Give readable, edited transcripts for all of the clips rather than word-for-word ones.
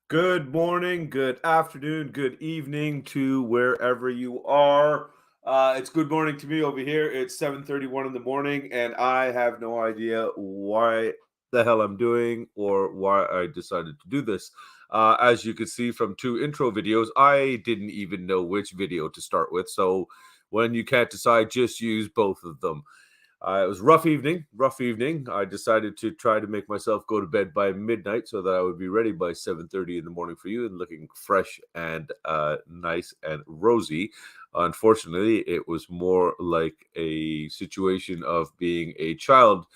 Good morning, good afternoon, good evening to wherever you are. It's good morning to me over here. It's 7:31 in the morning, and I have no idea why the hell I'm doing or why I decided to do this. As you can see from two intro videos, I didn't even know which video to start with. So when you can't decide, just use both of them. It was rough evening, rough evening. I decided to try to make myself go to bed by midnight so that I would be ready by 7:30 in the morning for you and looking fresh and nice and rosy. Unfortunately, it was more like a situation of being a child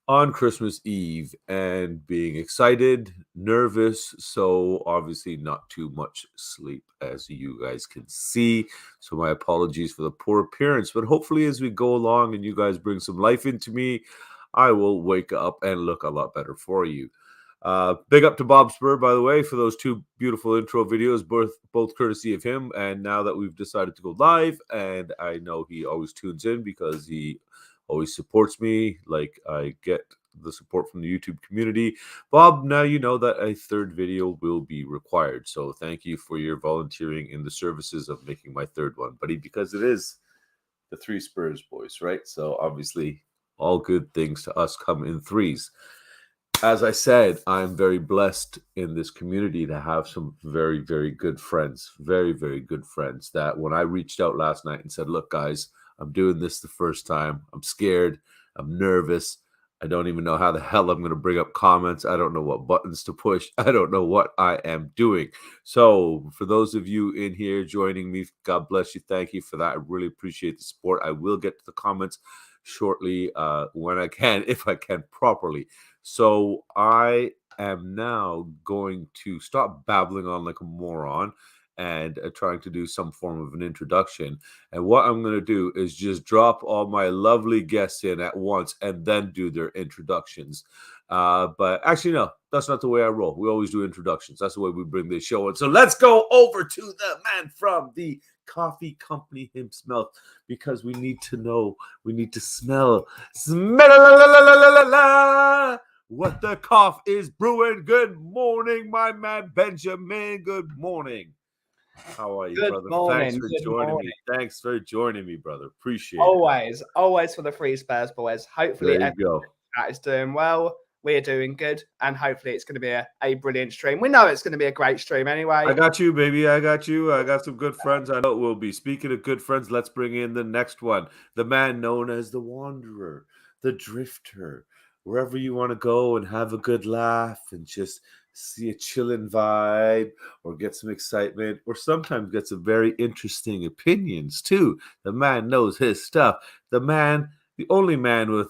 on Christmas Eve and being excited, nervous, so obviously not too much sleep, as you guys can see. So, my apologies for the poor appearance, but hopefully, as we go along and you guys bring some life into me, I will wake up and look a lot better for you. Big up to Bob Spur, by the way, for those two beautiful intro videos, both courtesy of him. And now that we've decided to go live, and I know he always tunes in because he always supports me, like I get the support from the YouTube community. Bob, now you know that a third video will be required. So thank you for your volunteering in the services of making my third one, buddy, because it is the three Spurs boys, right? So obviously, all good things to us come in threes. As I said, I'm very blessed in this community to have some very, very good friends, very, very good friends that when I reached out last night and said, look, guys, I'm doing this the first time. I'm scared. I'm nervous. I don't even know how the hell I'm going to bring up comments. I don't know what buttons to push. I don't know what I am doing. So, for those of you in here joining me, God bless you. Thank you for that. I really appreciate the support. I will get to the comments shortly when I can, if I can properly. So I am now going to stop babbling on like a moron and trying to do some form of an introduction. And what I'm going to do is just drop all my lovely guests in at once and then do their introductions. But actually, no, that's not the way I roll. We always do introductions. That's the way we bring this show in. So let's go over to the man from the coffee company himself because we need to know, we need to smell what the cough is brewing. Good morning, my man Benjamin. Good morning. How are you, Good brother? Thanks morning. for Good joining morning. me. Thanks for joining me, brother. Appreciate it. Always for the Free Spurs boys. Hopefully, There you everyone go. is doing well. We're doing good, and hopefully, it's going to be a brilliant stream. We know it's going to be a great stream anyway. I got you, baby. I got you. I got some good friends. I know it will be. Speaking of good friends, let's bring in the next one. The man known as the Wanderer, the Drifter. Wherever you want to go and have a good laugh and just see a chilling vibe or get some excitement or sometimes get some very interesting opinions too. The man knows his stuff. The man, the only man with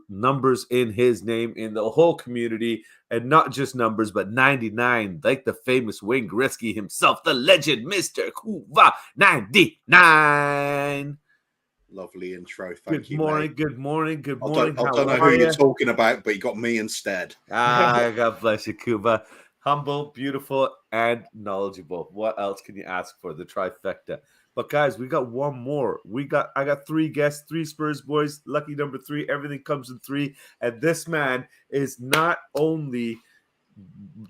numbers in his name in the whole community, and not just numbers, but 99, like the famous Wayne Gretzky himself, the legend, Mr. Kuva 99. Lovely intro. Thank Good you, morning, mate. good morning, good I morning. don't How know who are you're you? talking about, but you got me instead. God bless you, Kuba. Humble, beautiful, and knowledgeable. What else can you ask for? The trifecta. But guys, we got one more. I got three guests, three Spurs boys. Lucky number three. Everything comes in three. And this man is not only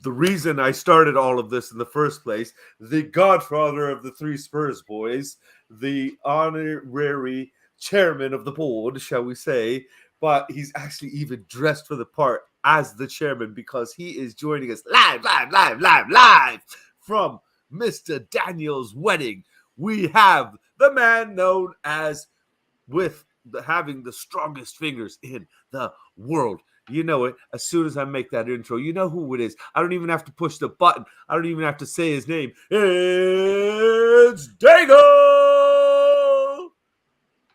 the reason I started all of this in the first place, the godfather of the three Spurs boys, the honorary chairman of the board, shall we say, but he's actually even dressed for the part as the chairman because he is joining us live from Mr. Daniel's wedding. We have the man known as having the strongest fingers in the world. You know it. As soon as I make that intro, you know who it is. I don't even have to push the button. I don't even have to say his name. It's Dago!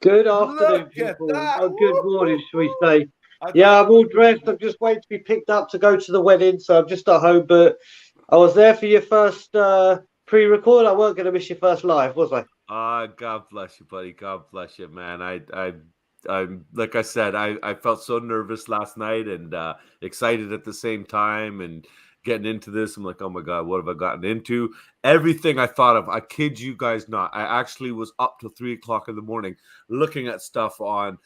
Good afternoon, Look at people. that. Oh, good morning, shall we say? I Yeah, thought- I'm all dressed. I'm just waiting to be picked up to go to the wedding, so I'm just at home. But I was there for your first pre-record. I weren't going to miss your first live, was I? God bless you, buddy. God bless you, man. I'm like I said, I felt so nervous last night and excited at the same time and getting into this. I'm like, oh my God, what have I gotten into? Everything I thought of, I kid you guys not. I actually was up till 3 o'clock in the morning looking at stuff online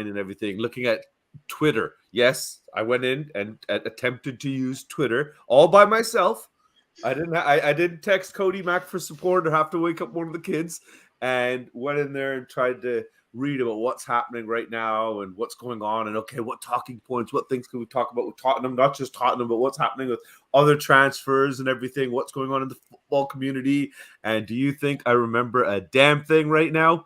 and everything, looking at Twitter. Yes, I went in and attempted to use Twitter all by myself. I didn't text Cody Mack for support or have to wake up one of the kids, and went in there and tried to read about what's happening right now and what's going on, and okay, what talking points, what things can we talk about with Tottenham, not just Tottenham, but what's happening with other transfers and everything, what's going on in the football community. And do you think I remember a damn thing right now?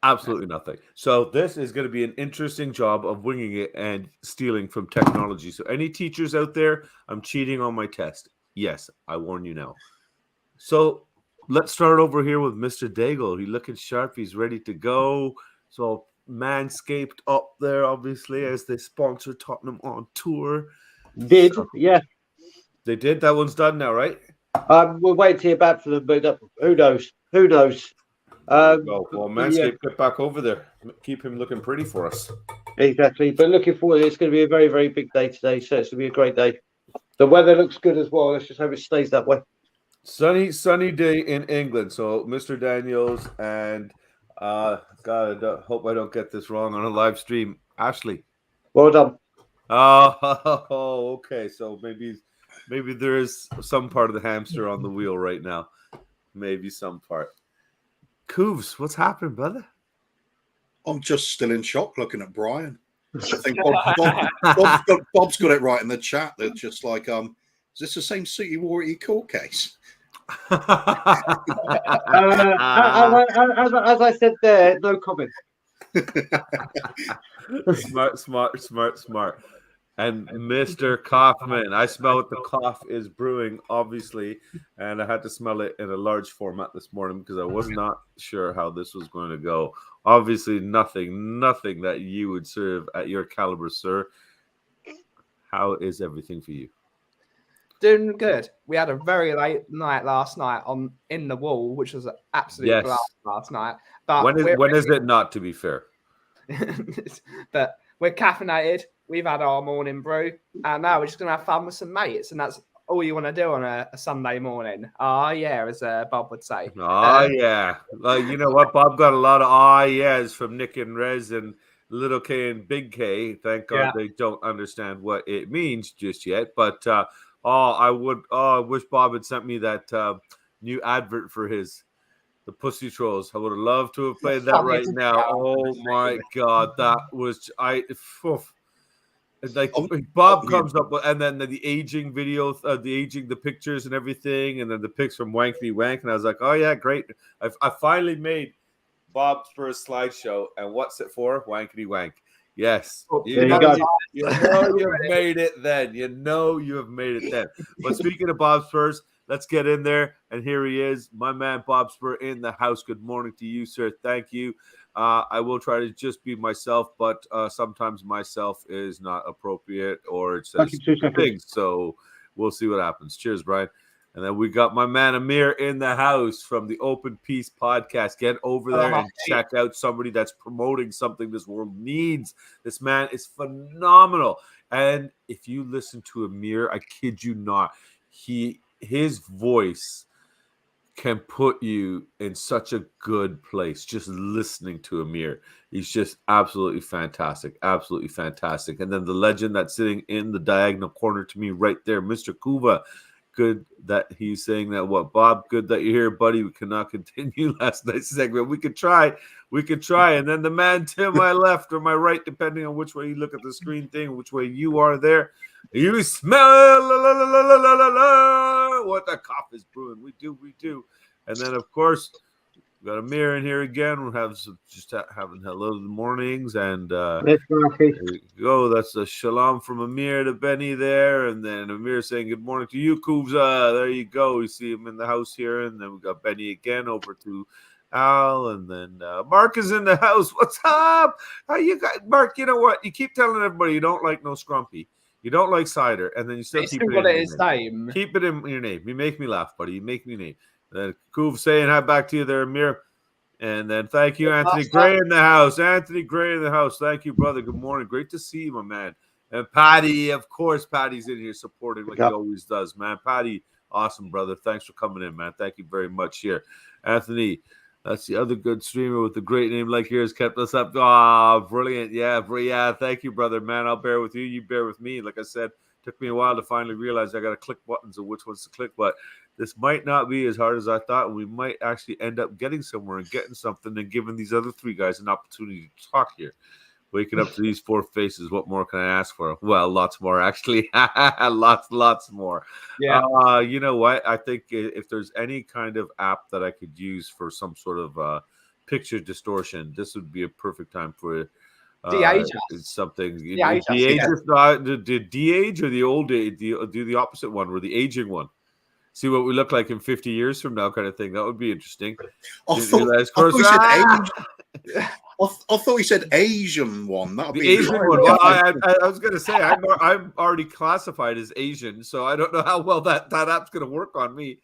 Absolutely nothing. So this is going to be an interesting job of winging it and stealing from technology. So any teachers out there, I'm cheating on my test. Yes, I warn you now. So let's start over here with Mr. Daigle. He's looking sharp. He's ready to go. So Manscaped up there, obviously, as they sponsor Tottenham on tour. Yeah. They did. That one's done now, right? We'll wait to hear back from them, but who knows? Who knows? Well, Manscaped, get back over there. Keep him looking pretty for us. Exactly. But looking forward, it's going to be a very, very big day today. So it's going to be a great day. The weather looks good as well. Let's just hope it stays that way. Sunny day in England. So Mr. Daniels and God, I hope I don't get this wrong on a live stream. Ashley. Well done. Oh, okay. So maybe there is some part of the hamster on the wheel right now. Maybe some part. Cooves, what's happening, brother? I'm just still in shock looking at Brian. I think Bob's got it right in the chat. They're just like, is this the same suit you wore at your court case? As I said there, no comment. Smart. And Mr. Kaufman, I smell what the cough is brewing, obviously, and I had to smell it in a large format this morning because I was not sure how this was going to go. Obviously, nothing that you would serve at your caliber, sir. How is everything for you? Doing good. We had a very late night last night in the wall, which was an absolute blast last night. But when is it not, to be fair? But we're caffeinated. We've had our morning brew, and now we're just gonna have fun with some mates, and that's all you want to do on a Sunday morning. Oh yeah, as Bob would say. Oh yeah, like you know what, Bob got a lot of yeahs from Nick and Rez and Little K and Big K. Thank God they don't understand what it means just yet. But I wish Bob had sent me that new advert for the Pussy Trolls. I would have loved to have played that right now. Oh my God, that was like Bob comes up with, and then the aging video, the pictures and everything, and then the pics from Wankety Wank, and I was like, oh yeah, great. I finally made Bob's first slideshow, and what's it for? Wankety Wank. Yes. You know you've made it then. You know you have made it then. But speaking of Bob Spurs, let's get in there. And here he is, my man Bob Spur in the house. Good morning to you, sir. Thank you. I will try to just be myself, but sometimes myself is not appropriate or it says things. So we'll see what happens. Cheers, Brian. And then we got my man Amir in the house from the Open Peace podcast. Get over there and check out somebody that's promoting something this world needs. This man is phenomenal. And if you listen to Amir, I kid you not, his voice can put you in such a good place just listening to Amir. He's just absolutely fantastic. Absolutely fantastic. And then the legend that's sitting in the diagonal corner to me right there, Mr. Kuva. Good that he's saying that. What, Bob? Good that you're here, buddy. We cannot continue last night's segment. We could try. And then the man to my left or my right, depending on which way you look at the screen thing, which way you are there. You smell what the cough is brewing. We do. And then, of course, we got Amir in here again. We'll have having hello in the mornings. And there you go. That's a shalom from Amir to Benny there. And then Amir saying good morning to you, Kuvza. There you go. You see him in the house here. And then we got Benny again over to Al. And then Mark is in the house. What's up? How you got, Mark? You know what? You keep telling everybody you don't like no scrumpy. You don't like cider, and then you still keep it in his name. Keep it in your name. You make me laugh, buddy. You make me name. Then Kuv saying hi back to you there, Amir. And then thank you, Anthony Gray in the house. Anthony Gray in the house. Thank you, brother. Good morning. Great to see you, my man. And Patty, of course, Patty's in here supporting like he always does, man. Patty, awesome, brother. Thanks for coming in, man. Thank you very much here. Anthony, that's the other good streamer with the great name like yours, kept us up. Oh, brilliant. Yeah. Thank you, brother, man. I'll bear with you. You bear with me. Like I said, Took me a while to finally realize I got to click buttons and which ones to click, but this might not be as hard as I thought. And we might actually end up getting somewhere and getting something and giving these other three guys an opportunity to talk here. Waking up to these four faces, what more can I ask for? Well, lots more, actually. lots more. Yeah. You know what? I think if there's any kind of app that I could use for some sort of picture distortion, this would be a perfect time for de-age something. De-age the de-age or the old age? Do the opposite one, or the aging one. See what we look like in 50 years from now, kind of thing. That would be interesting. I thought he said Asian one. That'd the be Asian one. Well, I was going to say I'm already classified as Asian, so I don't know how well that app's going to work on me.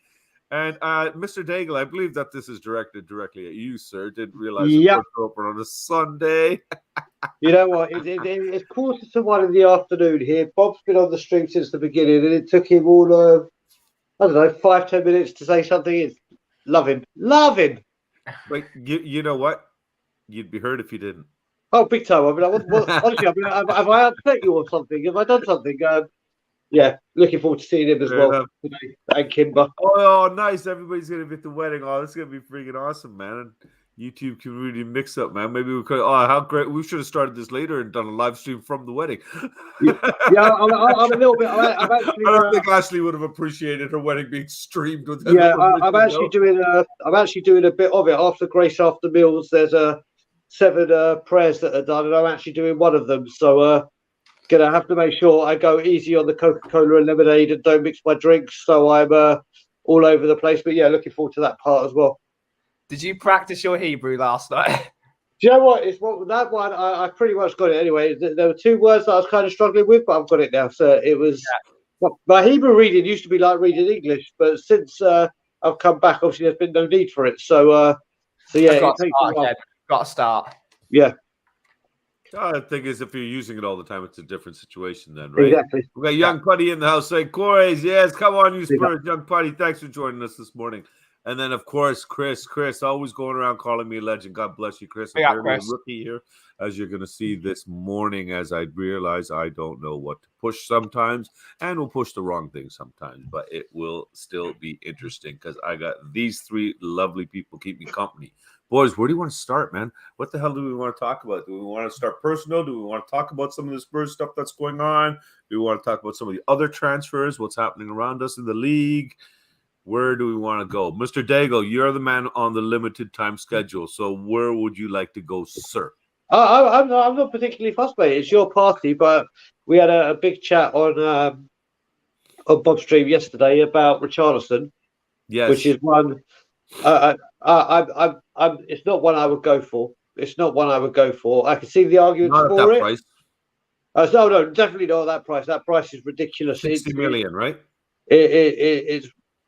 And Mr. Daigle, I believe that this is directed directly at you, sir. Didn't realize it was open on a Sunday. You know what? It's 1:45 in the afternoon here. Bob's been on the stream since the beginning, and it took him all of, I don't know, 5-10 minutes to say something. Love him. Wait, you know what? You'd be hurt if you didn't. Oh, big time. I mean, honestly, have I upset you or something? Have I done something? Yeah, looking forward to seeing him as Fair well enough. today. And Kimber. Oh, nice. Everybody's going to be at the wedding. Oh, this is going to be freaking awesome, man. And YouTube community mix up, man. Maybe we could. Oh, how great. We should have started this later and done a live stream from the wedding. Yeah, I'm a little bit. I'm actually, I don't think Ashley would have appreciated her wedding being streamed with. Yeah, I'm actually doing a bit of it after Grace After Meals. There's 7 prayers that are done, and I'm actually doing one of them. So gonna have to make sure I go easy on the Coca-Cola and lemonade and don't mix my drinks. So I'm all over the place. But yeah, looking forward to that part as well. Did you practice your Hebrew last night? Do you know what? That one I pretty much got it anyway. There were 2 words that I was kind of struggling with, but I've got it now. So it was my Hebrew reading used to be like reading English, but since I've come back, obviously there's been no need for it. So yeah, Got to start. Yeah. The thing is, if you're using it all the time, it's a different situation then, right? Exactly. We got Young Putty in the house saying, Corey's, yes, come on, you Spurs, Young Putty. Thanks for joining us this morning. And then, of course, Chris, always going around calling me a legend. God bless you, Chris. I'm a rookie here, as you're going to see this morning, as I realize I don't know what to push sometimes, and we'll push the wrong thing sometimes, but it will still be interesting because I got these 3 lovely people keep me company. Boys, where do you want to start, man? What the hell do we want to talk about? Do we want to start personal? Do we want to talk about some of the Spurs stuff that's going on? Do we want to talk about some of the other transfers, what's happening around us in the league? Where do we want to go? Mr. Daigle, you're the man on the limited time schedule. So where would you like to go, sir? I'm not particularly fussed, mate. It's your party, but we had a big chat on Bob's stream yesterday about Richarlison. Yes. Which is one it's not one I would go for. It's not one I would go for. I can see the arguments not for at that it. Price. No, definitely not at that price. That price is ridiculous. 60 million, right? It's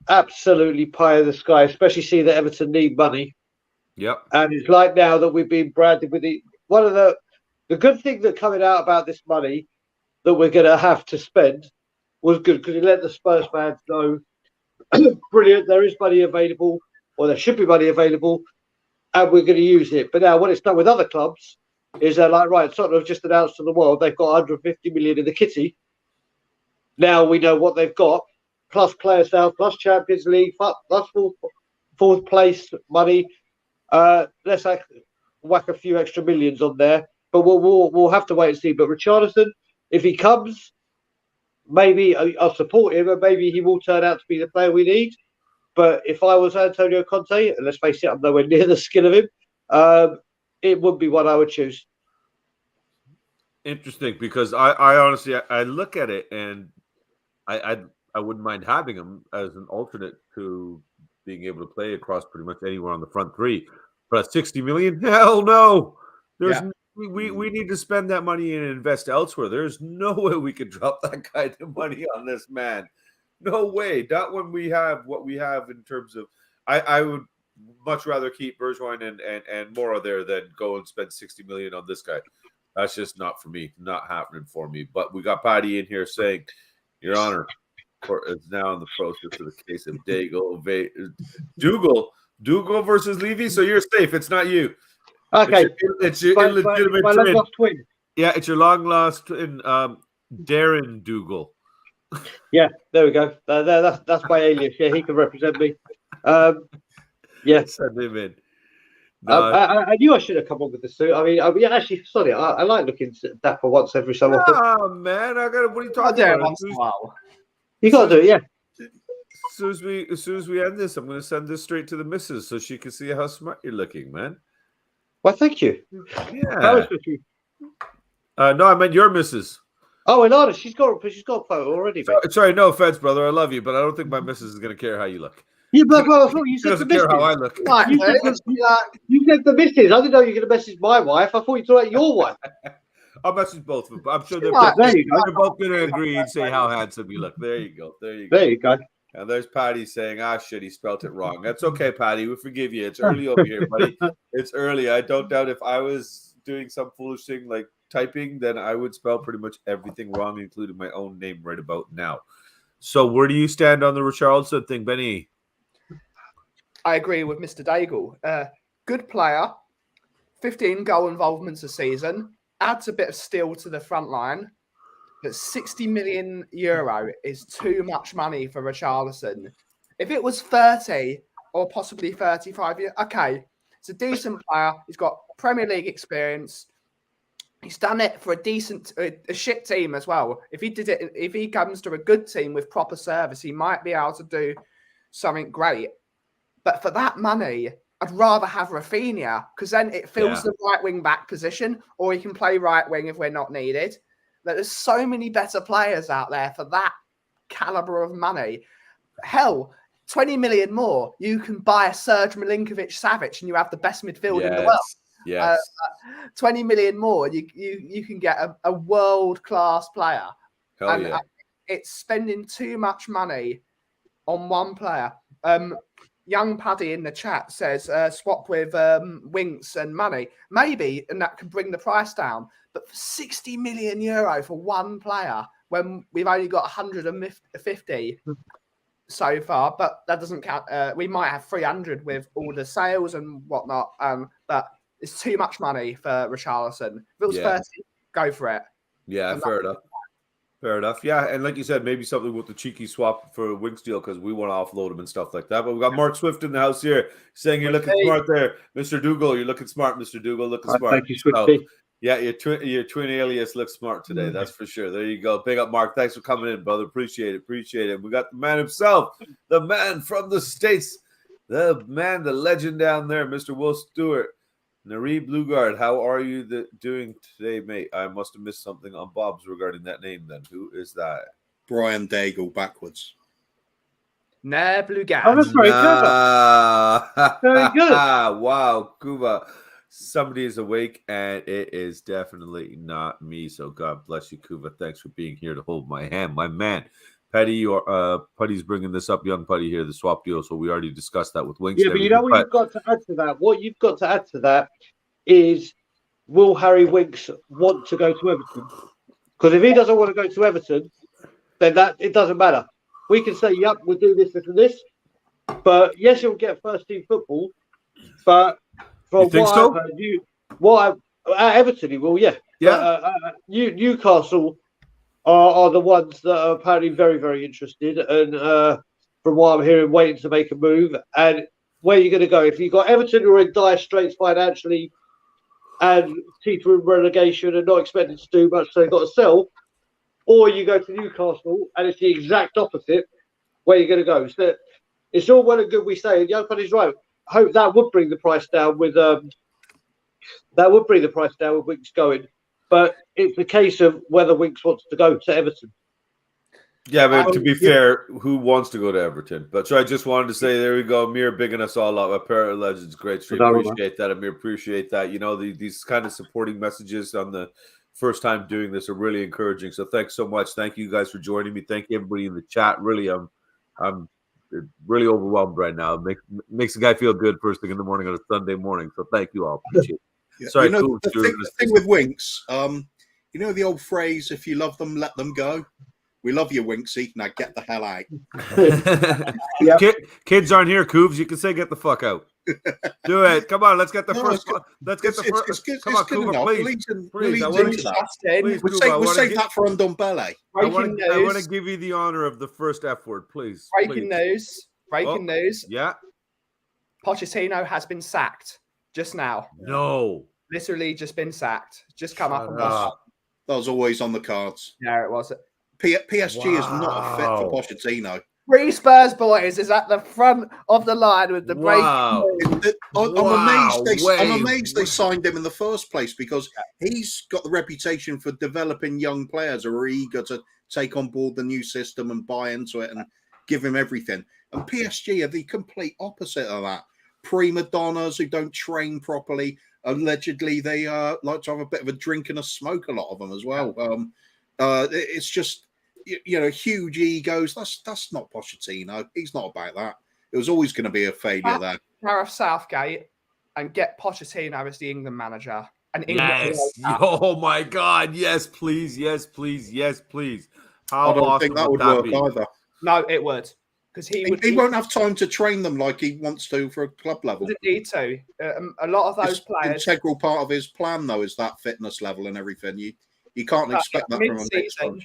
absolutely pie in the sky, especially see that Everton need money. Yep. And it's like now that we've been branded with one of the good thing that coming out about this money that we're going to have to spend was good because it let the Spurs fans know, brilliant, there is money available, or there should be money available, and we're going to use it. But now what it's done with other clubs is they're like, right, Tottenham have just announced to the world they've got 150 million in the kitty. Now we know what they've got, plus player sales, plus Champions League, plus fourth place money. Let's whack a few extra millions on there, but we'll have to wait and see. But Richarlison, if he comes, maybe I'll support him, and maybe he will turn out to be the player we need. But if I was Antonio Conte, and let's face it, I'm nowhere near the skill of him, it would be what I would choose. Interesting, because I honestly I look at it and I wouldn't mind having him as an alternate to being able to play across pretty much anywhere on the front 3. But at 60 million, hell no. We need to spend that money and invest elsewhere. There's no way we could drop that kind of money on this man. No way. Not when we have what we have in terms of. I would much rather keep Bergwijn and Mora there than go and spend 60 million on this guy. That's just not for me. Not happening for me. But we got Paddy in here saying, Your Honor, is now in the process of the case of Dougal versus Levy. So you're safe. It's not you. Okay. It's your illegitimate twin. Yeah, it's your long lost twin, Darren Dougal. Yeah, there we go. That's my alias. Yeah, he can represent me. Yeah. Send him in. No, I knew I should have come on with the suit. I mean, actually, sorry, I like looking dapper once every so often. man, I got. What are you I'll talking do it about? once in a while. You got to do it, yeah. As soon as we end this, I'm going to send this straight to the missus so she can see how smart you're looking, man. Well, thank you. Yeah. No, I meant your missus. Oh, Ilana, she's got a photo already. Sorry, no offense, brother. I love you, but I don't think my missus is going to care how you look. Yeah, but you She said doesn't the care how I missus. look. Right, You said the missus. I didn't know you were going to message my wife. I thought you talked about your wife. I'll message both of them. I'm sure they're There you go. both going to agree and say how handsome you look. There you go. There you go. And there's Patty saying, shit, he spelt it wrong. That's okay, Patty. We forgive you. It's early over here, buddy. It's early. I don't doubt if I was doing some foolish thing like typing, then I would spell pretty much everything wrong, including my own name right about now. So where do you stand on the Richarlison thing, Benny? I agree with Mr. Daigle. Good player, 15 goal involvements a season, adds a bit of steel to the front line, but 60 million euro is too much money for Richarlison. If it was 30 or possibly 35 years, okay, it's a decent player. He's got Premier League experience. He's done it for a shit team as well. If he comes to a good team with proper service, he might be able to do something great. But for that money, I'd rather have Rafinha because then it fills the right wing back position, or he can play right wing if we're not needed. There's so many better players out there for that caliber of money. Hell, 20 million more, you can buy a Serge Milinkovic-Savic and you have the best midfield in the world. Yes. 20 million more, you can get a world-class player. Hell yeah. It's spending too much money on one player. Young Paddy in the chat says swap with Winks and money. Maybe, and that could bring the price down. But for 60 million euro for one player, when we've only got 150 so far, but that doesn't count. We might have 300 with all the sales and whatnot. But it's too much money for Richarlison. If it was 30, go for it. Yeah, fair enough. Fair enough. Yeah, and like you said, maybe something with the cheeky swap for Winks deal because we want to offload him and stuff like that. But we've got Mark Swift in the house here saying you're looking smart there. Mr. Dougal, you're looking smart, Mr. Dougal, looking smart. Thank you, Swifty. Yeah, your twin alias looks smart today. That's for sure. There you go. Big up, Mark. Thanks for coming in, brother. Appreciate it. Appreciate it. We got the man himself, the man from the States, the man, the legend down there, Mr. Will Stewart. Nari Blueguard, how are you doing today, mate? I must have missed something on Bob's regarding that name then. Who is that? Brian Daigle backwards. Nah, Blueguard. Oh, that's very clever. Very good. Wow, Kuba. Somebody is awake, and it is definitely not me. So God bless you, Kuba. Thanks for being here to hold my hand, my man. Putty's bringing this up, young Putty here, the swap deal. So we already discussed that with Winks. Yeah, but you know what you've got to add to that? What you've got to add to that is, will Harry Winks want to go to Everton? Because if he doesn't want to go to Everton, then it doesn't matter. We can say, yep, we'll do this, this, and this. But yes, he'll get first team football. But from at Everton, he will, yeah. Yeah. Newcastle are the ones that are apparently very, very interested. And from what I'm hearing, waiting to make a move. And where are you going to go? If you've got Everton who are in dire straits financially and teetering relegation and not expected to do much, so they've got to sell, or you go to Newcastle and it's the exact opposite, where are you going to go? So it's all well and good we say, and Young Paddy's right. I hope that would bring the price down with Winks going. But it's a case of whether Winks wants to go to Everton. Yeah, but to be fair, who wants to go to Everton? But so I just wanted to say, there we go. Amir bigging us all up. A pair of legends. Great stream. Appreciate that, Amir. Appreciate that. You know, these kind of supporting messages on the first time doing this are really encouraging. So thanks so much. Thank you guys for joining me. Thank you, everybody in the chat. Really, I'm really overwhelmed right now. Makes the guy feel good first thing in the morning on a Sunday morning. So thank you all. Appreciate it. Yeah. Sorry, you know, cool. the thing with Winks, you know the old phrase, if you love them, let them go? We love you, Winksy. Now get the hell out. Kids aren't here, Coobs. You can say get the fuck out. Do it. Come on, let's get the No, first. it's good. Let's get the It's first. good. Come It's on, good Kuba, enough. please. We'll Please, I lead want into to. that. Please, We'll Kuba, save that for Ndombele. Breaking I want news. to give you the honor of the first F word, please. Breaking please. news. Breaking news. Yeah. Pochettino has been sacked just now. No. Literally just been sacked. Just come up and That was always on the cards. Yeah, it was. PSG is not a fit for Pochettino. 3 Spurs boys is at the front of the line with the break. I'm amazed they signed him in the first place because he's got the reputation for developing young players who are eager to take on board the new system and buy into it and give him everything. And PSG are the complete opposite of that. Prima donnas who don't train properly. Allegedly, they like to have a bit of a drink and a smoke, a lot of them as well. It's just, huge egos. That's not Pochettino. He's not about that. It was always going to be a failure there. Gareth Southgate and get Pochettino as the England manager. Yes. Oh my God. Yes, please. Yes, please. Yes, please. How I don't awesome think that would work either. No, it would. Because he won't have time to train them like he wants to for a club level. He doesn't need to. A lot of those players. Integral part of his plan, though, is that fitness level and everything. You can't expect that from a next coach.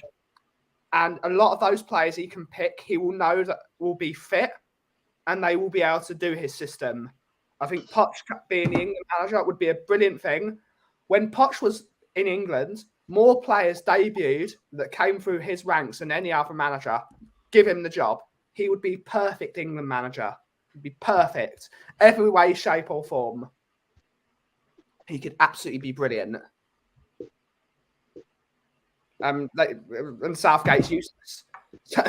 And a lot of those players he can pick, he will know that will be fit and they will be able to do his system. I think Poch being the England manager would be a brilliant thing. When Poch was in England, more players debuted that came through his ranks than any other manager. Give him the job. He would be perfect England manager. He'd be perfect. Every way, shape or form. He could absolutely be brilliant. And Southgate's useless. So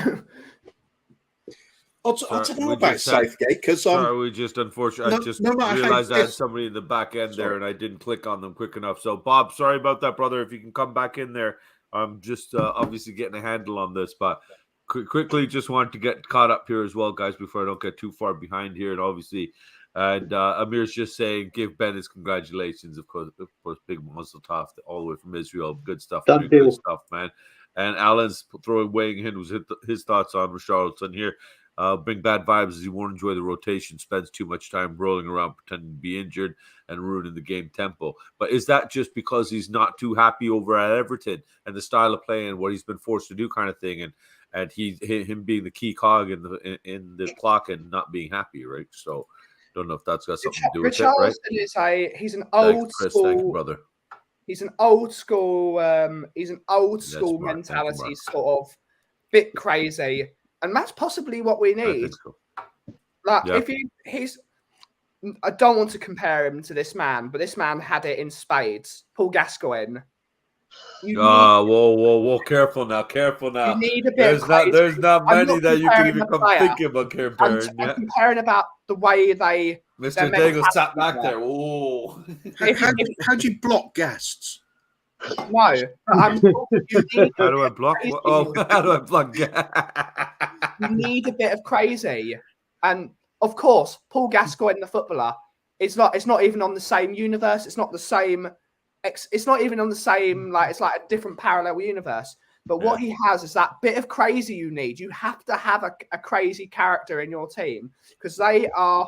I don't know about Southgate because we just unfortunately realized I had somebody in the back end there and I didn't click on them quick enough. So Bob, sorry about that, brother. If you can come back in there, I'm just obviously getting a handle on this, but quickly just wanted to get caught up here as well, guys, before I don't get too far behind here. And obviously, Amir's just saying, give Ben his congratulations. Of course, big muzzle tough all the way from Israel. Good stuff, good stuff, man. And Alan's weighing in his thoughts on Richarlison here. Bring bad vibes as he won't enjoy the rotation, spends too much time rolling around pretending to be injured and ruining the game tempo. But is that just because he's not too happy over at Everton and the style of play and what he's been forced to do kind of thing, and him being the key cog in the clock and not being happy, right? So don't know if that's got something to do with it, right? He's an old school, thank you, brother. He's an old school mentality, sort of bit crazy. And that's possibly what we need. I don't want to compare him to this man, but this man had it in spades. Paul Gascoigne. Whoa! Careful now! You need a bit. There's not many that you can even come thinking about comparing. I'm comparing about the way they. Mr. Daigle sat back there. Oh, how do you block guests? No, how do I block? How do I block? You need a bit of crazy, and of course, Paul Gascoigne, the footballer, it's not even on the same universe. It's not the same. It's not even on the same. It's like a different parallel universe. But what he has is that bit of crazy you need. You have to have a crazy character in your team because they are.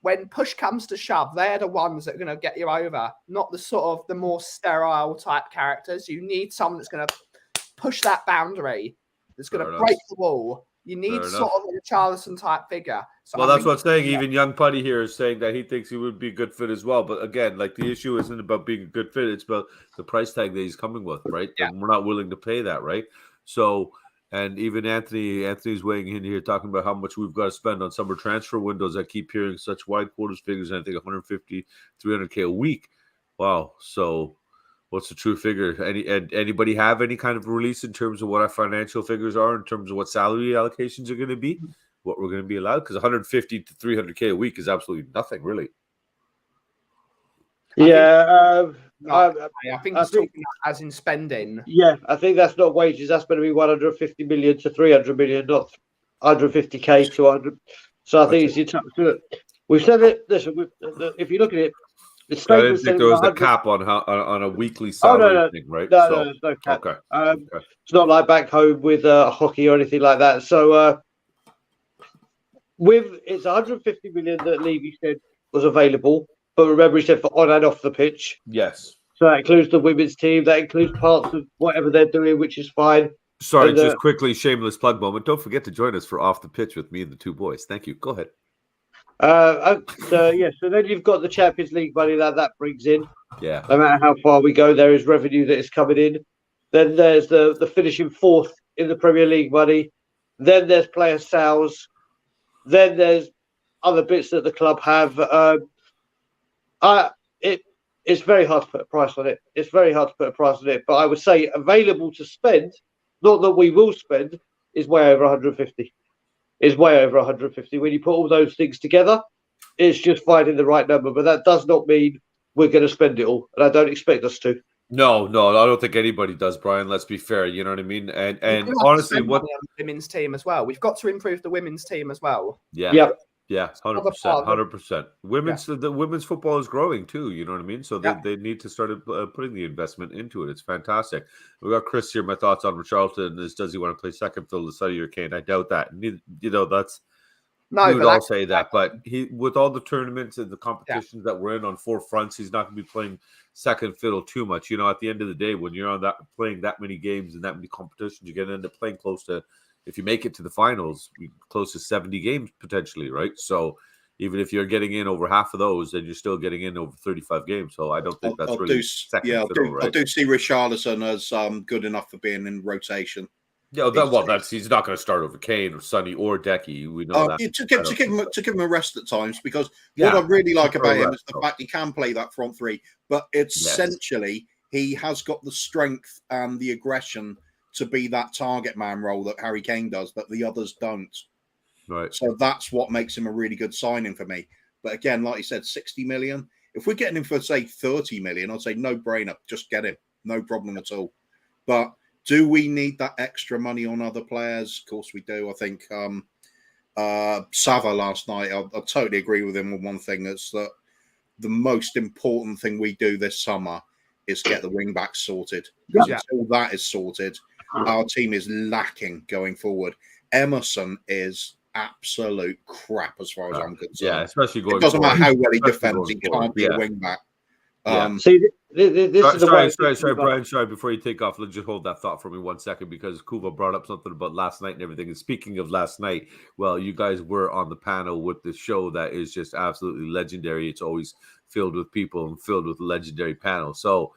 When push comes to shove, they're the ones that are going to get you over, not the sort of the more sterile type characters. You need someone that's going to push that boundary, that's going to break the wall. You need sort of a Richarlison type figure. So that's what I'm saying. Even young Putty here is saying that he thinks he would be a good fit as well. But again, the issue isn't about being a good fit. It's about the price tag that he's coming with, right? Yeah. And we're not willing to pay that, right? So... And even Anthony's weighing in here talking about how much we've got to spend on summer transfer windows. I keep hearing such wide quarters figures, and I think 150, 300K a week. Wow. So what's the true figure? Anybody have any kind of release in terms of what our financial figures are, in terms of what salary allocations are going to be, what we're going to be allowed? Because 150 to 300K a week is absolutely nothing, really. Yeah. I think he's talking as in spending. Yeah, I think that's not wages. That's going to be 150 million to 300 million, not 150K to 100. So I think we've said it. Listen, if you look at it, I didn't think there was a cap on a weekly salary thing, right? No, there's no cap. Okay. It's not like back home with hockey or anything like that. So it's 150 million that Levy said was available. But remember, he said for on and off the pitch. Yes. So that includes the women's team. That includes parts of whatever they're doing, which is fine. Sorry, And, just quickly, shameless plug moment. Don't forget to join us for Off the Pitch with me and the two boys. Thank you. Go ahead. So then you've got the Champions League money that brings in. Yeah. No matter how far we go, there is revenue that is coming in. Then there's the finishing fourth in the Premier League money. Then there's player sales. Then there's other bits that the club have. It's very hard to put a price on it. It's very hard to put a price on it. But I would say available to spend, not that we will spend, is way over 150. Is way over 150. When you put all those things together, it's just finding the right number. But that does not mean we're going to spend it all, and I don't expect us to. No, I don't think anybody does, Brian. Let's be fair. You know what I mean? And honestly, what on the women's team as well. We've got to improve the women's team as well. Yeah. Yep. Yeah, 100%, 100%. The women's football is growing too. You know what I mean? So they need to start putting the investment into it. It's fantastic. We got Chris here. My thoughts on Richarlison is: does he want to play second fiddle to Sonny or Kane? I doubt that. That's no. We would all say that, but he, with all the tournaments and the competitions that we're in on four fronts, he's not going to be playing second fiddle too much. You know, at the end of the day, when you're on that playing that many games and that many competitions, you're going to end up playing close to. If you make it to the finals, close to 70 games potentially, right? So even if you're getting in over half of those, then you're still getting in over 35 games. So I don't think that's really second fiddle, right? I do see Richarlison as good enough for being in rotation. Yeah, he's not going to start over Kane or Sonny or Decky. We know that. To give him a rest at times, because what I really like about him is the fact he can play that front three, but essentially he has got the strength and the aggression to be that target man role that Harry Kane does, but the others don't. Right. So that's what makes him a really good signing for me. But again, like you said, 60 million. If we're getting him for, say, 30 million, I'd say no brainer. Just get him. No problem at all. But do we need that extra money on other players? Of course we do. I think Sava last night, I totally agree with him on one thing. It's that the most important thing we do this summer is get the wing backs sorted. Because until that is sorted, our team is lacking going forward. Emerson is absolute crap as far as I'm concerned. Yeah, especially going. It doesn't matter how well he defends; he can't be a wing back. See, this is the sorry, Brian. Sorry, before you take off, let's just hold that thought for me 1 second, because Kuva brought up something about last night and everything. And speaking of last night, well, you guys were on the panel with the show that is just absolutely legendary. It's always filled with people and filled with a legendary panel. So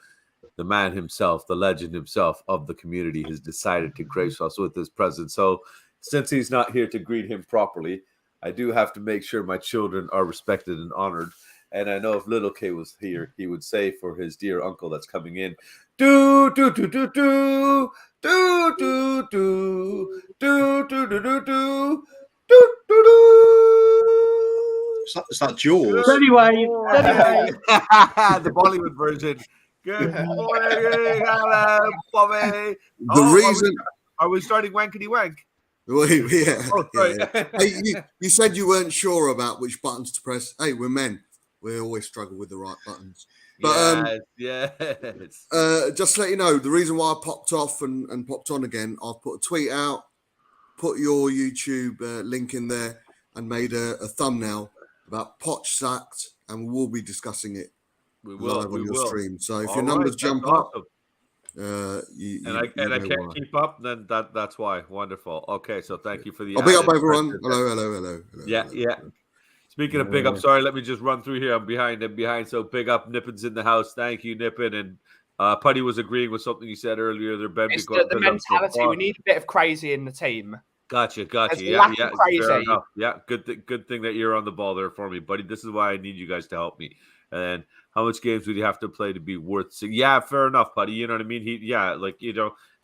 the man himself, the legend himself of the community, has decided to grace us with his presence. So since he's not here to greet him properly, I do have to make sure my children are respected and honored. And I know if little K was here, he would say for his dear uncle that's coming in, do do do do do do do do do do do do do do do do. Is that Jaws? Anyway, the Bollywood version. Good morning, Bobby. The reason are we starting wankety wank? Yeah. Oh, sorry. Yeah. Hey, you said you weren't sure about which buttons to press. Hey, we're men. We always struggle with the right buttons. But yes. just to let you know, the reason why I popped off and popped on again, I've put a tweet out, put your YouTube link in there, and made a thumbnail about Poch sacked, and we will be discussing it live on your stream. So if your numbers jump up, I can't keep up, then that's why. Wonderful. Okay, so thank you for the. I'll big up everyone. Hello. Yeah. Speaking of big up, sorry, let me just run through here. I'm behind. So big up, Nippin's in the house. Thank you, Nippin. And Putty was agreeing with something you said earlier. It's the mentality. We need a bit of crazy in the team. Gotcha. Yeah, crazy. Fair enough. Yeah, good thing that you're on the ball there for me, buddy. This is why I need you guys to help me. And how much games would you have to play to be worth? Yeah, fair enough, buddy. You know what I mean?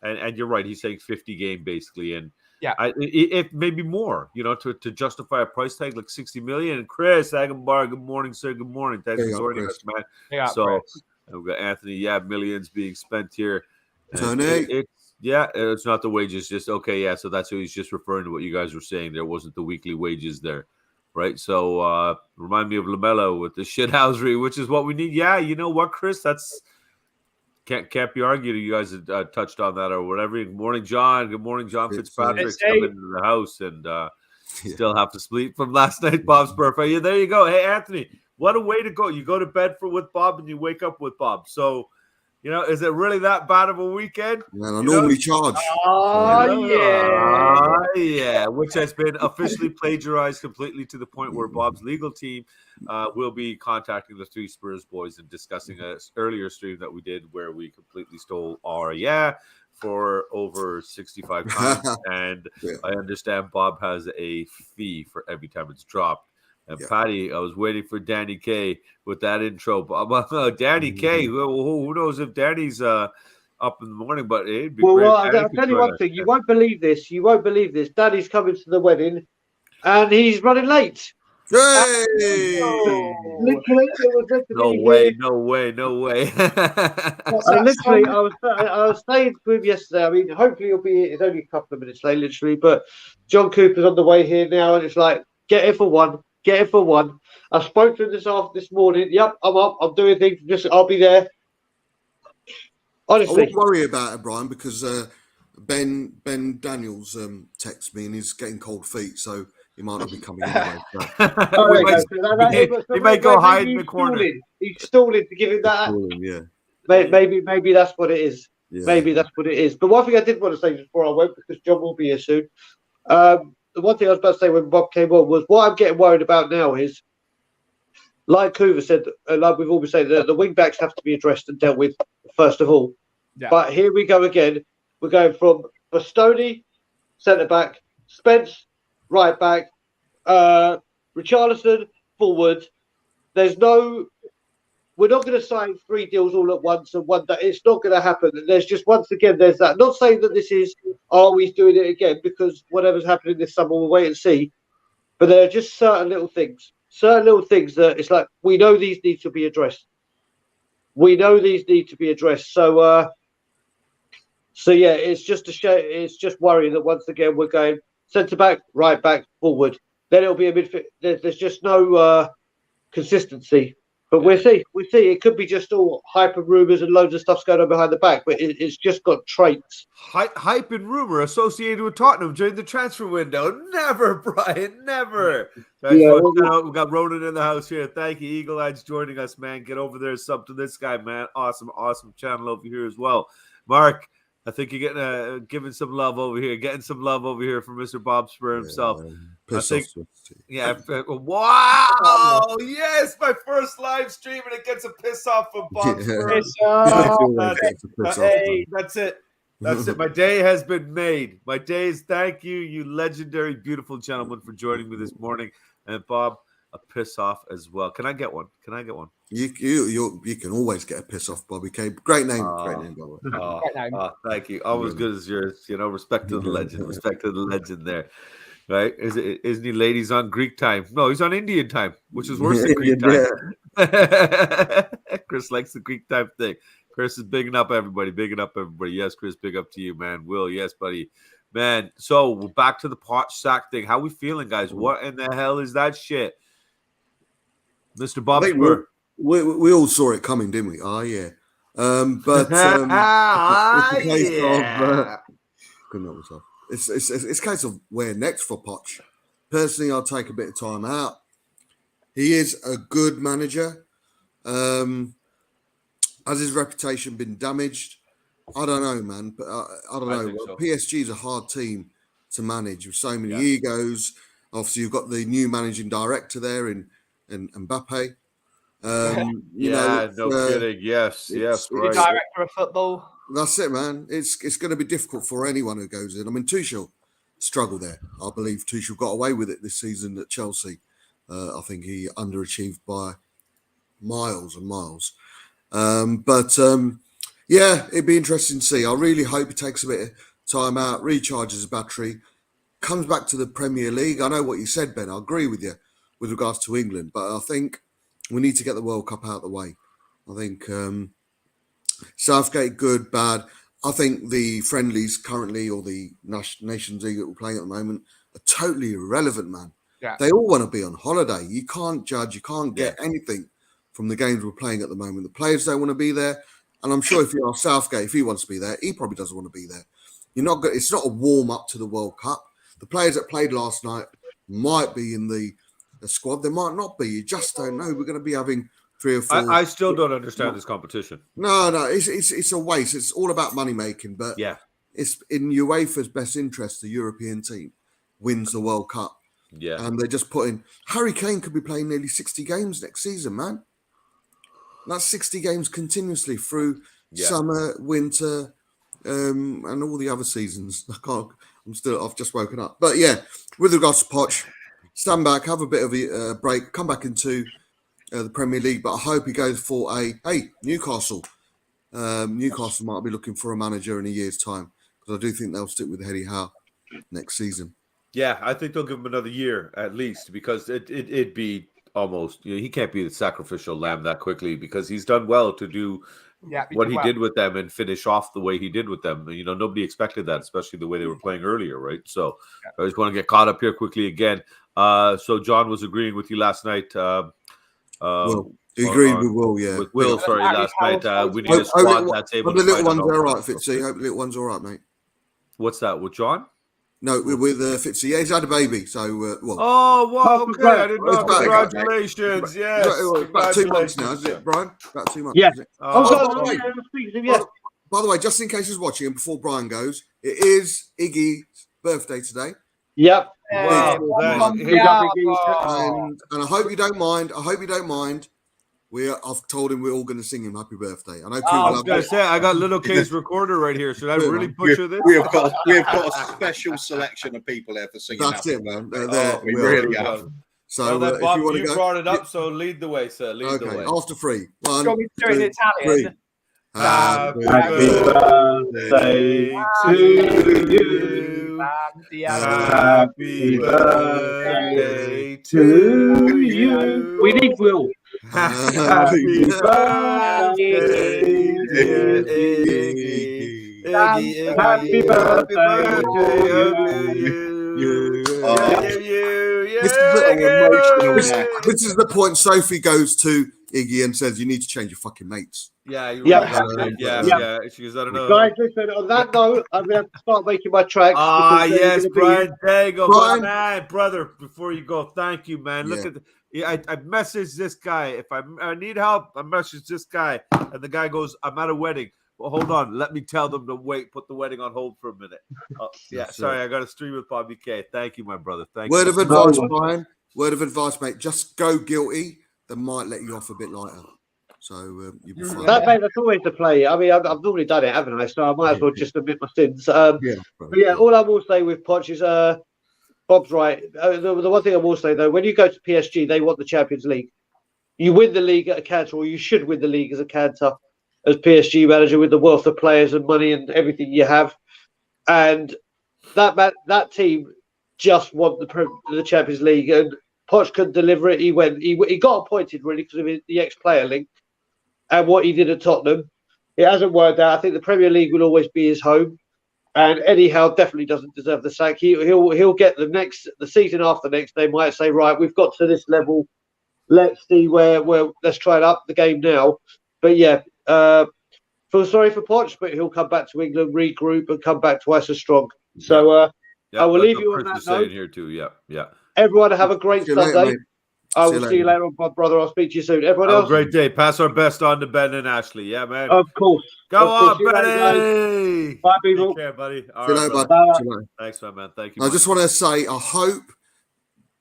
And you're right. He's saying 50 game basically, and if maybe more. You know, to justify a price tag like 60 million. And Chris Agambar, good morning, sir. Good morning. Thanks for joining us, man. We've got Anthony. Yeah, millions being spent here. Tony. It's not the wages. Just okay. Yeah, so that's who he's just referring to. What you guys were saying. There wasn't the weekly wages there. Right, so remind me of Lamelo with the shithousery, which is what we need. Yeah, you know what, Chris? That's can't be argued. You guys had touched on that or whatever. Good morning, John. Good morning, John Fitzpatrick's coming into the house and still have to sleep from last night. Bob's perfect. Yeah, there you go. Hey, Anthony, What a way to go. You go to bed with Bob and you wake up with Bob. So, is it really that bad of a weekend? Man, I normally charge. Yeah, which has been officially plagiarized completely to the point where Bob's legal team will be contacting the three Spurs boys and discussing an earlier stream that we did where we completely stole our for over 65 times. And I understand Bob has a fee for every time it's dropped. And Patty, I was waiting for Danny K with that intro. Danny K, who knows if Danny's up in the morning, but it'd be great. Well, I'll tell you one thing. You won't believe this. Danny's coming to the wedding and he's running late. Hey! No way. Literally, I was saying to him yesterday. I mean, hopefully he'll be. It's only a couple of minutes late, literally. But John Cooper's on the way here now, and it's like, get here for one. I spoke to him this morning. Yep, I'm up. I'm doing things. I'll be there. Honestly, I won't worry about it, Brian, because Ben Daniels texts me and he's getting cold feet, so he might not be coming anyway. He may go hide in the corner. He's stalling to give him that. Maybe that's what it is. Yeah. Maybe that's what it is. But one thing I did want to say before I went, because John will be here soon. The one thing I was about to say when Bob came on was what I'm getting worried about now is, like Coover said, like we've always said, the wing backs have to be addressed and dealt with first of all. Yeah. But here we go again. We're going from Bastoni, centre back, Spence, right back, Richarlison, forward. We're not going to sign 3 deals all at once and one that it's not going to happen. There's just, once again, there's that. Not saying that this is, he's doing it again, because whatever's happening this summer, we'll wait and see. But there are just certain little things that it's like, we know these need to be addressed. So yeah, it's just it's just worrying that once again we're going centre back, right back, forward. Then it'll be a midfield. There's just no consistency. But we'll see. It could be just all hype and rumours and loads of stuff's going on behind the back, but it's just got traits. Hype and rumour associated with Tottenham during the transfer window. Never, Brian, never. Guys, we've got Ronan in the house here. Thank you. Eagle Eye's joining us, man. Get over there, sub to this guy, man. Awesome channel over here as well. Mark, I think you're getting giving some love over here, getting some love over here from Mr. Bob Spur himself. Wow! Yes, my first live stream, and it gets a piss off from Bob Spur. That's it. My day has been made. My day is thank you, you legendary, beautiful gentleman, for joining me this morning. And Bob, a piss off as well. Can I get one? You can always get a piss off, BobbyK. Great name, by the way. Thank you. Almost good as yours. Respect to the legend. Respect to the legend there. Right? Isn't he ladies on Greek time? No, he's on Indian time, which is worse than Greek time. Chris likes the Greek time thing. Chris is bigging up everybody. Yes, Chris, big up to you, man. Will, yes, buddy. Man, so we're back to the Poch sack thing. How we feeling, guys? What in the hell is that shit? Mr. Bob Spur. We all saw it coming, didn't we? Oh, yeah. It's a case of where next for Poch. Personally, I'll take a bit of time out. He is a good manager. Has his reputation been damaged? I don't know, man. But I don't know. So. PSG is a hard team to manage with so many egos. Obviously, you've got the new managing director there in Mbappe. Kidding. Yes, right. Director of football. That's it, man. It's going to be difficult for anyone who goes in. I mean, Tuchel struggled there. I believe Tuchel got away with it this season at Chelsea. I think he underachieved by miles and miles. It'd be interesting to see. I really hope he takes a bit of time out, recharges his battery, comes back to the Premier League. I know what you said, Ben. I agree with you with regards to England, but I think we need to get the World Cup out of the way. I think Southgate, good, bad. I think the friendlies currently, or the Nations League that we're playing at the moment, are totally irrelevant, man. Yeah. They all want to be on holiday. You can't judge. You can't get anything from the games we're playing at the moment. The players don't want to be there. And I'm sure if you ask Southgate, if he wants to be there, he probably doesn't want to be there. It's not a warm-up to the World Cup. The players that played last night might be in the a squad. There might not be. You just don't know. We're going to be having 3 or 4. I still don't understand this competition. No, it's a waste. It's all about money making. But Yeah, it's in UEFA's best interest. The European team wins the World Cup. yeah. And they're just putting Harry Kane could be playing nearly 60 games next season, man. That's 60 games continuously through summer, winter, and all the other seasons. I've just woken up. But yeah, with regards to Poch, stand back, have a bit of a break, come back into the Premier League. But I hope he goes for Newcastle. Newcastle might be looking for a manager in a year's time, because I do think they'll stick with Eddie Howe next season. Yeah, I think they'll give him another year at least, because it'd be almost, he can't be the sacrificial lamb that quickly, because he's done well to do what he did with them and finish off the way he did with them. Nobody expected that, especially the way they were playing earlier, right? So I just want to get caught up here quickly again. So John was agreeing with you last night. He agreed with Will, yeah. With Will, sorry, last night. We need a squad that's able to. The little ones are all right, Fitzy. Hope the little ones are all right, mate. What's that, with John? No, with Fitzy. Yeah, he's had a baby, so well. Oh, wow, okay. I didn't know. Congratulations, yes. It's about 2 months now, is it, Brian? About 2 months. Yeah. By the way, just in case he's watching, and before Brian goes, it is Iggy's birthday today. Yep. Wow. And I hope you don't mind. I've told him we're all going to sing him happy birthday. I know. I was going to say, I got little K's recorder right here. Should I really butcher this? We have got a special selection of people here for singing. That's it, man. We really have. So, if Bob, you want to go, brought it up, so lead the way, sir. Lead the way. After 3. 1, Do you want me to do it in 2, Italian? 3. Happy birthday to you. Happy birthday to you. We need Will. Happy birthday, dear Iggy. Happy birthday to you. This is the point Sophie goes to Iggy and says, "You need to change your fucking mates." Yeah, you're Yeah. right. Yeah. She goes, I don't know. Guys, listen, on that note, I'm going to have to start making my tracks. Yes, Brian. There you go. Brian. Man, brother, before you go, thank you, man. Look at I messaged this guy. If I need help, I message this guy. And the guy goes, I'm at a wedding. Well, hold on. Let me tell them to wait. Put the wedding on hold for a minute. Sorry. I got to stream with BobbyK. Thank you, my brother. Thank you. Word of advice, Brian. Word of advice, mate. Just go guilty. They might let you off a bit lighter. So you'll be fine. That's always the play. I mean, I've normally done it, haven't I? So I might as well just admit my sins. But all I will say with Poch is Bob's right. The one thing I will say, though, when you go to PSG, they want the Champions League. You win the league at a canter, or you should win the league as a canter, as PSG manager, with the wealth of players and money and everything you have. And that team just won the Champions League, and Poch couldn't deliver it. He got appointed really because of the ex-player link and what he did at Tottenham. It hasn't worked out. I think the Premier League will always be his home, and Eddie Howe definitely doesn't deserve the sack. He'll get the season after next. They might say, right, we've got to this level. Let's see where let's try and up the game now. But yeah, feel sorry for Poch, but he'll come back to England, regroup, and come back twice as strong. So I will leave you on that note. Here too. Yeah. Everyone have a great Sunday. Later, I will see you later on, my brother. I'll speak to you soon. Everyone else, have a great day. Pass our best on to Ben and Ashley. Yeah, man. Of course. Go on, Benny. Bye, people. Take care, buddy. All See you right, later, brother. bud. Thanks, my man. Thank you. I just want to say, I hope,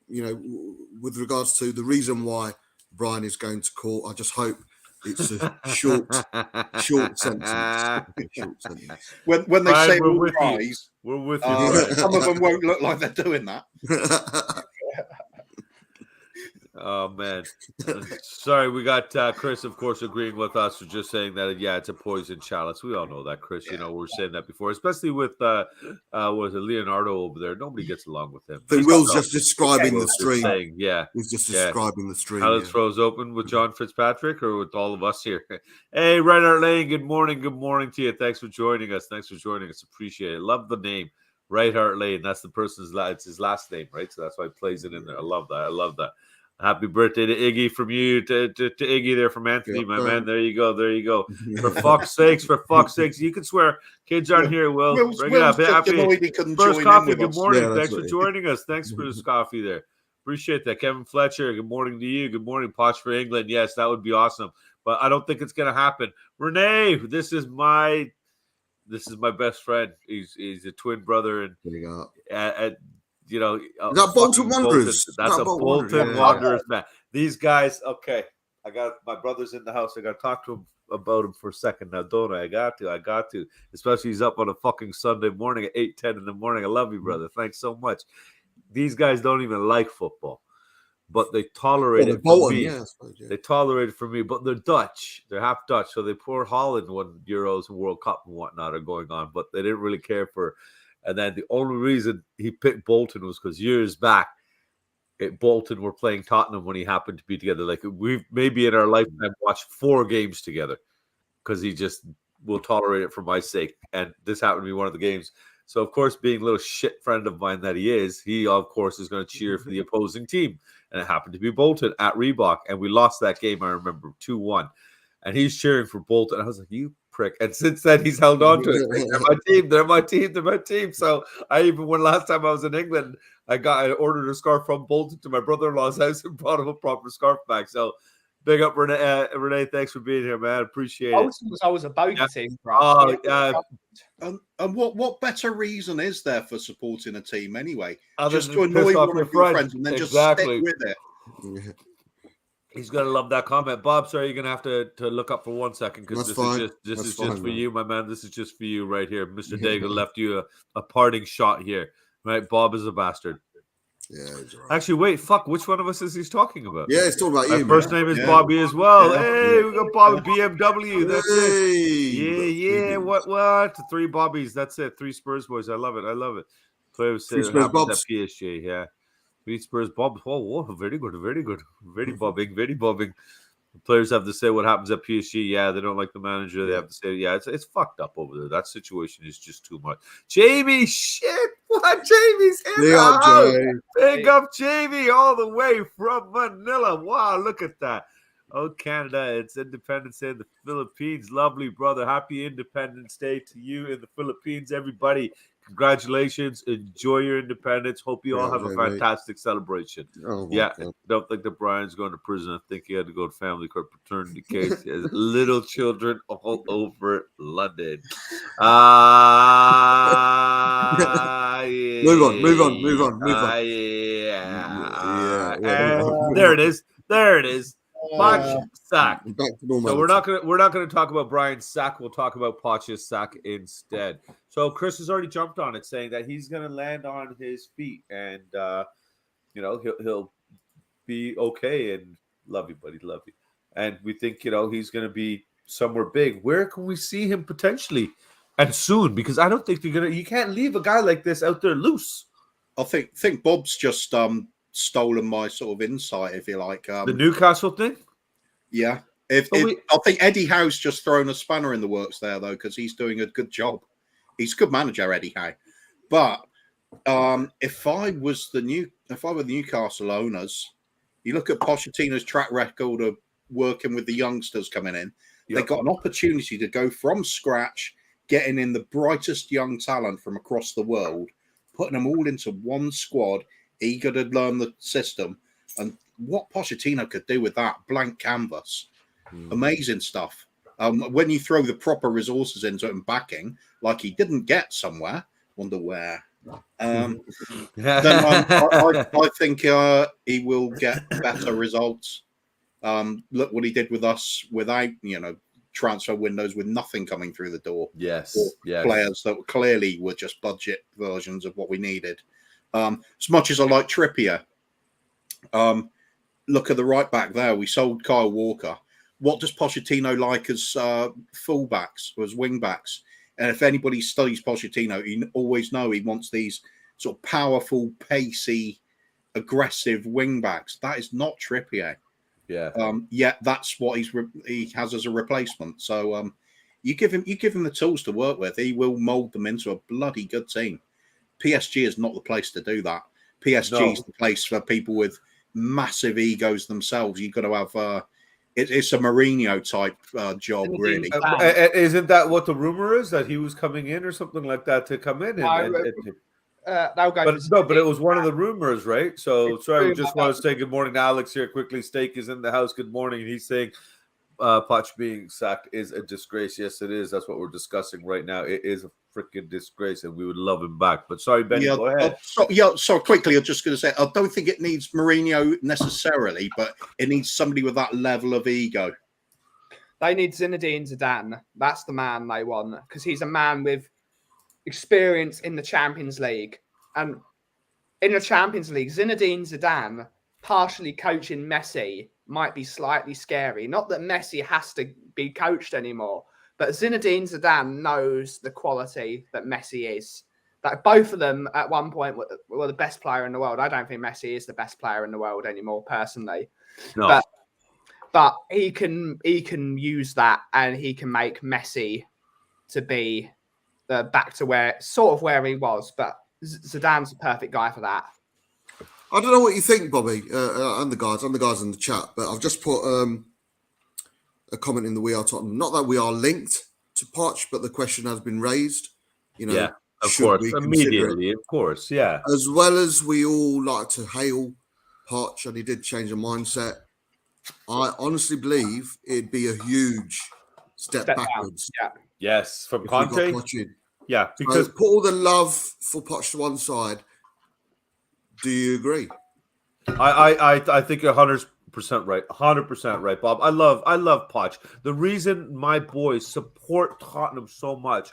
with regards to the reason why Brian is going to court, I just hope it's a short sentence. When they Brian, say we're all with you. rise, We're with you. Brian. some of them won't look like they're doing that. Oh man, sorry. We got Chris, of course, agreeing with us for just saying that. Yeah, it's a poison chalice. We all know that, Chris. You know, we're saying that before, especially with was it Leonardo over there? Nobody gets along with him. But Will's just describing the stream. Saying, He's just describing the stream. How the throws open with John Fitzpatrick or with all of us here. Hey, Reinhard Lane. Good morning. Good morning to you. Thanks for joining us. Appreciate it. Love the name. Reinhard Lane. That's the person's. It's his last name, right? So that's why he plays it in there. I love that. Happy birthday to Iggy from you to Iggy there from Anthony, my man. There you go. For fuck's sakes, you can swear. Kids aren't here. Well, bring it up. Happy first coffee. Good morning. Thanks for joining us. Thanks for this coffee there. Appreciate that, Kevin Fletcher. Good morning to you. Good morning, Poch for England. Yes, that would be awesome, but I don't think it's going to happen. Renee, this is my best friend. He's a twin brother, and There you go. you know, Is that Bolton Wanderers? That's Is that a Bolton Bolton Wanderers? Wanderers fan. These guys, okay. I got my brother's in the house. I got to talk to him about him for a second now, don't I? I got to. Especially he's up on a fucking Sunday morning at 8:10 in the morning. I love you, brother. Thanks so much. These guys don't even like football, but they tolerate it for me. Yeah, I suppose, yeah. They tolerate it for me, but they're Dutch. They're half Dutch, so they pour Holland when Euros and World Cup and whatnot are going on, but they didn't really care for. And then the only reason he picked Bolton was because years back, Bolton were playing Tottenham when he happened to be together. Like we've maybe in our lifetime watched 4 games together because he just will tolerate it for my sake. And this happened to be one of the games. So, of course, being a little shit friend of mine that he is, he, of course, is going to cheer for the opposing team. And it happened to be Bolton at Reebok. And we lost that game, I remember, 2-1. And he's cheering for Bolton. I was like, you prick. And since then, he's held on to it. Like, they're my team. So I even, when last time I was in England, I ordered a scarf from Bolton to my brother-in-law's house and brought him a proper scarf back. So big up, Renee. Renee, thanks for being here, man. Appreciate it. Bolton was always a bogey team for us. And what better reason is there for supporting a team anyway? Other Just than to annoy piss off one your of your friend. friends and then Exactly. just stick with it. He's gonna love that comment, Bob. Sorry, you're gonna have to look up for 1 second because That's this fine. is That's just for fine, you, my man. This is just for you right here. Mr. Daigle left you a parting shot here, right? Bob is a bastard. Yeah, he's all right. Actually, wait, fuck. Which one of us is he talking about? Yeah, it's talking about My you. first man. name is Yeah. Bobby as well. Yeah. Hey, we got Bobby BMW. That's it. Hey, Yeah. What? 3 Bobbies. That's it. 3 Spurs boys. I love it. Players Three say it Spurs happens Bobs. at PSG. Yeah. 3 Spurs Bob. Oh, very good. Very bobbing. The players have to say what happens at PSG. Yeah, they don't like the manager. They have to say, yeah, it's fucked up over there. That situation is just too much. Jamie, shit. What? Jamie's in Big the up, house. Jay. Big up, Jamie, all the way from Manila. Wow, look at that. Oh, Canada, it's Independence Day in the Philippines. Lovely, brother. Happy Independence Day to you in the Philippines, everybody. Congratulations. Enjoy your independence. Hope you all have a fantastic celebration. Oh, Yeah, God. don't think that Brian's going to prison. I think he had to go to family court paternity case. He has little children all over London. Move on. Yeah. Yeah. There it is. Poch sack. Back to So normality. we're not gonna talk about Brian's sack. We'll talk about Poch's sack instead. So Chris has already jumped on it, saying that he's gonna land on his feet, and he'll be okay. And love you, buddy, love you. And we think he's gonna be somewhere big. Where can we see him potentially and soon? Because I don't think you can't leave a guy like this out there loose. I think Bob's just stolen my sort of insight, if you like. The Newcastle thing? Yeah. I think Eddie Howe's just thrown a spanner in the works there, though, because he's doing a good job. He's a good manager, Eddie Howe. But if I were the Newcastle owners, you look at Pochettino's track record of working with the youngsters coming in. Yep. They got an opportunity to go from scratch, getting in the brightest young talent from across the world, putting them all into one squad, eager to learn the system. And what Pochettino could do with that blank canvas, amazing stuff. When you throw the proper resources into it and backing, like he didn't get somewhere, wonder where. Then I think he will get better results. Look what he did with us without, transfer windows, with nothing coming through the door. Yes. Players that clearly were just budget versions of what we needed. As much as I like Trippier, look at the right back there. We sold Kyle Walker. What does Pochettino like as fullbacks or as wing backs? And if anybody studies Pochettino, you always know he wants these sort of powerful, pacey, aggressive wing backs. That is not Trippier. Yeah. Yet that's what he has as a replacement. So you give him the tools to work with, he will mould them into a bloody good team. PSG is not the place to do that. PSG is the place for people with massive egos themselves. You've got to have it's a Mourinho type job, really. Isn't that what the rumor is, that he was coming in or something like that to come in? they'll go. But it was one of the rumors, right? So sorry, I rumor. just want to say good morning to Alex here quickly. Steak is in the house. Good morning. And he's saying Poch being sacked is a disgrace. Yes, it is. That's what we're discussing right now. It is a freaking disgrace, and we would love him back. But sorry, Benny, go ahead. So quickly, I'm just going to say, I don't think it needs Mourinho necessarily, but it needs somebody with that level of ego. They need Zinedine Zidane. That's the man they want, because he's a man with experience in the Champions League. And in the Champions League, Zinedine Zidane partially coaching Messi might be slightly scary. Not that Messi has to be coached anymore, but Zinedine Zidane knows the quality that Messi is. Like both of them at one point were the best player in the world. I don't think Messi is the best player in the world anymore, personally. No. But he can use that, and he can make Messi to be back to where he was. But Zidane's the perfect guy for that. I don't know what you think, Bobby, and the guys in the chat, but I've just put a comment in the We Are Tottenham. Not that we are linked to Poch, but the question has been raised. You know, yeah, of course, immediately, of course, yeah. As well as we all like to hail Poch, and he did change the mindset, I honestly believe it'd be a huge step backwards. Yeah. Yes, from Conte. Yeah, because put all the love for Poch to one side. Do you agree? I think you're 100% right. 100% right, Bob. I love Poch. The reason my boys support Tottenham so much,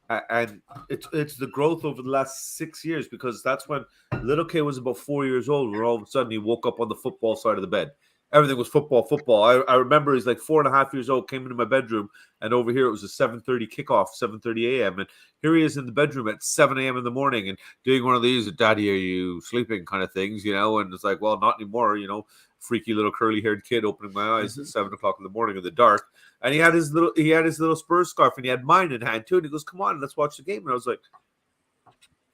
and it's the growth over the last 6 years, because that's when little K was about 4 years old, where all of a sudden he woke up on the football side of the bed. Everything was football. I remember he's like 4.5 years old, came into my bedroom, and over here it was a 7:30 kickoff, 7:30 a.m. And here he is in the bedroom at 7 a.m. in the morning and doing one of these, Daddy, are you sleeping kind of things, you know? And it's like, well, not anymore, you know, freaky little curly-haired kid opening my eyes at 7 o'clock in the morning in the dark. And he had his little Spurs scarf, and he had mine in hand too. And he goes, come on, let's watch the game. And I was like,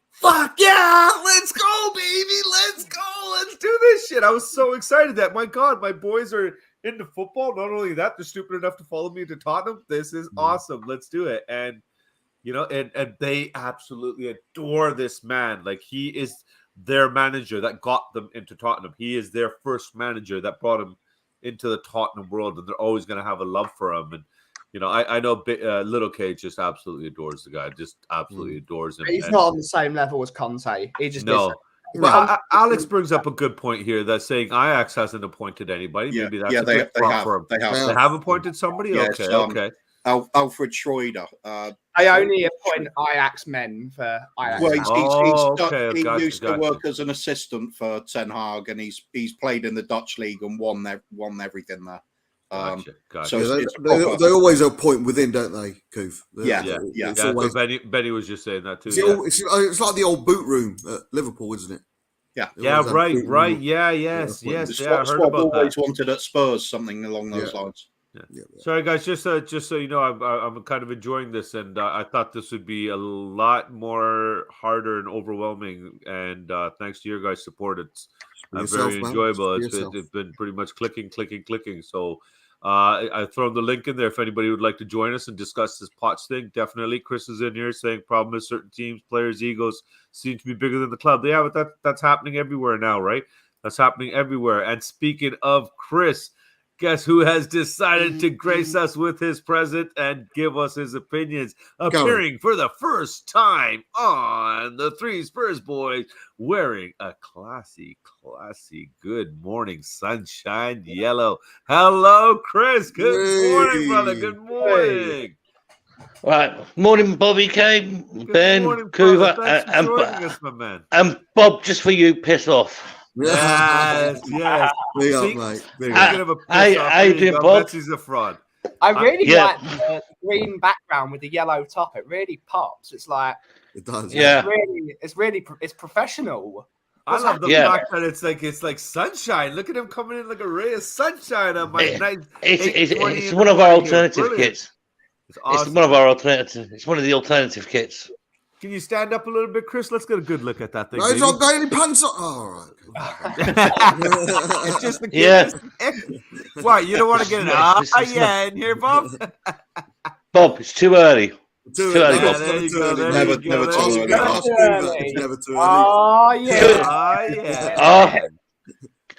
fuck yeah, let's go, baby, let's go, let's do this shit. I was so excited that, my God, my boys are into football. Not only that, they're stupid enough to follow me into Tottenham. This is awesome. Let's do it. And, you know, and they absolutely adore this man. Like, he is their manager that got them into Tottenham. He is their first manager that brought him into the Tottenham world, and they're always going to have a love for him. And, you know, I know Little K just absolutely adores the guy. Just absolutely adores him. He's not on the same level as Conte. He just no. isn't. But Alex brings up a good point here. That's saying Ajax hasn't appointed anybody. Yeah, Maybe that's a good prop for him. They have appointed somebody. Yeah, okay. Alfred Schroeder. They only appoint Ajax men for Ajax. Well, he used to work as an assistant for Ten Hag, and he's played in the Dutch league and won everything there. Gotcha. So they always appoint within, don't they, Koof? Yeah. So Benny was just saying that too. It's like the old boot room at Liverpool, isn't it? Yeah. Right. Yeah. Yes. I heard about that. Always wanted at Spurs, something along those lines. Yeah. Sorry, guys. Just so you know, I'm kind of enjoying this, and I thought this would be a lot more harder and overwhelming. And thanks to your guys' support, it's very enjoyable. It's been pretty much clicking. So I've thrown the link in there if anybody would like to join us and discuss this Poch thing. Definitely, Chris is in here saying problem is certain teams, players' egos seem to be bigger than the club. Yeah, but that's happening everywhere now, right? That's happening everywhere. And speaking of Chris, guess who has decided to grace us with his presence and give us his opinions? Appearing for the first time on the Three Spurs Boys, wearing a classy Good Morning Sunshine yellow. Hello, Chris. Good morning, brother. Good morning. Right. Morning, BobbyK, Ben, Kuva, and Bob, just for you, piss off. Yes. Big up, mate. Adrian, Bob. Messi's a fraud. I really like the green background with the yellow top. It really pops. It's like it does. Yeah. It's professional. I love the fact that it's like sunshine. Look at him coming in like a ray of sunshine on my night. It's one of our alternative kits. It's awesome. It's one of our alternative. It's one of the alternative kits. Can you stand up a little bit, Chris? Let's get a good look at that thing. No, he's not got any pants on. Oh, all right. It's just the kid. Why? You don't want to get it in here, Bob? Bob, it's too early. Too early, Yeah, Bob. there you go. There Never- you go. never there too you early. go. Never too early. It's never too early. Oh, yeah. Oh, yeah. Oh,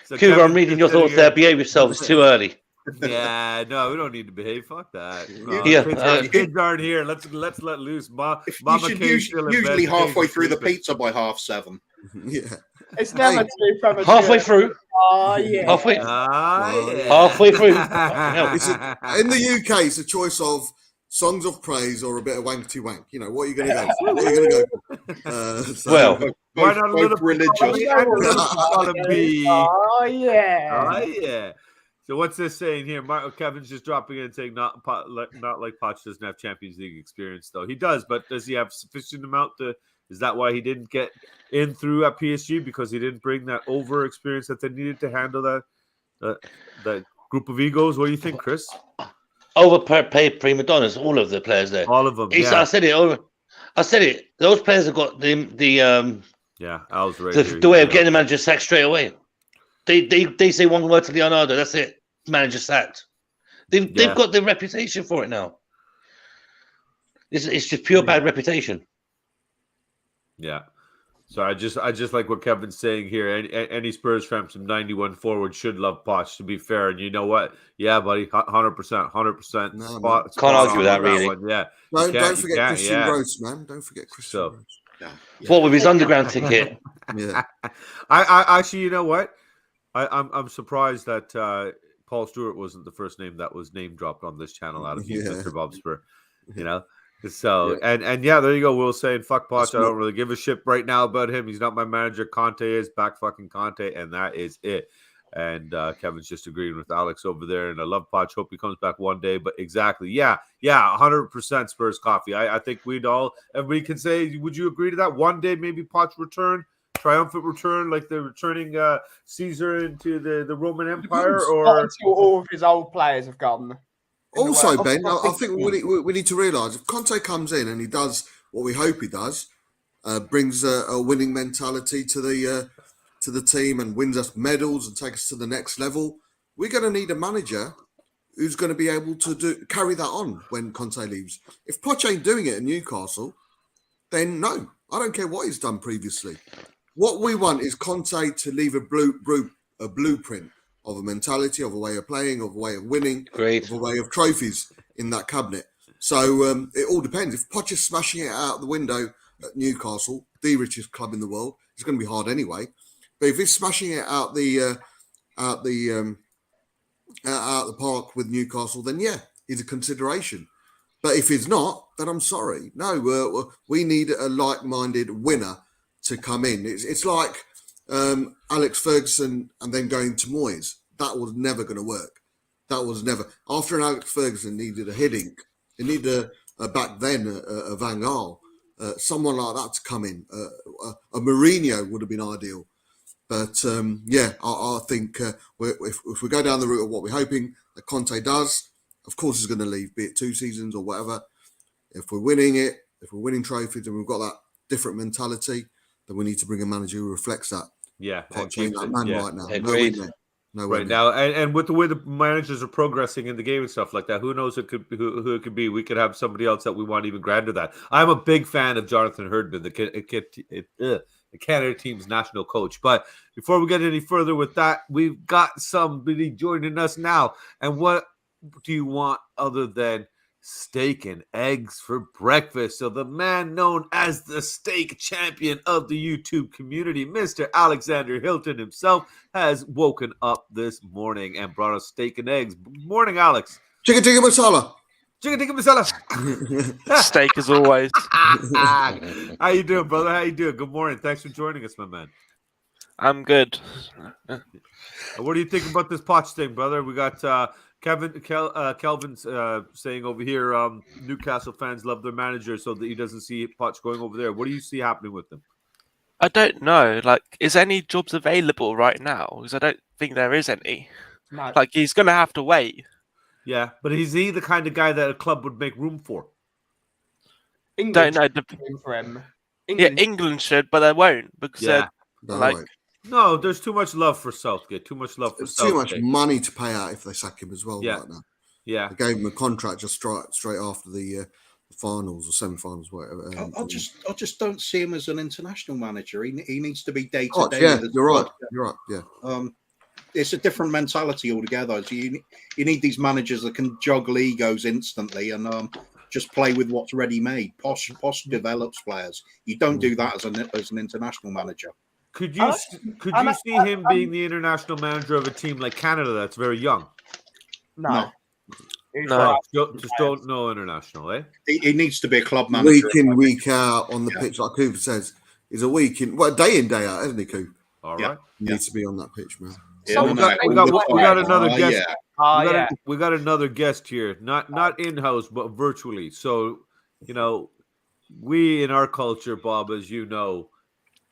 So Cougar, I'm Kevin's reading just your sitting thoughts there. here- Behave yourself. It's too early. Yeah, no, we don't need to behave. Fuck that. No, Yeah, kids aren't here. Let's let loose. Mama You should K's still in bed, usually the kids halfway are through the sleeping. pizza by 7:30. Yeah. It's never Hey. too premature. Halfway through. Oh, yeah. Halfway. Ah, Oh, yeah. Halfway through. It's in the UK, it's a choice of songs of praise or a bit of wankety wank. You know, what are you going to go for? What are you going to go for? Well, Why not a little religious? and a little gotta be? Oh, yeah. Oh, yeah. So what's this saying here? Kevin's just dropping in and saying not like Poch doesn't have Champions League experience, though. He does, but does he have sufficient amount to? Is that why he didn't get in through at PSG, because he didn't bring that over experience that they needed to handle that group of egos? What do you think, Chris? overpaid prima donnas, all of the players there. All of them. I Yeah, said it. I said it. Those players have got yeah. Al's right. the way of getting the manager sacked straight away. They say one word to Leonardo. That's it. Manager sacked. They've got the reputation for it now. It's just pure bad reputation. Yeah. So I just like what Kevin's saying here. Any Spurs fan from 91 forward should love Poch, to be fair. And you know what? Yeah, buddy, 100%. No, Spot can't argue with that, on really. one. Yeah. Don't forget Christian Gross, man. Don't forget Christian So- Gross. Yeah. What with his underground ticket? Yeah. I actually, you know what? I'm surprised that Paul Stewart wasn't the first name that was name dropped on this channel out of you, Yeah. Mr. Bob Spur. You know? So and yeah, there you go. Will saying fuck Poch. I don't really give a shit right now about him. He's not my manager. Conte is back fucking Conte, and that is it. And Kevin's just agreeing with Alex over there. And I love Poch. Hope he comes back one day. But exactly, yeah, 100% Spurs coffee. I think everybody can say, would you agree to that? One day, maybe Poch return, triumphant return, like the returning Caesar into the Roman Empire, Not or until all of his old players have gone. Also, Ben, I think we need to realise if Conte comes in and he does what we hope he does, brings a winning mentality to the team and wins us medals and takes us to the next level, we're going to need a manager who's going to be able to carry that on when Conte leaves. If Poch ain't doing it in Newcastle, then no, I don't care what he's done previously. What we want is Conte to leave a blueprint of a mentality, of a way of playing, of a way of winning, of a way of trophies in that cabinet. So it all depends. If Poch is smashing it out the window at Newcastle, the richest club in the world, it's going to be hard anyway. But if he's smashing it out the park with Newcastle, then yeah, he's a consideration. But if he's not, then I'm sorry. No, we need a like-minded winner to come in. It's like Alex Ferguson and then going to Moyes. That was never going to work. That was never. After Alex Ferguson needed a Hiddink, he needed back then a Van Gaal, someone like that to come in. A Mourinho would have been ideal. But I think if we go down the route of what we're hoping that Conte does, of course he's going to leave, be it 2 seasons or whatever. If we're winning it, if we're winning trophies and we've got that different mentality, then we need to bring a manager who reflects that. yeah, Poch ain't that man right now. Agreed. No right now, and with the way the managers are progressing in the game and stuff like that, who knows who it could be? We could have somebody else that we want even grander than that. I'm a big fan of Jonathan Herdman, the Canada team's national coach. But before we get any further with that, we've got somebody joining us now. And what do you want other than steak and eggs for breakfast? So the man known as the steak champion of the YouTube community, Mr. Alexander Hilton himself, has woken up this morning and brought us steak and eggs. Good morning, Alex. Chicken tikka masala. Chicken tikka masala. Steak as always. How you doing, brother? How you doing? Good morning. Thanks for joining us, my man. I'm good. What do you think about this Poch thing, brother? We got Kelvin's saying over here, Newcastle fans love their manager, so that he doesn't see Poch going over there. What do you see happening with them? I don't know. Like, is any jobs available right now? Because I don't think there is any. No. Like, he's going to have to wait. Yeah, but is he the kind of guy that a club would make room for? England Don't know. should win for him. Yeah, England should, but they won't because Yeah. like, No, there's too much love for Southgate. Too much love for It's too much Southgate. money to pay out if they sack him as well Yeah. right now. Yeah, They gave him a contract just straight after the finals or semi-finals, whatever. I just don't see him as an international manager. He needs to be day to Poch, day. yeah, you're right. You're right. Yeah. It's a different mentality altogether. So you need these managers that can juggle egos instantly and just play with what's ready made. Poch develops players. You don't do that as an international manager. Could you see him being the international manager of a team like Canada that's very young? No. No. Just don't know international, eh? He needs to be a club manager. Week in, week out on the pitch, like Cooper says. He's a week in, day in, day out, isn't he, Coop? All right. He needs to be on that pitch, man. Yeah, we got another guest. Yeah. We got another guest here, not in-house, but virtually. So, we in our culture, Bob, as you know,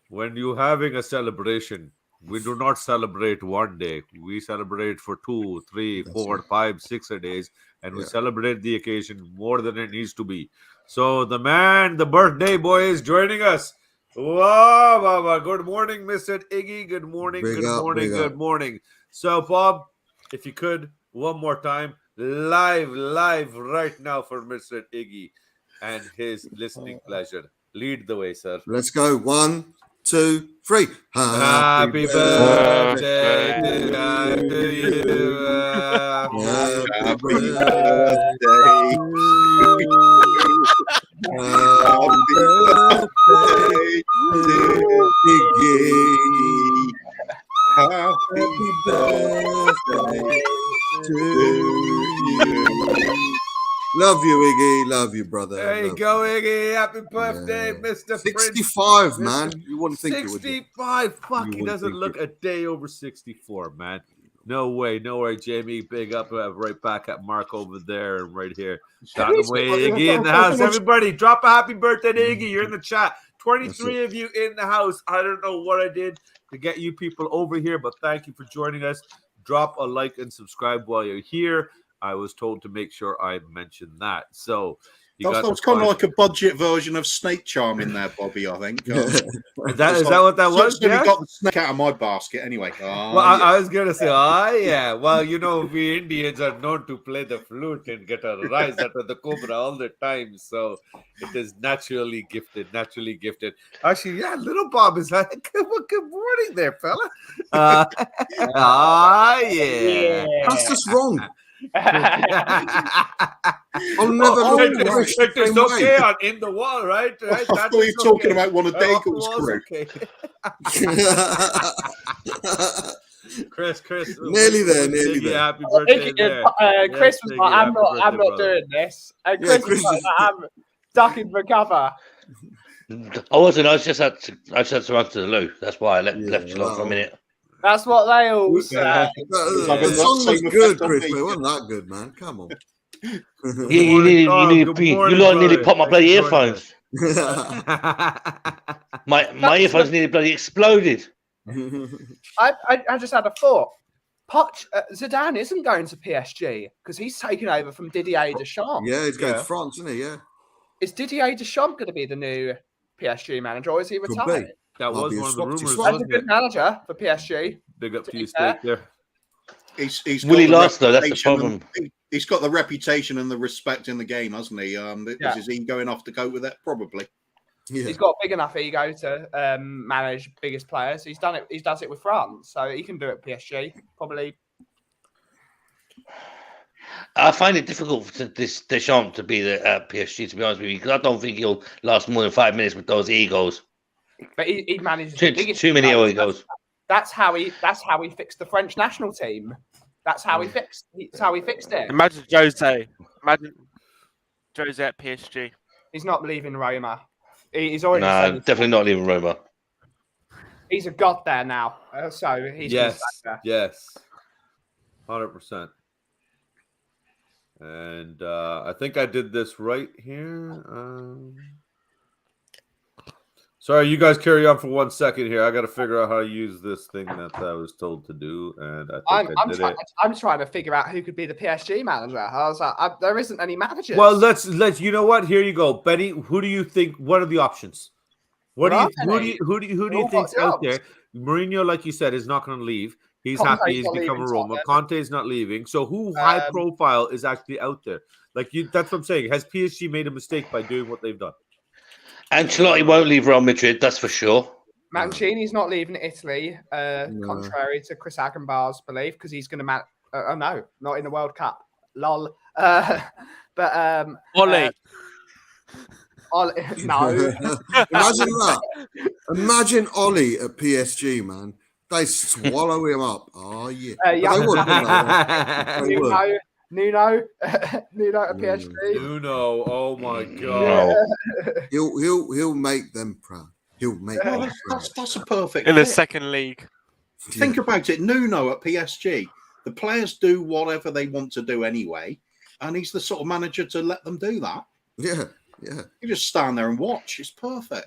when you're having a celebration, we do not celebrate one day. We celebrate for 2, 3, 4, 5, 6 days, and we celebrate the occasion more than it needs to be. So the birthday boy is joining us. Wow. Good morning, Mr. Iggy. Good morning. Good morning. So, Bob, if you could, one more time, live right now for Mr. Iggy and his listening pleasure. Lead the way, sir. Let's go. 1, 2, 3. Happy birthday to you. Happy birthday. Happy birthday to you. Love you, Iggy. Love you, brother. There you go, Iggy. Happy birthday, Mr. 65, Prince. man. You wouldn't think it would. 65. Fuck, he doesn't look a day over 64, man. No way, Jamie. Big up right back at Mark over there and right here. Iggy in the house. Everybody, drop a happy birthday to Iggy. You're in the chat. 23 of you in the house. I don't know what I did to get you people over here, but thank you for joining us. Drop a like and subscribe while you're here. I was told to make sure I mentioned that. So that was kind of like a budget version of Snake Charm in there, Bobby, I think. Is that what that was? Yeah, got the snake out of my basket anyway. Well, I was going to say, yeah. Well, we Indians are known to play the flute and get a rise out of the cobra all the time. So it is naturally gifted. Actually, yeah, little Bob is like, good morning there, fella. Yeah. That's just wrong. I'll never it's okay on in the wall, right? I thought you were talking about one of Daigle's crew. Chris, nearly there. Happy birthday there. Chris was like, I'm not doing this. And Chris was like, I'm ducking for cover. I wasn't. I just had to run to the loo. That's why I left you alone for a minute. That's what they all say. The song was good, Chris, but it wasn't that good, man. Come on. You nearly popped my bloody earphones. my earphones nearly bloody exploded. I just had a thought. Zidane isn't going to PSG because he's taken over from Didier Deschamps. Yeah, he's going to France, isn't he? Yeah. Is Didier Deschamps going to be the new PSG manager, or is he retired? That was one of the rumors. He's a good manager for PSG. Big up to you, Steak there. Will he last though? That's the problem. He's got the reputation and the respect in the game, hasn't he? Is he going off to cope with it? Probably. Yeah. He's got a big enough ego to manage biggest players. He's done it. He does it with France, so he can do it at PSG. Probably. I find it difficult for this Deschamps to be the PSG. To be honest with you, because I don't think he'll last more than 5 minutes with those egos. But he managed too many egos. That's how he fixed the French national team. That's how he fixed it. Imagine Jose at PSG. He's not leaving Roma. He's already definitely not leaving Roma. He's a god there now. So he's yes, 100%. And I think I did this right here. Sorry, you guys carry on for 1 second here. I got to figure out how to use this thing that I was told to do, and I did it. I'm trying to figure out who could be the PSG manager. I was like, there isn't any managers. Well, let's. You know what? Here you go, Benny. Who do you think? What are the options? Who do you think's out there? Mourinho, like you said, is not going to leave. He's happy. He's become a Roma. Conte is not leaving. So who high profile is actually out there? That's what I'm saying. Has PSG made a mistake by doing what they've done? Ancelotti won't leave Real Madrid, that's for sure. Mancini's not leaving Italy, contrary to Chris Agenbar's belief, because he's going to oh no, not in the World Cup. Lol. Ollie. No. Imagine that. Imagine Ollie at PSG, man. They swallow him up. Oh yeah. Yeah. They would, they would. Nuno at PSG. Nuno, oh my god. He'll make them proud. He'll make them proud. That's a perfect In the fit. second league. Think about it. Nuno at PSG. The players do whatever they want to do anyway, and he's the sort of manager to let them do that. Yeah. You just stand there and watch. It's perfect.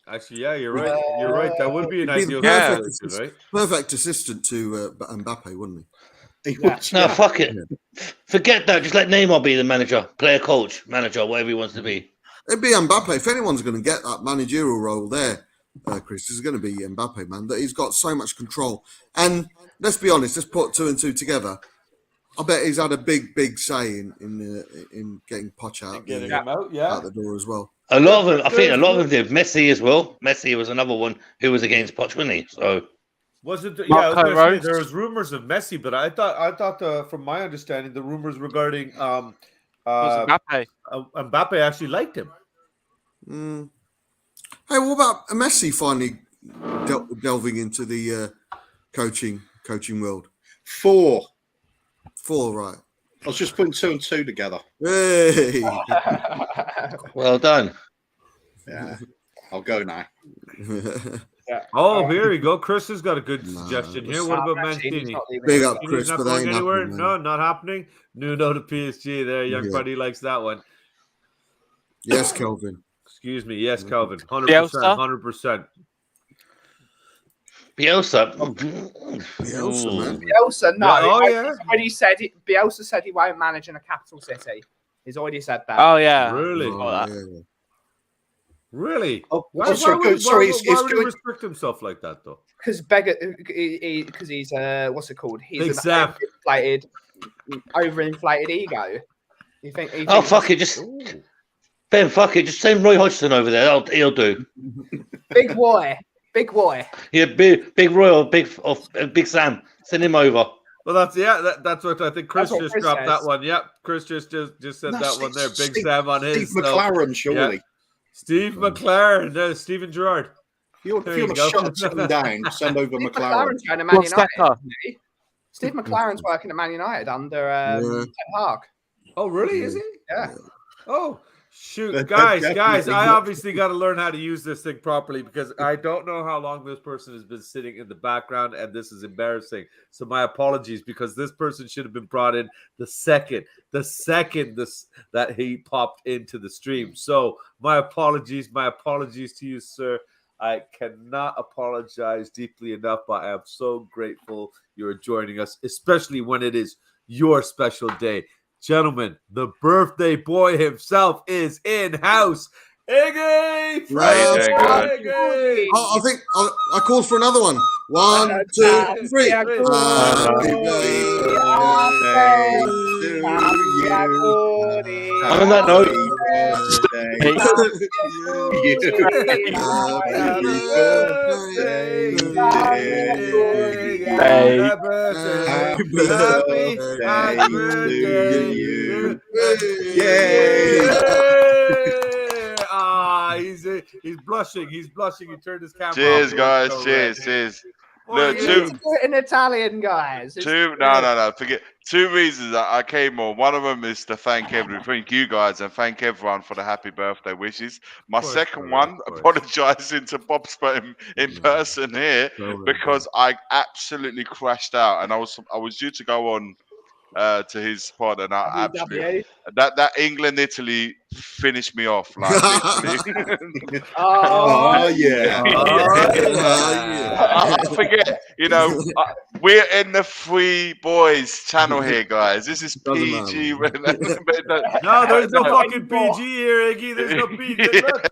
Actually, yeah, you're right. You're right. That would be an He'd be ideal the situation, right? perfect assistant to Mbappe, wouldn't he? No, fuck it. Forget that. Just let Neymar be the manager, player, coach, manager, whatever he wants to be. It'd be Mbappe. If anyone's going to get that managerial role there, Chris, is going to be Mbappe, man. That he's got so much control. And let's be honest, let's put two and two together. I bet he's had a big say in getting Poch out, Getting him out the door as well. A lot of them, I think a lot of them did. Messi as well. Messi was another one who was against Poch, wasn't he? So was it? Marco Rose? There was rumors of Messi, but I thought from my understanding, the rumors regarding Mbappe. Mbappe actually liked him. Hey, what about Messi finally delving into the coaching world? 4. 4, right? I was just putting 2 and 2 together. Hey, well done. Yeah, I'll go now. Oh, here we go. Chris has got a good suggestion here. What about Mancini? Big up, Mancini's Chris, not but that going ain't anywhere. happening, No, man. not happening. Nuno to PSG. There, young buddy likes that one. Yes, Kelvin. Excuse me. Yes, Calvin. 100%. Bielsa? 100%. Bielsa. Bielsa, man. Bielsa, no. Oh, yeah. He's already said it. Bielsa said he won't manage in a capital city. He's already said that. Oh yeah. Really? Oh, Yeah. Really? Oh, Why it's would he restrict himself like that, though? Because he's what's it called? He's Big an Sam. overinflated ego. You think? Oh fuck it, just Ben, fuck it, just send Roy Hodgson over there. He'll do. Big boy. Yeah, big Roy or Big Sam. Send him over. Well, that's what I think. Chris That's what just Chris dropped says. that one. Yep, Chris just said that one there. Big Sam on his. Steve McLaren, surely. Yeah. Steve McLaren, Steven Gerrard. If you There you want go. to shut something down, send over Steve McLaren. McLaren's going to Man What's that United. car? isn't he? Steve McLaren's working at Man United under Ten Hag. Oh, really? Is he? Yeah. Oh, shoot, That guys! definitely I works. obviously got to learn how to use this thing properly because I don't know how long this person has been sitting in the background, and this is embarrassing. So my apologies, because this person should have been brought in the second that he popped into the stream. So my apologies to you, sir. I cannot apologize deeply enough, but I am so grateful you're joining us, especially when it is your special day. Gentlemen, the birthday boy himself is in house. Iggy! How you doing, guys? Iggy! I think I called for another one. 1, 2, 3. Happy birthday. On that note, Happy birthday to you. Ah, he's blushing. He's blushing. He turned his camera Cheers, off. guys. So Cheers, red. cheers. Boy, Look, you You two- need to do it in Italian, guys. No. Forget 2 reasons that I came on. One of them is to thank you guys, and thank everyone for the happy birthday wishes. My course, second brother, one, of course. apologising to Bob Spurton in person here because I absolutely crashed out, and I was due to go on to his pod, and I absolutely that England-Italy finished me off, like literally. Oh, yeah. I forget. We're in the Free Boys channel here, guys. This is Doesn't PG. No, there's no fucking PG here, Iggy. There's no PG. Look,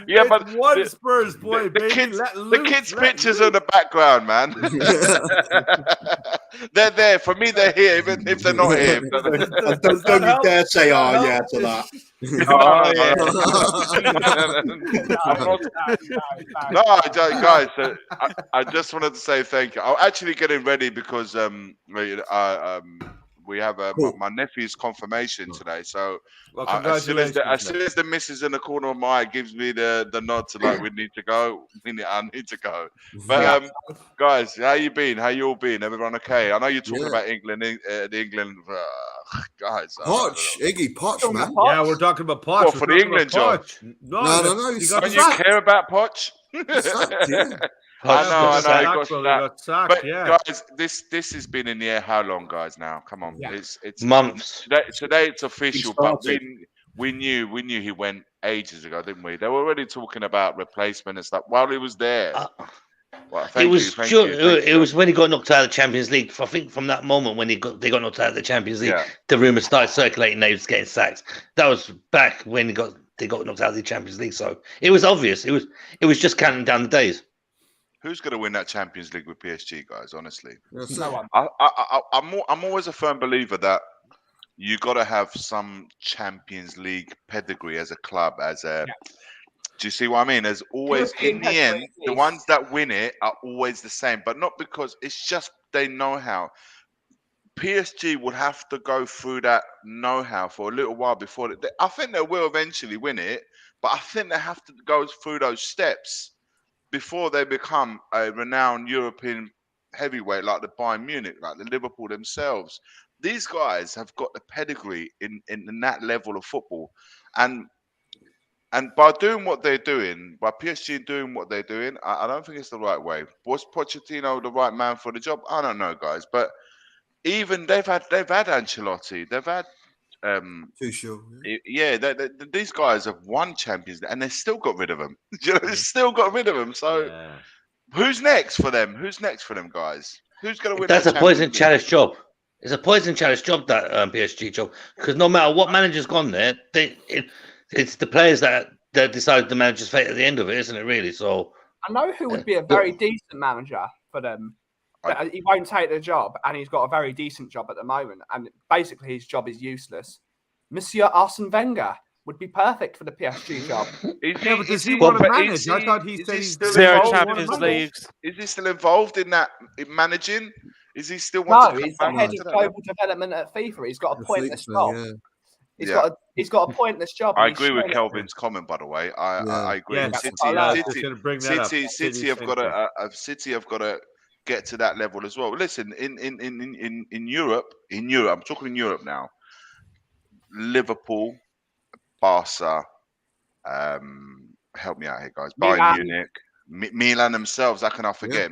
it's one Spurs boy, baby. The kids' pictures in the background, man. They're there. For me, they're here, even if they're not here. Don't you dare say, yeah, to that. No, guys, I just wanted to say thank you. I'm actually getting ready because we have my nephew's confirmation today. So as soon as the missus in the corner of my eye gives me the nod to like we need to go, I need to go. But guys, how you been? How you all been? Everyone okay? I know you're talking about England, guys. Poch, Iggy, Poch, man. Yeah, we're talking about Poch. Well, for the England job. No. Don't you care about Poch? I know. He got sacked. But guys, this has been in the air how long, guys? Now, come on, it's months. Today it's official, but we knew he went ages ago, didn't we? They were already talking about replacement and stuff while he was there. It was when he got knocked out of the Champions League. I think from that moment when they got knocked out of the Champions League, the rumours started circulating they was getting sacked. That was back when they got knocked out of the Champions League. So it was obvious. It was just counting down the days. Who's going to win that Champions League with PSG, guys? Honestly, no one. I'm always a firm believer that you got to have some Champions League pedigree as a club. Do you see what I mean? There's always, in the end, the ones that win it are always the same, but not because it's just they know how. PSG would have to go through that know-how for a little while before. I think they will eventually win it, but I think they have to go through those steps before they become a renowned European heavyweight like the Bayern Munich, like the Liverpool themselves. These guys have got the pedigree in that level of football. And by doing what they're doing, by PSG doing what they're doing, I don't think it's the right way. Was Pochettino the right man for the job? I don't know, guys. But even they've had Ancelotti, they've had Tuchel. These guys have won Champions League and they still got rid of them. They still got rid of them. So who's next for them? Who's next for them, guys? Who's going to win? That's a poison chalice job. It's a poison chalice job, that PSG job, because no matter what manager's gone there, it's the players that decide the manager's fate at the end of it, isn't it? Really. So I know who would be a very decent manager for them. But he won't take the job, and he's got a very decent job at the moment. And basically, his job is useless. Monsieur Arsene Wenger would be perfect for the PSG job. Does he want to manage? I thought he said he's still zero Champions Leagues. Is he still involved in that in managing? Is he still? No, he's the head of global development at FIFA. He's got a pointless job. He's got a pointless job. I agree with Kelvin's comment, by the way. I agree. City have got to get to that level as well. Listen, in Europe, I'm talking in Europe now. Liverpool, Barca, help me out here, guys. Bayern Munich, Milan themselves. How can I forget?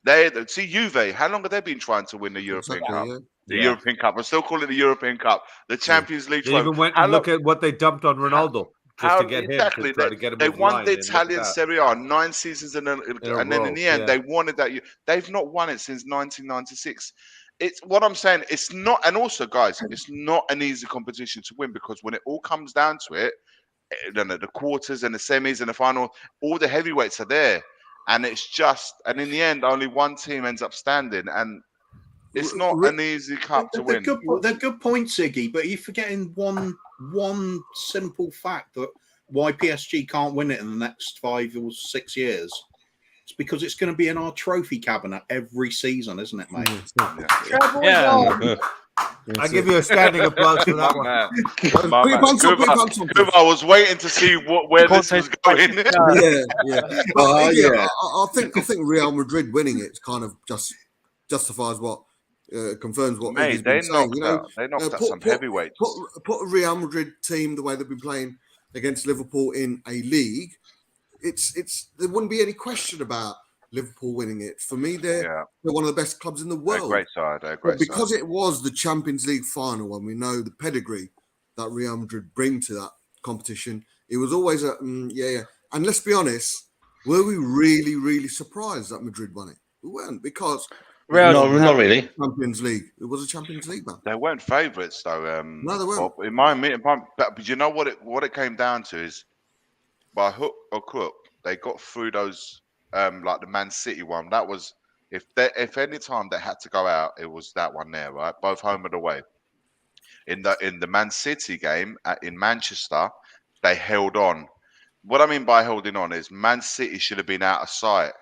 They see Juve. How long have they been trying to win the European Cup? The European Cup. I still call it the European Cup. The Champions League. They even went and look at what they dumped on Ronaldo. To get him, to get him they won the Italian Serie A 9 seasons and then in the end they wanted that. They've not won it since 1996. It's what I'm saying. It's not, and also, guys, it's not an easy competition to win because when it all comes down to it, the quarters and the semis and the final, all the heavyweights are there, and it's just, and in the end, only one team ends up standing, and it's not an easy cup to win. They're good points, Iggy, but you're forgetting one simple fact that why PSG can't win it in the next 5 or 6 years. It's because it's going to be in our trophy cabinet every season, isn't it, mate? I give you a standing applause for that one. I was waiting to see where this was going. I think Real Madrid winning it kind of just justifies what confirms what Mate, they knocked out some heavyweights. Put a Real Madrid team the way they've been playing against Liverpool in a league. It's there wouldn't be any question about Liverpool winning it. For me, they're one of the best clubs in the world. They're a great side. Because it was the Champions League final, and we know the pedigree that Real Madrid bring to that competition, it was always And let's be honest, were we really, really surprised that Madrid won it? We weren't, because No, not really. Champions League. It was a Champions League, man. They weren't favourites though. No, they weren't. Bob. In my opinion, but you know what it came down to is, by hook or crook, they got through those like the Man City one. That was if any time they had to go out, it was that one there, right? Both home and away. In the Man City game in Manchester, they held on. What I mean by holding on is Man City should have been out of sight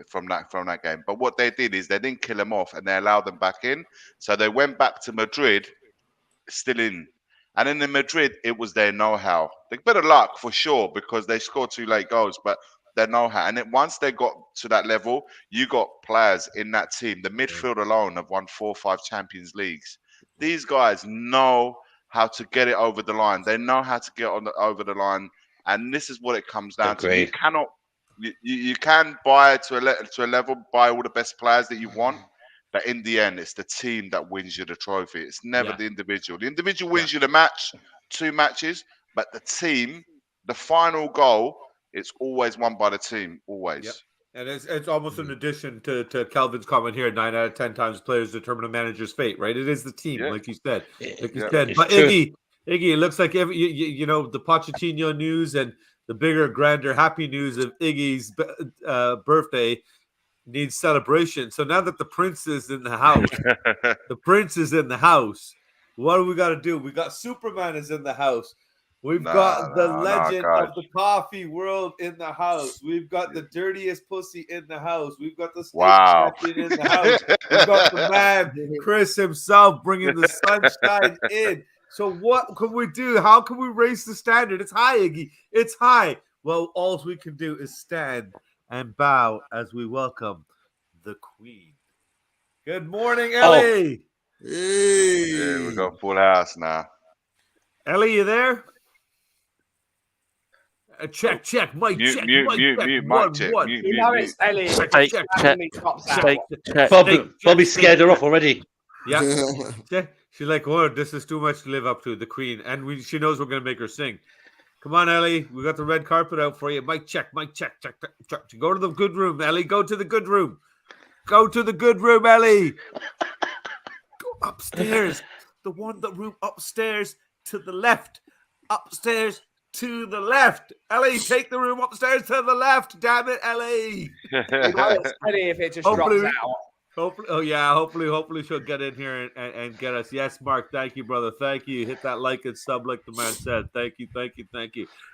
from that game. But what they did is they didn't kill them off and they allowed them back in. So they went back to Madrid, still in. And in Madrid, it was their know-how. They better luck for sure because they scored 2 late goals, but their know-how. And once they got to that level, you got players in that team. The midfield alone have won 4 or 5 Champions Leagues. These guys know how to get it over the line. They know how to get over the line. And this is what it comes down to. You cannot... You can buy to a level, buy all the best players that you want, but in the end, it's the team that wins you the trophy. It's never the individual. The individual wins you the match, 2 matches, but the team, the final goal, it's always won by the team, always. Yep. And it's almost an addition to Calvin's comment here. 9 out of 10 times players determine a manager's fate, right? It is the team, like you said. But Iggy, it looks like you know the Pochettino news and the bigger, grander, happy news of Iggy's birthday needs celebration. So now that the prince is in the house, what do we got to do? We got Superman is in the house. We've got the legend of the coffee world in the house. We've got the dirtiest pussy in the house. We've got the steak champion in the house. We've got the man, Chris himself, bringing the sunshine in. So what can we do? How can we raise the standard? It's high, Iggy. It's high. Well, all we can do is stand and bow as we welcome the Queen. Good morning, Ellie. Hey. Yeah, we got full house now. Ellie, you there? Check. Mic check. Mic check. You know it's Ellie. Check. Bobby scared her off already. Yeah. She's like, oh, this is too much to live up to, the Queen. And she knows we're going to make her sing. Come on, Ellie. We got the red carpet out for you. Mic check. Check. Go to the good room, Ellie. Go to the good room. Go to the good room, Ellie. Go upstairs. The room upstairs to the left. Upstairs to the left. Ellie, take the room upstairs to the left. Damn it, Ellie. It's funny if it just drops out. Hopefully she'll get in here and get us. Yes, Mark, thank you, brother. Thank you. Hit that like and sub like the man said. Thank you.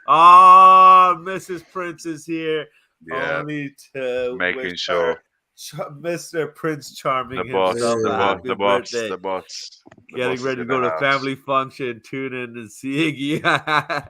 Mrs. Prince is here. Yeah. Only to making sure. Mr. Prince Charming the bots. Getting ready to go to family function, tune in and see Iggy.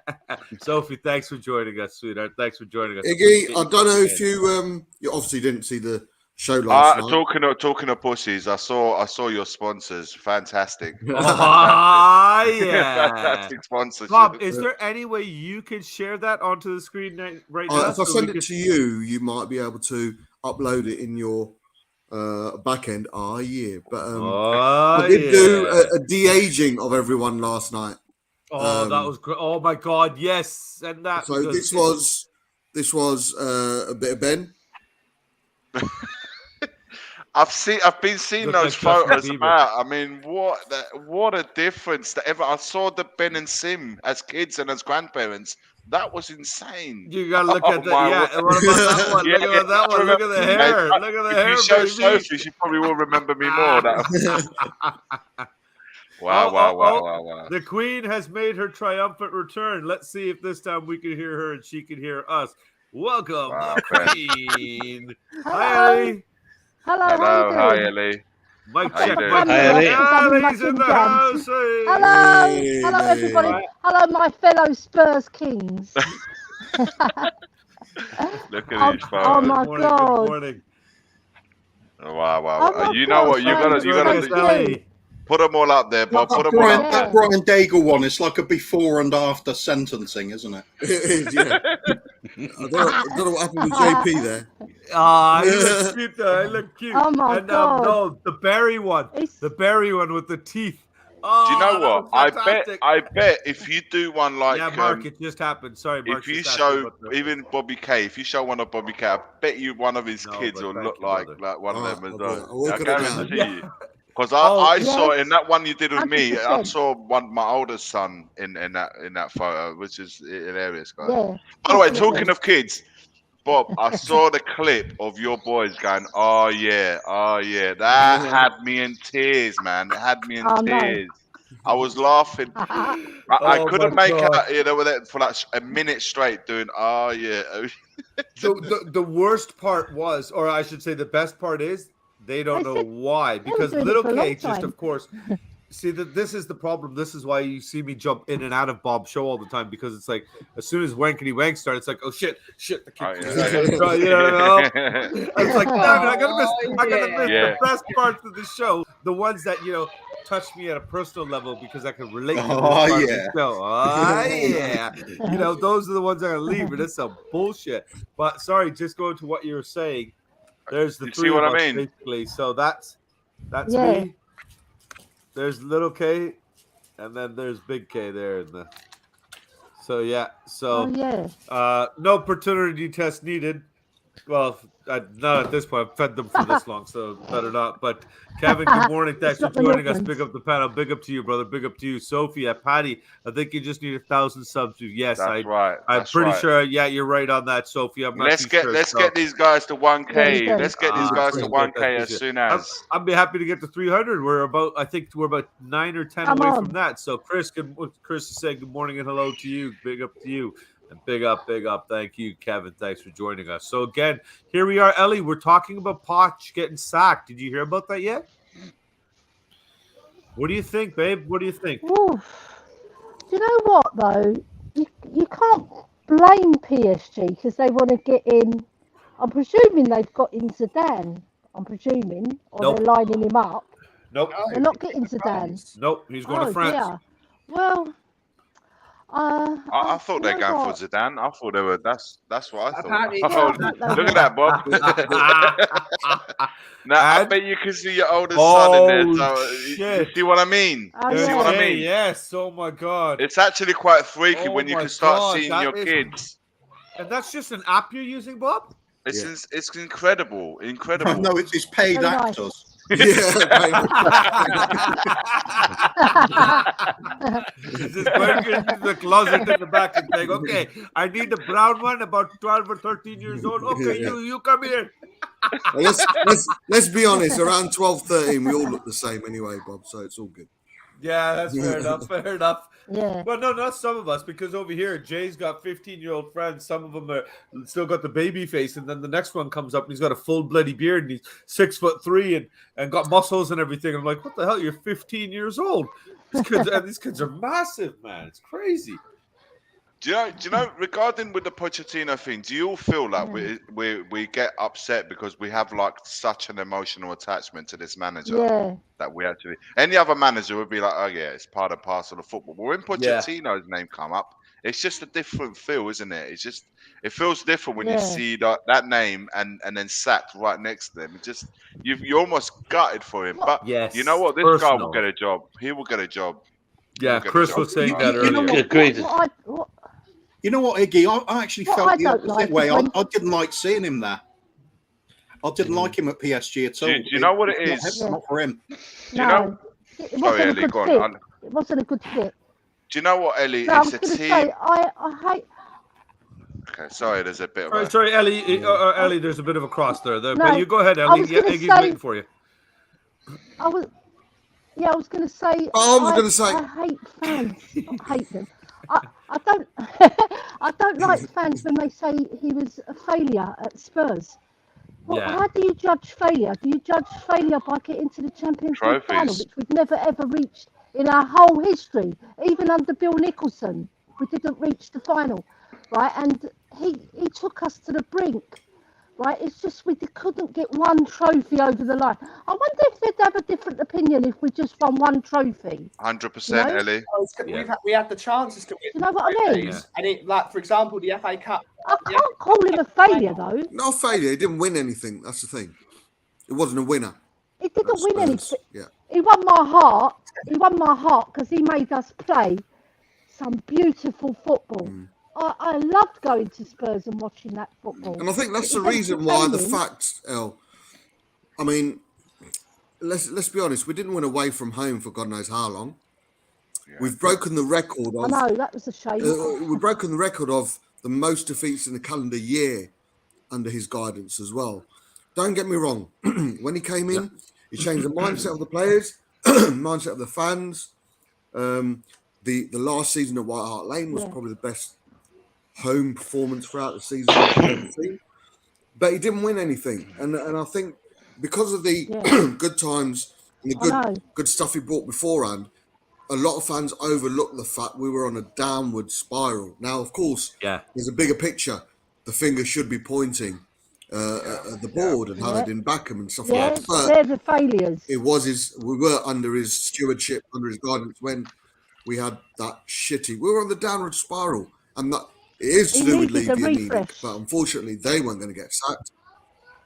Sophie, thanks for joining us, sweetheart. Thanks for joining us. Iggy, I don't know if you obviously didn't see the show last night. Talking of pussies, I saw your sponsors. Fantastic. Yeah. Fantastic sponsors. Bob, is there any way you can share that onto the screen right now? If I send it to you, you might be able to upload it in your back end. But I did do a de-aging of everyone last night. That was great. Oh my God, yes. And that. So this was a bit of Ben. I've been seeing those photos about. I mean, what a difference that ever. I saw the Ben and Sim as kids and as grandparents. That was insane. You gotta look at that. Yeah, what about that one? Look at that one. Look at the hair. Look at the hair. If you show Sophie, she probably will remember me more. Wow. The Queen has made her triumphant return. Let's see if this time we can hear her and she can hear us. Welcome, the Queen. Hi, Ellie. Hello. Hi, Ellie. Mic check. Hi, Ellie. Ellie's in the house. Hello, everybody. Hello, my fellow Spurs Kings. Look at these photos. Oh my God. Good morning. Wow. Oh, you know what? You gotta put them all up there, Bob. Put them all up there. That Brian Daigle one, it's like a before and after sentencing, isn't it? It is, yeah. I don't know what happened with JP there. He looked cute though. He looked cute. Oh my God. No, the berry one. The berry one with the teeth. Oh, Do you know that what? was I fantastic. bet if you do one like Yeah, Mark, it just happened. Sorry, Mark. if you just asked me show about the- even Bobby K, if you show one of Bobby K, I bet you one of his No, kids but will thank look you, brother. like one of them as well. I'll work I on it now. guarantee Yeah. you. Because Oh, I saw yes. in that one you did with me, I 100%. saw my oldest son in that photo, which is hilarious, guys. Yeah. By the way, definitely. talking of kids, Bob, I saw the clip of your boys going, oh yeah. That had me in tears, man. It had me in Oh, no. tears. I was laughing. I Oh, couldn't my make God. out, with it for like a minute straight doing, oh yeah. The worst part was, or I should say the best part is, they don't They know said why. Because doing it little for a long K just, time. of course, see, this is the problem. This is why you see me jump in and out of Bob's show all the time, because it's like, as soon as Wankety Wank starts, it's like, oh shit, the kid. Oh, You know? It's like, damn it, I gotta miss Yeah. the best parts of the show, the ones that, touch me at a personal level because I can relate to this Oh, part of yeah. the show. Oh, yeah. Those are the ones I'm gonna leave, and it's some bullshit. But sorry, just going to what you were saying. There's the You three see what of I us, mean? basically. So that's Yeah. me. There's little K, and then there's big K there. So yeah. Oh, So yeah. no paternity test needed. Well, not at this point. I've fed them for this long, so better not. But Kevin, good morning. Thanks It's for not the joining us. milkmans. Big up the panel. Big up to you, brother. Big up to you, Sophia, Patty. I think you just need 1,000 subs. Yes, That's right. I'm That's pretty right. sure. Yeah, you're right on that, Sophia. I'm not Let's too get sure, let's so- get these guys to 1K. Yeah, we do. Let's get these guys to appreciate 1K that, as appreciate soon it. as. I'd be happy to get to 300. I think we're about 9 or 10 Come away on. from that. So Chris is saying good morning and hello to you. Big up to you. And big up. Thank you, Kevin. Thanks for joining us. So again, here we are, Ellie. We're talking about Poch getting sacked. Did you hear about that yet? What do you think, babe? What do you think? Oof. Do you know what though? You can't blame PSG because they want to get in. I'm presuming they've got in Zidane. I'm presuming, or Nope. they're lining him up. Nope. They're not getting Zidane. Nope. He's going to France. Dear. Well, I thought they're you know going what? for Zidane. I thought they were. That's what I thought. Apparently- Oh, Yeah, I thought they look were. at that, Bob. Now I And- bet you can see your oldest son in there. Oh, So you shit. see what I mean? Oh, You see yeah. what I Okay, mean? yes. Oh my God. It's actually quite freaky Oh when you my can start God, seeing that your is- kids. And that's just an app you're using, Bob? It's incredible. No, it's paid Very nice. actors. Yeah, He's just going into the closet in the back and saying, okay, I need the brown one, about 12 or 13 years old. Okay, Yeah. you come here. Well, let's be honest. Around 12, 13, we all look the same anyway, Bob. So it's all good. Yeah, that's fair enough. Fair enough. Yeah. But no, not some of us, because over here, Jay's got 15-year-old friends. Some of them are still got the baby face, and then the next one comes up and he's got a full bloody beard and he's 6'3" and got muscles and everything. I'm like, what the hell? You're 15 years old. These kids are massive, man. It's crazy. Do you know? Regarding with the Pochettino thing, do you all feel like we get upset because we have like such an emotional attachment to this manager Yeah. that we actually any other manager would be like, oh yeah, it's part and parcel of football. But when Pochettino's name come up, it's just a different feel, isn't it? It feels different when you see that name and then sacked right next to them. It just you're almost gutted for him. But Yes, you know what? This guy will get a job. He will get a job. Yeah, Chris was saying that You know earlier. what? You know what, Iggy? I actually What felt I the don't opposite like way. is when- I didn't like seeing him there. I didn't like him at PSG at all. Do you know what it It's is? not for him. you know- It Sorry, wasn't a Ellie, good go fit. on. It wasn't a good fit. Do you know what, Ellie? No, I It's was a going to team. say, I hate. Okay, sorry, there's a bit of a... Sorry, Ellie. Ellie, there's a bit of a cross there. No, But you go ahead, I Ellie. was Yeah, gonna Iggy's say- waiting for you. I was going to say. I was gonna say- I hate fans. I hate them. I don't. I don't like fans when they say he was a failure at Spurs. Well, Yeah. how do you judge failure? Do you judge failure by getting to the Champions League final, Trophies. which we've never ever reached in our whole history? Even under Bill Nicholson, we didn't reach the final, right? And he took us to the brink, right? It's just we couldn't get one trophy over the line. I wonder if they'd have a different opinion if we just won one trophy. 100%, No? Ellie. We had the chances to win. You know what I mean? trophies, and it, like for example, the FA Cup. I can't call him a failure though. Not a failure. He didn't win anything. That's the thing. It wasn't a winner. He didn't win anything. Yeah. He won my heart. He won my heart because he made us play some beautiful football. I loved going to Spurs and watching that football. And I think that's It the was reason why the entertaining. fact, El, I mean, let's be honest, we didn't win away from home for God knows how long. Yeah. We've broken the record of. I know, that was a shame. We've broken the record of the most defeats in the calendar year under his guidance as well. Don't get me wrong. When he came in, he changed the mindset of the players, mindset of the fans. The last season at White Hart Lane was probably the best home performance throughout the season I've ever seen. But he didn't win anything. And I think because of the good times and the good stuff he brought beforehand, a lot of fans overlooked the fact we were on a downward spiral. Now, of course, there's a bigger picture. The finger should be pointing at the board and how they didn't back him and stuff like that. But they're the failures. we were under his stewardship, under his guidance when we had that shitty. We were on the downward spiral, and that it is to do with Levy and Nedic, but unfortunately, they weren't going to get sacked.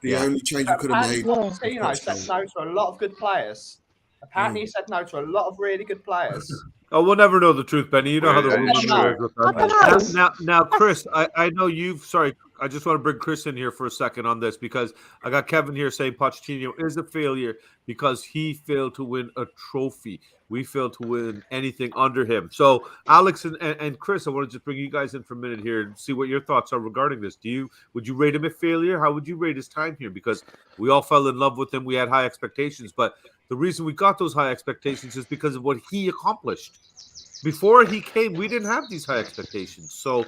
The only change we could have made. Pochettino said no to a lot of good players. Apparently, he said no to a lot of really good players. Oh, we'll never know the truth, Benny. You know how the rules are with that. Now, Chris, I know you've. Sorry, I just want to bring Chris in here for a second on this because I got Kevin here saying Pochettino is a failure because he failed to win a trophy. We failed to win anything under him. So, Alex and Chris, I want to just bring you guys in for a minute here and see what your thoughts are regarding this. Would you rate him a failure? How would you rate his time here? Because we all fell in love with him. We had high expectations, but the reason we got those high expectations is because of what he accomplished. Before he came, we didn't have these high expectations. So,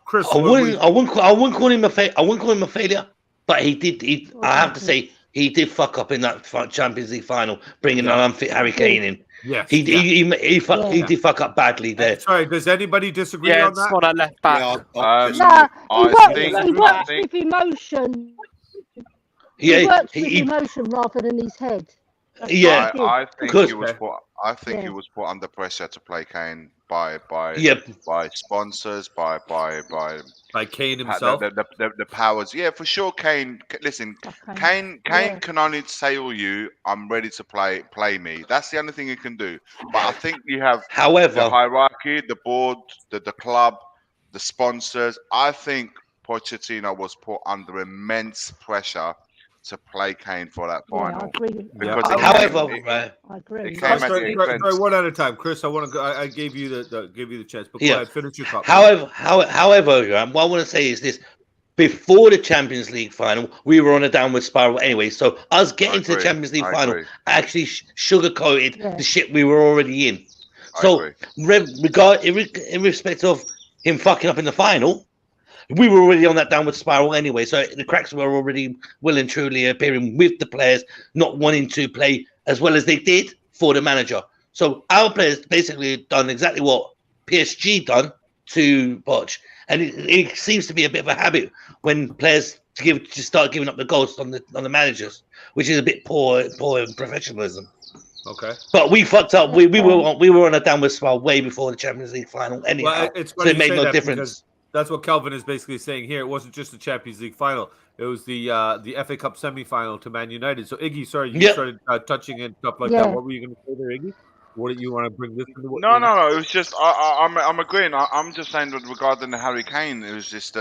Chris, I wouldn't call him a failure, but he did. I have to say, he did fuck up in that Champions League final, bringing an unfit Harry Kane in. Yes, he did fuck up badly there. Sorry, does anybody disagree on that? What I left back. He works with emotion. He works with emotion rather than his head. I think he was put. I think he was put under pressure to play Kane by sponsors, by Kane himself. The powers. Yeah, for sure. Kane. Listen, Kane can only tell you, "I'm ready to play me." That's the only thing he can do. But I think you have, however, the hierarchy, the board, the club, the sponsors. I think Pochettino was put under immense pressure to play Kane for that final. I agree. Because I agree. Sorry, one at a time, Chris. I want to go. I gave you the chance, but go ahead, finish your thought. However, what I want to say is this: before the Champions League final, we were on a downward spiral anyway. So us getting to the Champions League final actually sugarcoated the shit we were already in. So, in respect of him fucking up in the final, we were already on that downward spiral anyway, so the cracks were already well and truly appearing with the players not wanting to play as well as they did for the manager. So our players basically done exactly what PSG done to Poch, and it seems to be a bit of a habit when players start giving up the goals on the managers, which is a bit poor in professionalism. Okay, but we fucked up. We were on a downward spiral way before the Champions League final anyway, so it made no difference. That's what Kelvin is basically saying here. It wasn't just the Champions League final; it was the FA Cup semi-final to Man United. So, Iggy, sorry, you started touching and stuff like that. What were you going to say there, Iggy? What did you want to bring this into? No. It was just I'm agreeing. I'm just saying that regarding the Harry Kane, it was just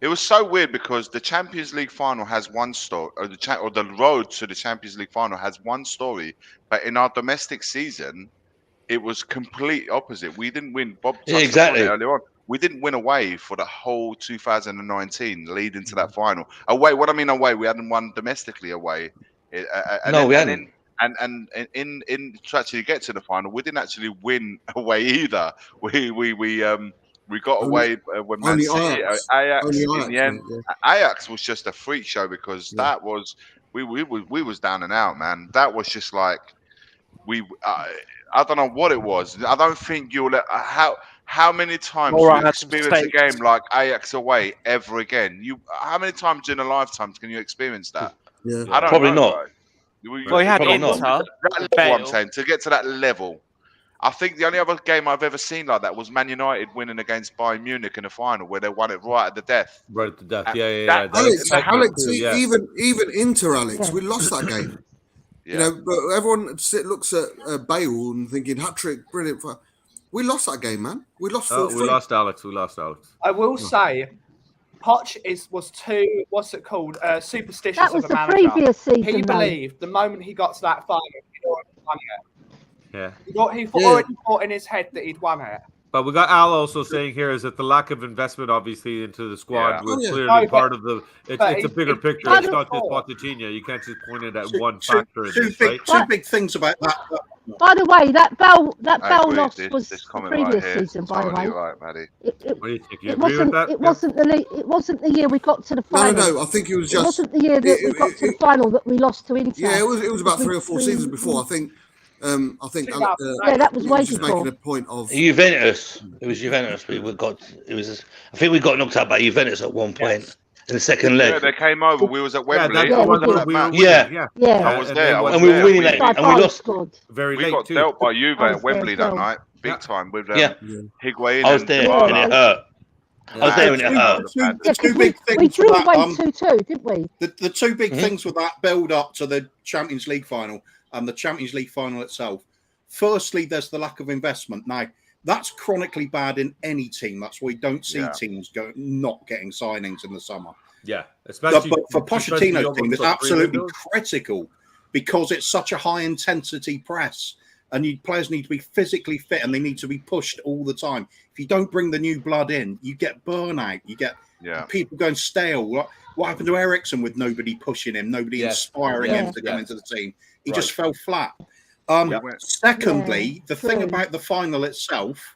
it was so weird because the Champions League final has one story, or the road to the Champions League final has one story, but in our domestic season, it was complete opposite. We didn't win. Bob touched on it earlier on. We didn't win away for the whole 2019 leading to that final. Away, what I mean away, we hadn't won domestically away. We hadn't. And in to actually get to the final, we didn't actually win away either. We got away when Man City, Ajax in the end. Ajax was just a freak show because that was we was down and out, man. That was just like I don't know what it was. I don't think you'll how many times you experience a game like Ajax away ever again. How many times in a lifetime can you experience that? Yeah, I don't probably know, not. Right? Well, he had Inter. What I'm saying, to get to that level, I think the only other game I've ever seen like that was Man United winning against Bayern Munich in the final, where they won it right at the death. Right at the death. Alex, even Inter, Alex, we lost that game. You know, but everyone looks at Bale and thinking hat trick, brilliant. We lost that game, man. We lost. We lost Alex. I will say, Poch was too, what's it called, superstitious That was of a the manager. previous season, He though. believed the moment he got to that final, he'd already won it. Yeah. He already thought in his head that he'd won it. But we got Al also saying here is that the lack of investment, obviously, into the squad was clearly part of the. It's a bigger picture. It's not just Pochettino. You can't just point it at one factor in this, right? Two big things about that. By the way, that Bell loss was the previous right season. By the way, right, Maddie. What do you think? You it agree with that? wasn't the year we got to the final. No. I think it was just. It wasn't the year that we got to the final that we lost to Inter. Yeah, it was about 3 or 4 seasons before. I think that was way just before. making a point of Juventus. It was Juventus. I think we got knocked out by Juventus at one point in the second leg. Yeah, they came over. We was at Wembley. Yeah, I was there. And we were winning late, and we lost. Very we late got too. dealt by Juve at Wembley that night, big time with Higuain. I was there, and it hurt. I was there, and it hurt. Two big things. We drew for that, away 2-2, didn't we? The two big things with that build up to the Champions League final and the Champions League final itself. Firstly, there's the lack of investment. Now, that's chronically bad in any team. That's why we don't see teams not getting signings in the summer. Yeah, especially but for Pochettino's team, it's absolutely critical because it's such a high intensity press, and players need to be physically fit and they need to be pushed all the time. If you don't bring the new blood in, you get burnout. You get people going stale. What happened to Eriksen with nobody pushing him, nobody inspiring him to come into the team? He just fell flat. Secondly, the thing about the final itself,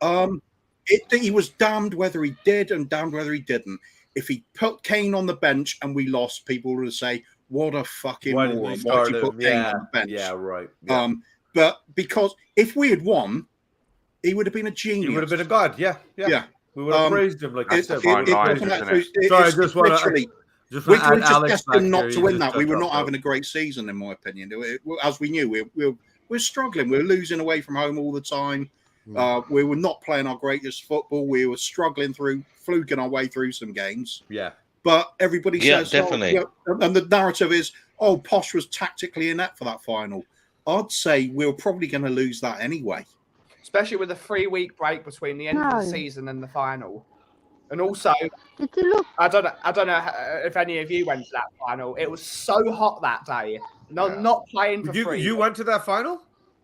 he was damned whether he did and damned whether he didn't. If he put Kane on the bench and we lost, people would say, "What a fucking moron! Why did you put Kane on the bench?" Yeah, right. Yeah. But because if we had won, he would have been a genius. He would have been a god. Yeah. We would have praised him like I said. Sorry, I just want to. We were just destined not to win that. We were not having a great season, in my opinion. As we knew, we're struggling. We were losing away from home all the time. We were not playing our greatest football. We were struggling fluking our way through some games. Yeah. But everybody says, definitely. And the narrative is, Posh was tactically inept for that final. I'd say we were probably going to lose that anyway. Especially with a 3-week break between the end of the season and the final. And also, did you look? I don't know if any of you went to that final. It was so hot that day. Not playing for free. You went to that final?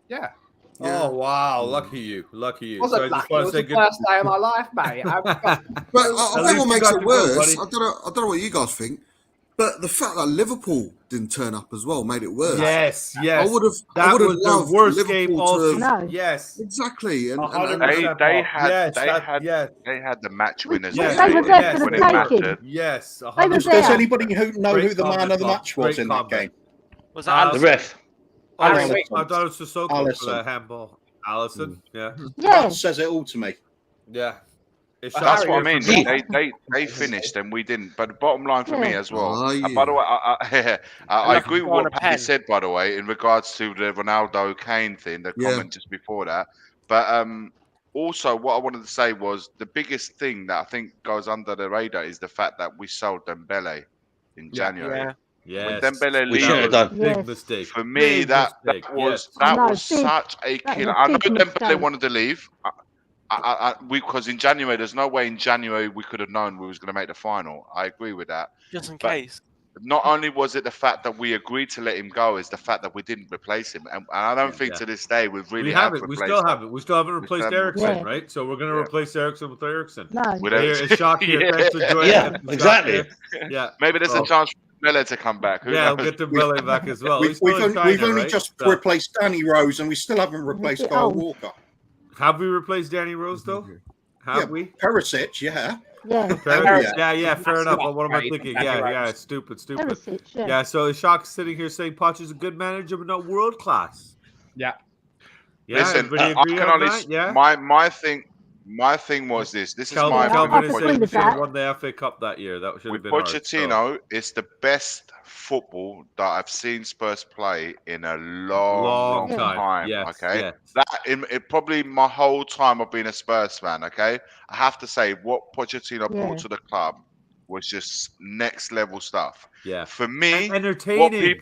Yeah. Oh wow! Lucky you. It was the first day of my life, mate. But I think what makes it worse, I don't know what you guys think, but the fact that Liverpool didn't turn up as well made it worse. Yes. I would have loved the worst Liverpool game all to season. have, Yes, exactly. And they had the match winners. They were there for the taking. Yes. Does anybody know who the man of the match was in that game? Was that the ref? I thought it was Sissoko for the handball. Allison, That says it all to me. Yeah. That's what I mean. They finished and we didn't. But the bottom line for me as well. And by the way, I agree with what Paddy said, by the way, in regards to the Ronaldo Kane thing, the comment just before that. But also what I wanted to say was the biggest thing that I think goes under the radar is the fact that we sold Dembele in January. Yes. We should have done. Big mistake. For me, that was such a killer. I know Dembele wanted to leave. Because in January, there's no way in January we could have known we was going to make the final. I agree with that. Just in case. Not only was it the fact that we agreed to let him go, it's the fact that we didn't replace him. And I don't think to this day we've really replaced We still haven't. We still haven't replaced Eriksen, right? So we're going to replace Eriksen with Eriksen. No. It's shocking. Exactly. Yeah. Maybe there's a chance for Miller to come back. We'll get Dembele back as well. We've only just replaced Danny Rose and we still haven't replaced Kyle Walker. Have we replaced Danny Rose though? Have we? Perisic, yeah. Yeah, fair enough. But what am I thinking? Yeah, stupid. Perisic, yeah, so Shock's sitting here saying Poch is a good manager, but not world class. Yeah. Listen, I can only my thing. My thing was this. This is Calvin, my Calvin is opinion. saying we with should have that. won the FA Cup that year. That should have With been ours. Pochettino, it's the best football that I've seen Spurs play in a long Long time. time. Yes, Okay, yes. that in probably my whole time of being a Spurs fan. Okay, I have to say what Pochettino brought to the club was just next level stuff. Yeah. For me, And entertaining.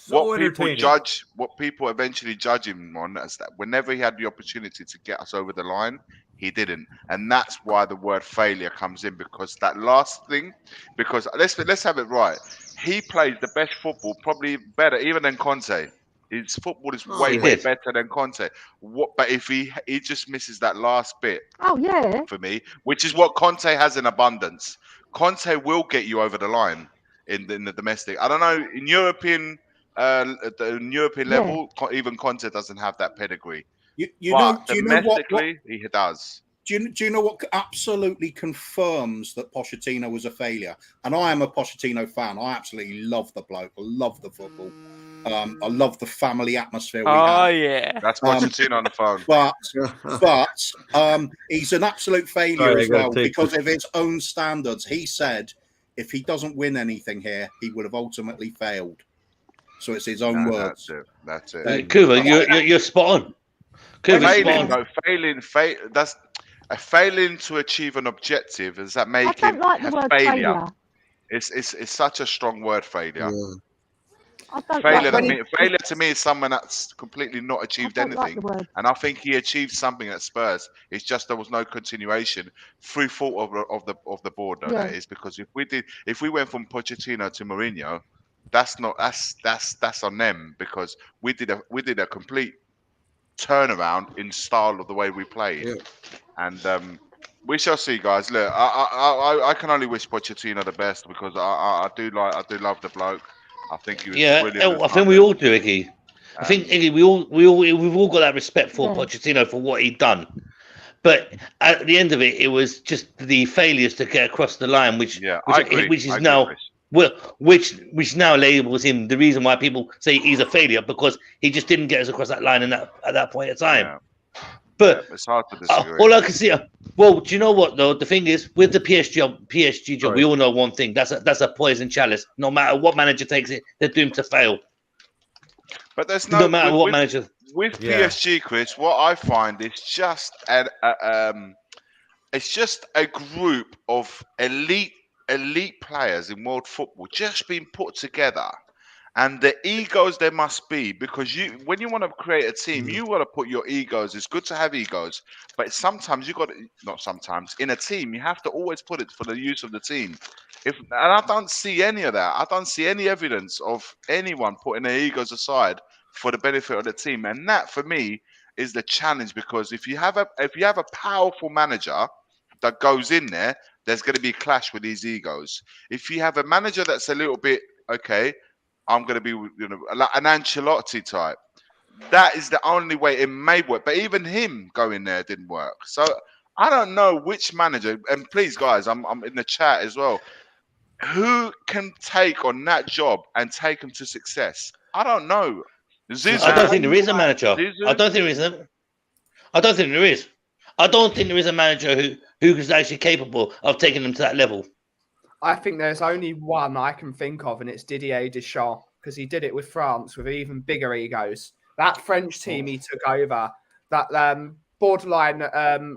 what people eventually judge him on is that whenever he had the opportunity to get us over the line, he didn't, and that's why the word failure comes in, because that last thing. Because let's have it right. He plays the best football, probably better even than Conte. His football is way better than Conte. But if he just misses that last bit, Oh yeah. for me, which is what Conte has in abundance. Conte will get you over the line in the domestic. I don't know in European level. Even Conte doesn't have that pedigree. Do you know what? He does. Do you know what absolutely confirms that Pochettino was a failure? And I am a Pochettino fan. I absolutely love the bloke. I love the football. I love the family atmosphere we have. Oh yeah, that's Pochettino on the phone. But he's an absolute failure as well because of his own standards. He said if he doesn't win anything here, he would have ultimately failed. So it's his own words. That's it. Kuva, you're spot on. That's a failing to achieve an objective. Does that make I don't it like the word failure. It's such a strong word, failure. Yeah. Failure to me is someone that's completely not achieved anything. Like and I think he achieved something at Spurs. It's just there was no continuation through fault of the board. Though, that is because if we went from Pochettino to Mourinho, that's on them, because we did a complete turnaround in style of the way we played. And we shall see, guys. Look, I can only wish Pochettino the best, because I do love the bloke. I think he was brilliant. I think we all do, Iggy. I think Iggy, we've all got that respect for Pochettino for what he'd done. But at the end of it, it was just the failures to get across the line, which now labels him the reason why people say he's a failure, because he just didn't get us across that line at that point in time. Yeah. But it's hard to disagree. All I can see, well, do you know what though? The thing is, with the PSG job, we all know one thing: that's a poison chalice. No matter what manager takes it, they're doomed to fail. But there's no matter what manager. With PSG, Chris, what I find is just it's just a group of elite players in world football just being put together. And the egos there must be, because when you want to create a team, you got to put your egos. It's good to have egos, but sometimes in a team, you have to always put it for the use of the team. And I don't see any of that. I don't see any evidence of anyone putting their egos aside for the benefit of the team. And that, for me, is the challenge, because if you have a powerful manager that goes in there, there's going to be a clash with these egos. If you have a manager that's a little bit I'm going to be, like an Ancelotti type. That is the only way it may work. But even him going there didn't work. So I don't know which manager. And please, guys, I'm in the chat as well. Who can take on that job and take him to success? I don't know. I don't think there is a manager. I don't think there is. I don't think there is. I don't think there is a manager who is actually capable of taking them to that level. I think there's only one I can think of, and it's Didier Deschamps, because he did it with France with even bigger egos. That French team he took over, that borderline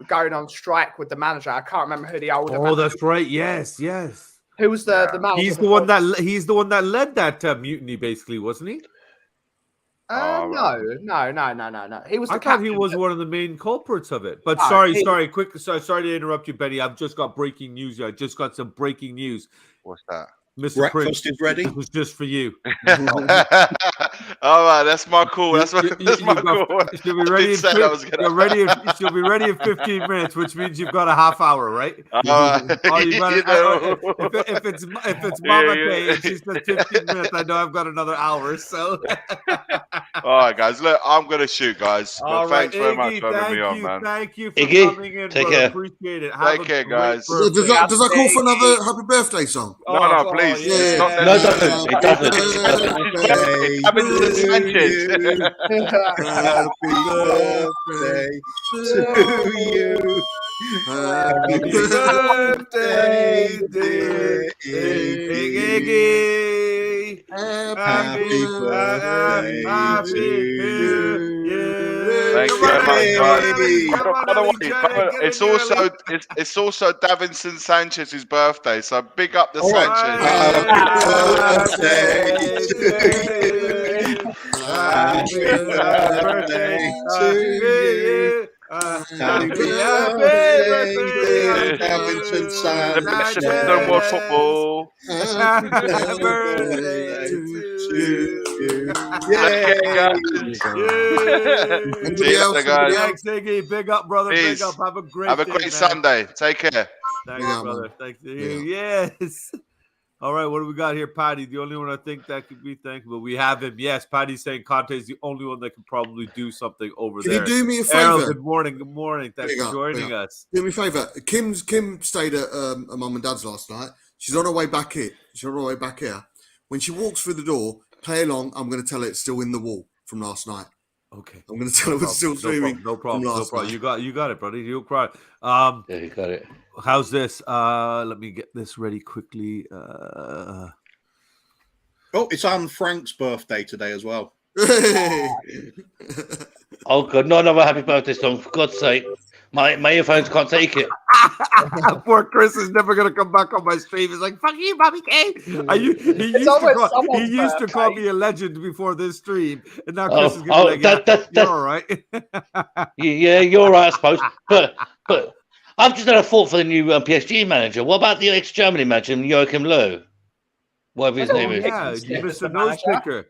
going on strike with the manager. I can't remember who the older. Oh, that's right. Yes. Who was the manager? He's the one that led that mutiny, basically, wasn't he? No. He was. I thought he was one of the main culprits of it. But sorry to interrupt you, Benny. I've just got breaking news here. I just got some breaking news. What's that? Mr. Breakfast is ready. This was just for you. All right, that's my call. That's my call. She'll be ready. She'll be ready in 15 minutes, which means you've got a half hour, right? If it's Mama K and she says 15 minutes, I know I've got another hour. So. All right, guys. Look, I'm gonna shoot, guys. But thanks very much for having me on, man. Thank you for coming in. Take care. Appreciate it. Take care, guys. Does that call for another happy birthday song? No, please. It doesn't. Happy birthday to you. Happy birthday, dear Iggy. Happy birthday Happy to you. Thank Come you on, very much, Ellie, guys. come on, By the Ellie, way, get in it's here, also Ellie. it's also Davinson Sanchez's birthday, so big up the Happy Sanchez. birthday to you. Happy birthday, dear Davinson Sanchez. No more football. Happy birthday to you. Let's get Yay. guys. Anybody else? guys. Thanks, Iggy. Big up, brother. Peace. Big up. Have a great Have a day, great man. Sunday. Take care. Thanks, Yeah, brother. man. Thanks to you. Yes. All right, what do we got here, Patty? The only one I think that could be thankful. We have him. Yes, Patty's saying Conte is the only one that can probably do something over Can there. you do me a Errol, favour? good morning. Good morning. Thanks for joining us. Do me a favour. Kim stayed at her mum and dad's last night. She's on her way back here. When she walks through the door, play along. I'm going to tell her it's still in the wall from last night. Okay. I'm going to tell her it's still streaming. No problem. from No last problem. night. You got it, buddy. You'll cry. Yeah, you got it. How's this? Let me get this ready quickly. Oh, it's Anne Frank's birthday today as well. Oh, God. Not another happy birthday song, for God's sake. My earphones can't take it. Poor Chris is never gonna come back on my stream. He's like, "Fuck you, BobbyK." He used to call me a legend before this stream, and now Chris is gonna be like, "You're all right." Yeah, you're all right, I suppose. But I've just had a thought for the new PSG manager. What about the ex-Germany manager, Joachim Löw? Whatever his name is. Yeah, Mr. Nose Picker.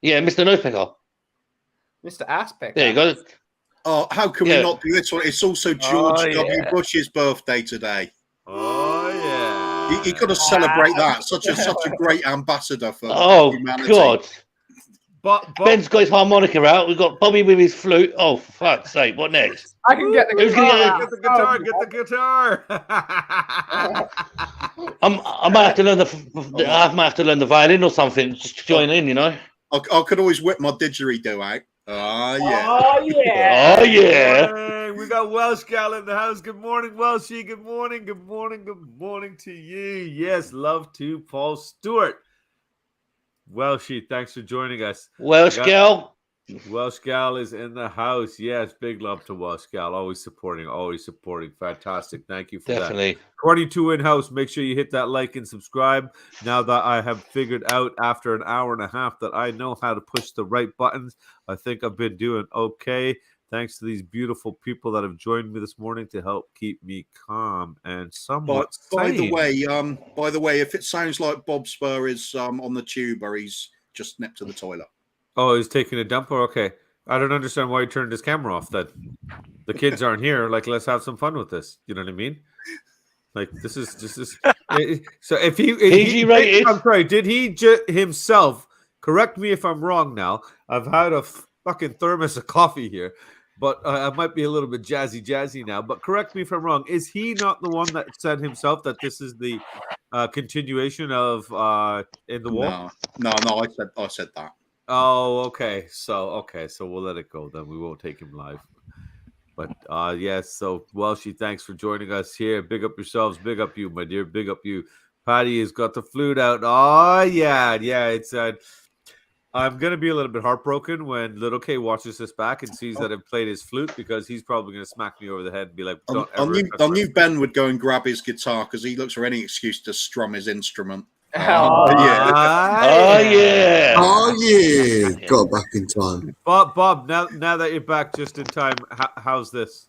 Yeah, Mr. Nosepicker. Mr. Asspicker. There you go. Oh, how can we not do this one? It's also George W. Bush's birthday today. Oh yeah. You got to celebrate that. Such a great ambassador for humanity. God. But Ben's got his harmonica out. We've got Bobby with his flute. Oh, for fuck's sake! What next? I can get the guitar. Get the guitar. Get the guitar. I might have to learn I might have to learn the violin or something. Just to join in, you know. I could always whip my didgeridoo out. Oh yeah. Oh yeah. Oh yeah. Hey, we got Welsh gal in the house. Good morning, Welshie. Good morning. Good morning. Good morning to you. Yes, love to Paul Stewart. Welshie, thanks for joining us. Welsh gal. Welsh gal is in the house. Yes, big love to Welsh gal. Always supporting. Fantastic. Thank you for Definitely. that. 22 in house. Make sure you hit that like and subscribe. Now that I have figured out after an hour and a half that I know how to push the right buttons, I think I've been doing okay. Thanks to these beautiful people that have joined me this morning to help keep me calm and somewhat By the sane. way, if it sounds like Bob Spur is on the tube or he's just nipped to the toilet. Oh, he's taking a dump? Okay. I don't understand why he turned his camera off then. The kids aren't here. Like, let's have some fun with this. You know what I mean? Like, this is just this. So if he I'm sorry, did he himself, correct me if I'm wrong now. I've had a fucking thermos of coffee here, but I might be a little bit jazzy now. But correct me if I'm wrong. Is he not the one that said himself that this is the continuation of In the Wall? No, I said that. Oh, okay. So we'll let it go then. We won't take him live. But yes, so Welshie, thanks for joining us here. Big up yourselves, big up you, my dear, big up you. Patty has got the flute out. Oh yeah. It's I'm gonna be a little bit heartbroken when Little K watches this back and sees that I've played his flute, because he's probably gonna smack me over the head and be like, "Don't ever." I knew Ben would go and grab his guitar because he looks for any excuse to strum his instrument. Yeah. Got back in time. Bob, now that you're back just in time, how's this?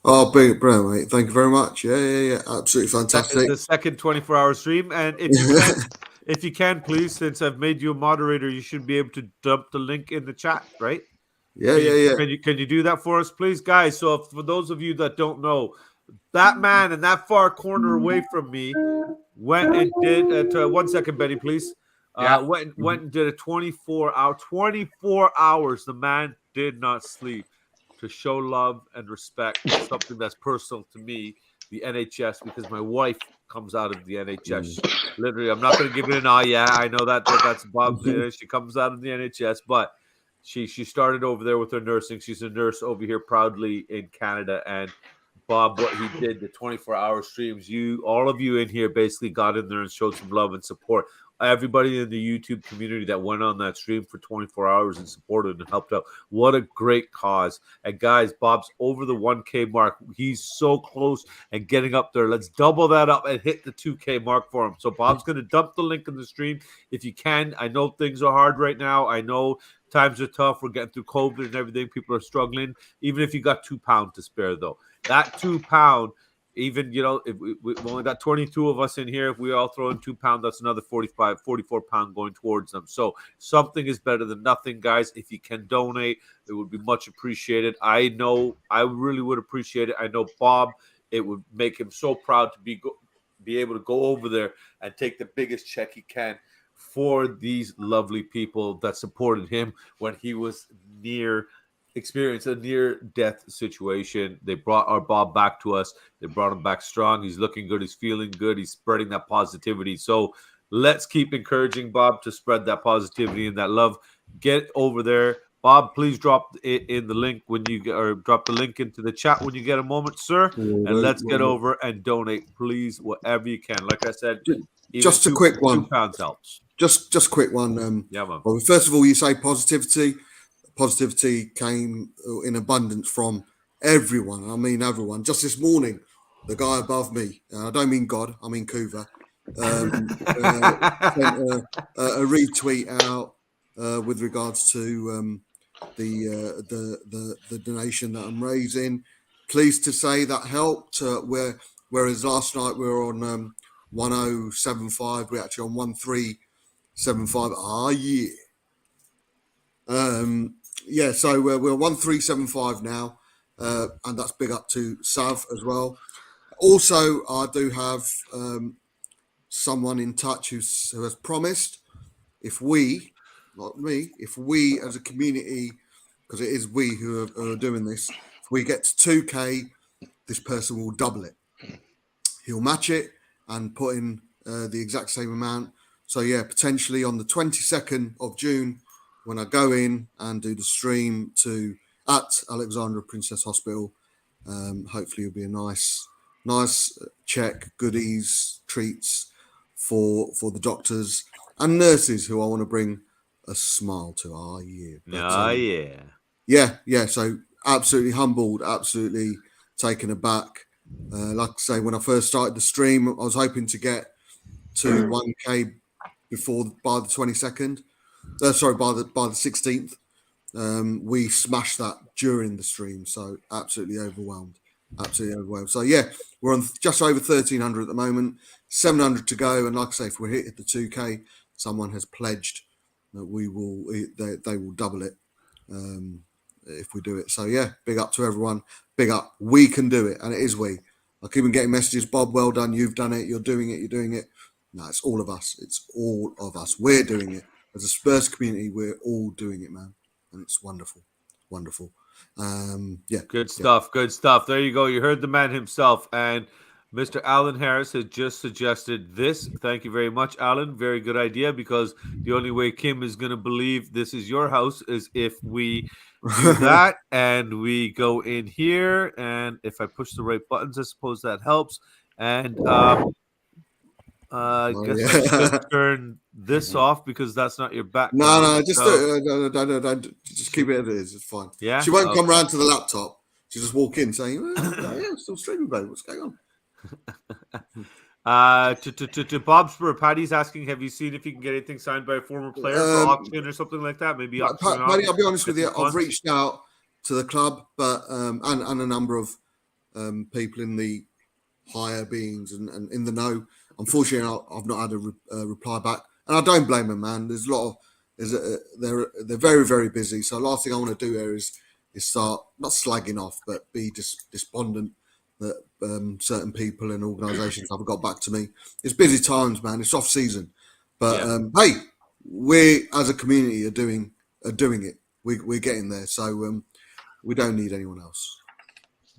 Oh, brilliant, mate. Thank you very much. Yeah. Absolutely fantastic. The second 24-hour stream. And if you can, please, since I've made you a moderator, you should be able to dump the link in the chat, right? Yeah. Can you do that for us, please, guys? So for those of you that don't know, that man in that far corner away from me went and did 1 second, Benny, please. Went and did a 24 hours. The man did not sleep to show love and respect. Something that's personal to me, the NHS, because my wife comes out of the NHS. Literally, I'm not going to give it an I know that's Bob. She comes out of the NHS, but She started over there with her nursing. She's a nurse over here proudly in Canada. And Bob, what he did, the 24-hour streams, all of you in here basically got in there and showed some love and support. Everybody in the YouTube community that went on that stream for 24 hours and supported and helped out. What a great cause. And guys, Bob's over the 1K mark. He's so close and getting up there. Let's double that up and hit the 2K mark for him. So Bob's going to dump the link in the stream if you can. I know things are hard right now. I know times are tough. We're getting through COVID and everything. People are struggling. Even if you got £2 to spare, though, that £2, even, if we only got 22 of us in here, if we all throw in £2, that's another 44 pound going towards them. So something is better than nothing, guys. If you can donate, it would be much appreciated. I know I really would appreciate it. I know Bob, it would make him so proud to be able to go over there and take the biggest check he can for these lovely people that supported him when he was experienced a near-death situation. They brought our Bob back to us. They brought him back strong. He's looking good. He's feeling good. He's spreading that positivity. So let's keep encouraging Bob to spread that positivity and that love. Get over there. Bob, please drop it in the link drop the link into the chat when you get a moment, sir. And let's get over and donate, please, whatever you can. Like I said, just a quick one. £2 helps. Just a quick one. Yeah, man. Well, first of all, you say positivity. Positivity came in abundance from everyone. I mean, everyone. Just this morning, the guy above me, I don't mean God, I mean Kuva, sent a retweet out with regards to the donation that I'm raising. Pleased to say that helped. Whereas last night we were on 1075, we're actually on 1375. Yeah. So we're 1375 now, and that's big up to Sav as well. Also, I do have someone in touch who has promised if we, not me, if we as a community, because it is we who are doing this, if we get to 2K, this person will double it. He'll match it and put in the exact same amount. So yeah, potentially on the 22nd of June, when I go in and do the stream at Alexandra Princess Hospital, hopefully it'll be a nice check, goodies, treats for the doctors and nurses who I want to bring a smile to. Yeah. So absolutely humbled, absolutely taken aback. Like I say, when I first started the stream, I was hoping to get to 1K by the 22nd. By the 16th. We smashed that during the stream, so absolutely overwhelmed. So yeah, we're on just over 1,300 at the moment, 700 to go, and like I say, if we hit the 2K, someone has pledged that they will double it if we do it. So yeah, big up to everyone. Big up. We can do it, and it is we. I keep on getting messages. Bob, well done. You've done it. You're doing it. No, it's all of us. We're doing it. As a Spurs community, we're all doing it, man. And it's wonderful. Yeah. Good stuff. There you go. You heard the man himself. And Mr. Alan Harris has just suggested this. Thank you very much, Alan. Very good idea, because the only way Kim is going to believe this is your house is if we do that and we go in here. And if I push the right buttons, I suppose that helps. And I guess I should turn this off because that's not your background. No, just keep it as it is. It's fine. Yeah, she won't come round to the laptop. She just walk in saying, "I'm still streaming, babe. What's going on?" To Bob's for Paddy's asking, have you seen if you can get anything signed by a former player for auction or something like that? Maybe Paddy, I'll be honest with you. I've reached out to the club, but and a number of people in the higher beings and in the know. Unfortunately, I've not had a reply back, and I don't blame them, man. There's a lot of they're very, very busy. So last thing I want to do here is start not slagging off, but be despondent that certain people and organisations haven't got back to me. It's busy times, man. It's off season, but hey, we as a community are doing it. We're getting there, so we don't need anyone else.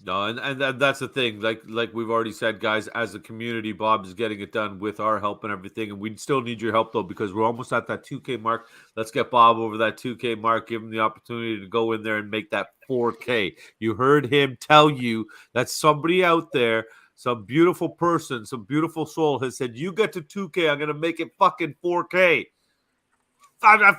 No, and that's the thing. Like we've already said, guys, as a community, Bob is getting it done with our help and everything. And we still need your help, though, because we're almost at that 2K mark. Let's get Bob over that 2K mark. Give him the opportunity to go in there and make that 4K. You heard him tell you that somebody out there, some beautiful person, some beautiful soul has said, you get to 2K, I'm going to make it fucking 4K. I'm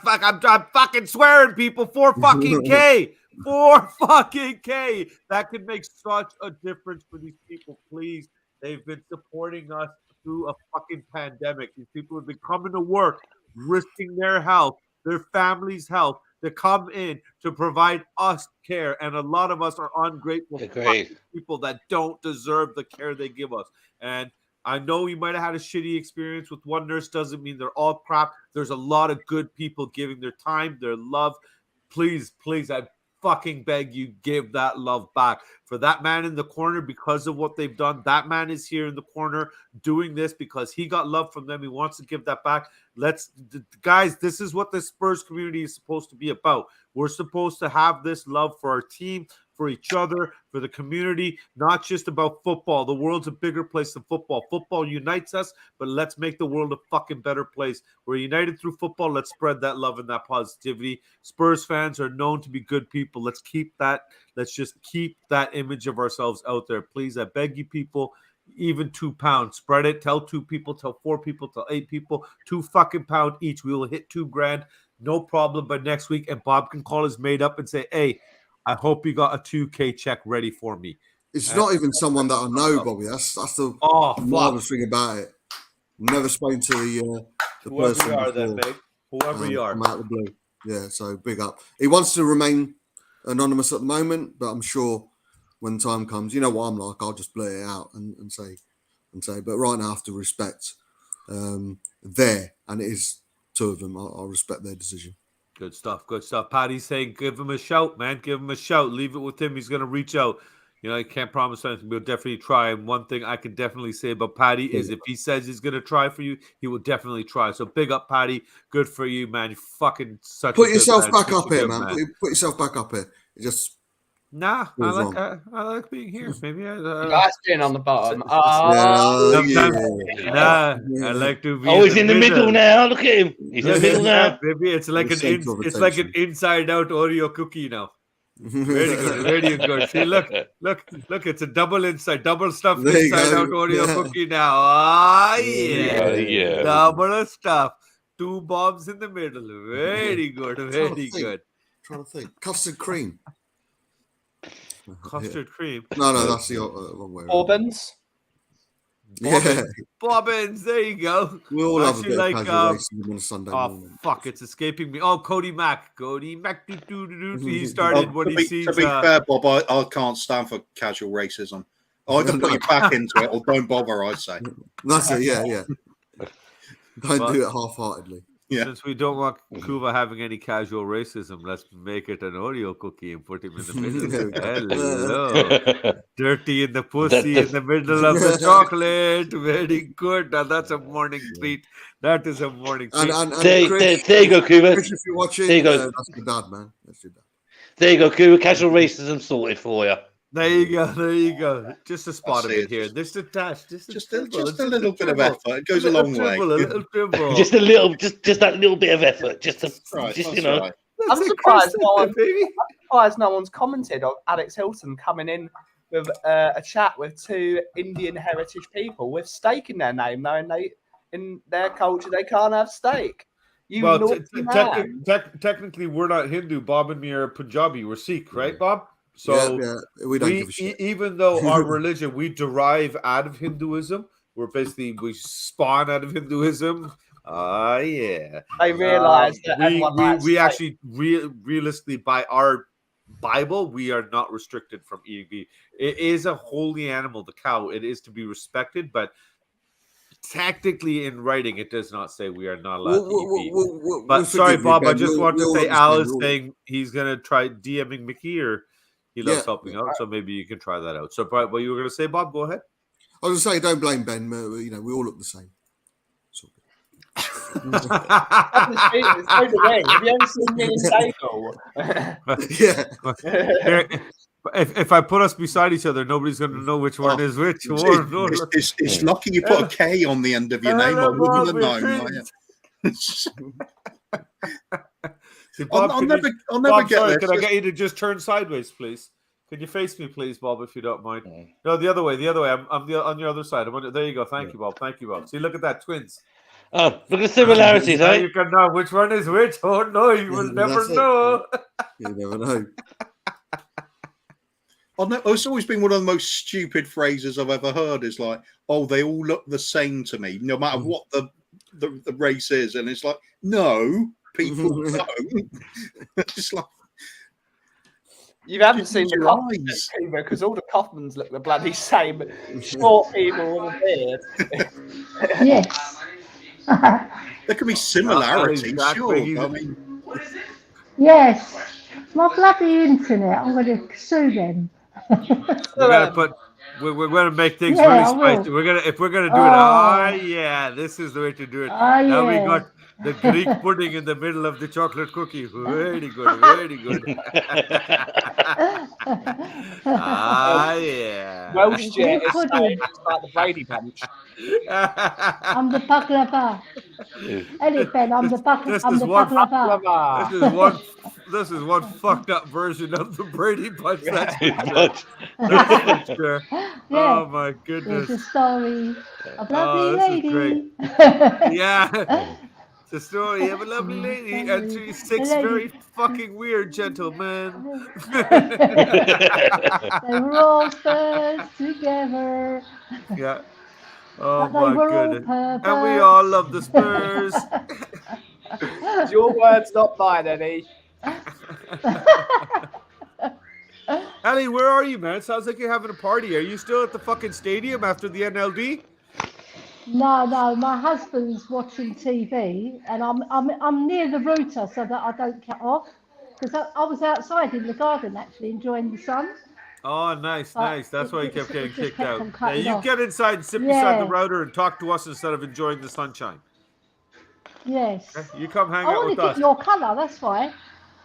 fucking swearing, people. 4 fucking K. 4 fucking K. That could make such a difference for these people. Please. They've been supporting us through a fucking pandemic. These people have been coming to work, risking their health, their family's health, to come in to provide us care. And a lot of us are ungrateful people that don't deserve the care they give us. And I know you might have had a shitty experience with one nurse. Doesn't mean they're all crap. There's a lot of good people giving their time, their love. Please, I fucking beg you, give that love back. For that man in the corner, because of what they've done, that man is here in the corner doing this because he got love from them. He wants to give that back. Guys, this is what the Spurs community is supposed to be about. We're supposed to have this love for our team, for each other, for the community, not just about football. The world's a bigger place than football. Football unites us, but let's make the world a fucking better place. We're united through football. Let's spread that love and that positivity. Spurs fans are known to be good people. Let's keep that. Let's just keep that image of ourselves out there. Please, I beg you people, even £2. Spread it. Tell 2 people, tell 4 people, tell 8 people. £2 fucking each. We will hit $2,000. No problem by next week. And Bob can call his mate up and say, hey, I hope you got a 2K check ready for me. It's not even someone that I know, Bobby. That's the marvelous thing about it. Never spoken to the whoever person you are, before. then, mate. Whoever you are. I'm out of the blue. Yeah, so big up. He wants to remain anonymous at the moment, but I'm sure when time comes, you know what I'm like. I'll just blur it out and say. But right now, I have to respect there, and it is 2 of them. I'll respect their decision. Good stuff. Paddy's saying, give him a shout, man. Give him a shout. Leave it with him. He's going to reach out. You know, I can't promise anything. We'll definitely try. And one thing I can definitely say about Paddy is if he says he's going to try for you, he will definitely try. So big up, Paddy. Good for you, man. You fucking such Put a yourself good back man. up here, man. Put yourself back up here. It just... Nah, I like being here. Maybe That's being on the bottom. I like to be. Oh, he's in the middle now. Look at him. He's in the middle now. Maybe it's like an inside out Oreo cookie now. Very good, very good. See, look! It's a double stuffed inside out Oreo cookie now. Yeah, double stuff. 2 bombs in the middle. Very good, very good. Trying to think. Custard cream. Custard cream. No, that's the wrong way. Bobbins. Yeah. Bobbins. There you go. We all have a bit of casual racism on a Sunday morning. Fuck! It's escaping me. Oh, Cody Mack. He started when he sees. To be fair, Bob, I can't stand for casual racism. Either put your back into it or don't bother. I'd say. That's it. Yeah. Don't do it half-heartedly. Yeah. Since we don't want Kuva having any casual racism, let's make it an Oreo cookie and put him in the middle. Hello. Dirty in the pussy in the middle of the chocolate. Very good. Now that's a morning treat. That is a morning treat. And there you go, Kuva. Chris, if you're watching, there you go. That's your dad, man. That's your dad. There you go, Kuva. Casual racism sorted for you. There you go. Just a spot of it here. Just a little bit of effort. It goes a long way. Just that little bit of effort. You know. Right. I'm surprised no one's commented on Alex Hilton coming in with a chat with 2 Indian heritage people with steak in their name, knowing in their culture they can't have steak. Technically, we're not Hindu. Bob and me are Punjabi. We're Sikh, right, Bob? So we don't give a shit. Even though our religion, we derive out of Hinduism. We spawn out of Hinduism. Yeah. I realize that we actually realistically, by our Bible, we are not restricted from eating beef. It is a holy animal, the cow. It is to be respected, but technically in writing, it does not say we are not allowed to eat beef. But sorry, Bob, I just wanted to say Al is saying he's going to try DMing Mickey, or he loves helping out, so maybe you can try that out. So, what you were going to say, Bob? Go ahead. I was going to say, don't blame Ben. We all look the same. Have you ever seen me in Seiko? Yeah. If I put us beside each other, nobody's going to know which one is which. It's lucky you put a K on the end of your name. I wouldn't have known. See, Bob, I'll never Bob, get this. Can I get you to just turn sideways, please? Can you face me, please, Bob, if you don't mind? No, the other way. I'm on your other side. There you go. Thank you, Bob. See, look at that, twins. Oh, look at the similarities, eh? You can know which one is which. Oh no, you will never know. You never know. It's always been one of the most stupid phrases I've ever heard. Is like, "Oh, they all look the same to me, no matter what the race is," and it's like, no, people don't. It's like. You haven't seen the Kaufmans either, because all the Kaufmans look the bloody same. Short people with a beard. Yes. There can be similarities, sure. I mean, Yes. My bloody internet. I'm going to sue them. We're going to make things really spicy. If we're gonna do it. Yeah, this is the way to do it. Now we got the Greek pudding in the middle of the chocolate cookie. Very good, very good. Yeah. Welsh jet is like the Brady Bunch. I'm the baklava. Elephant, I'm the baklava. This is one fucked up version of the Brady Bunch. That's sure. Oh my goodness. There's a story of lovely lady. Yeah. It's a story of a lovely lady and she's 6 very fucking weird gentlemen. They were all Spurs together. Yeah. Oh my goodness. And we all love the Spurs. It's your words, not mine, Eddie. Ellie, where are you, man? Sounds like you're having a party. Are you still at the fucking stadium after the NLD? No, my husband's watching TV, and I'm near the router so that I don't cut off. Because I was outside in the garden actually enjoying the sun. Oh, nice. That's why you kept getting kicked out. Yeah, you get inside and sit beside the router and talk to us instead of enjoying the sunshine. Yes. Okay? You come hang out with us. I want to get your colour. That's why.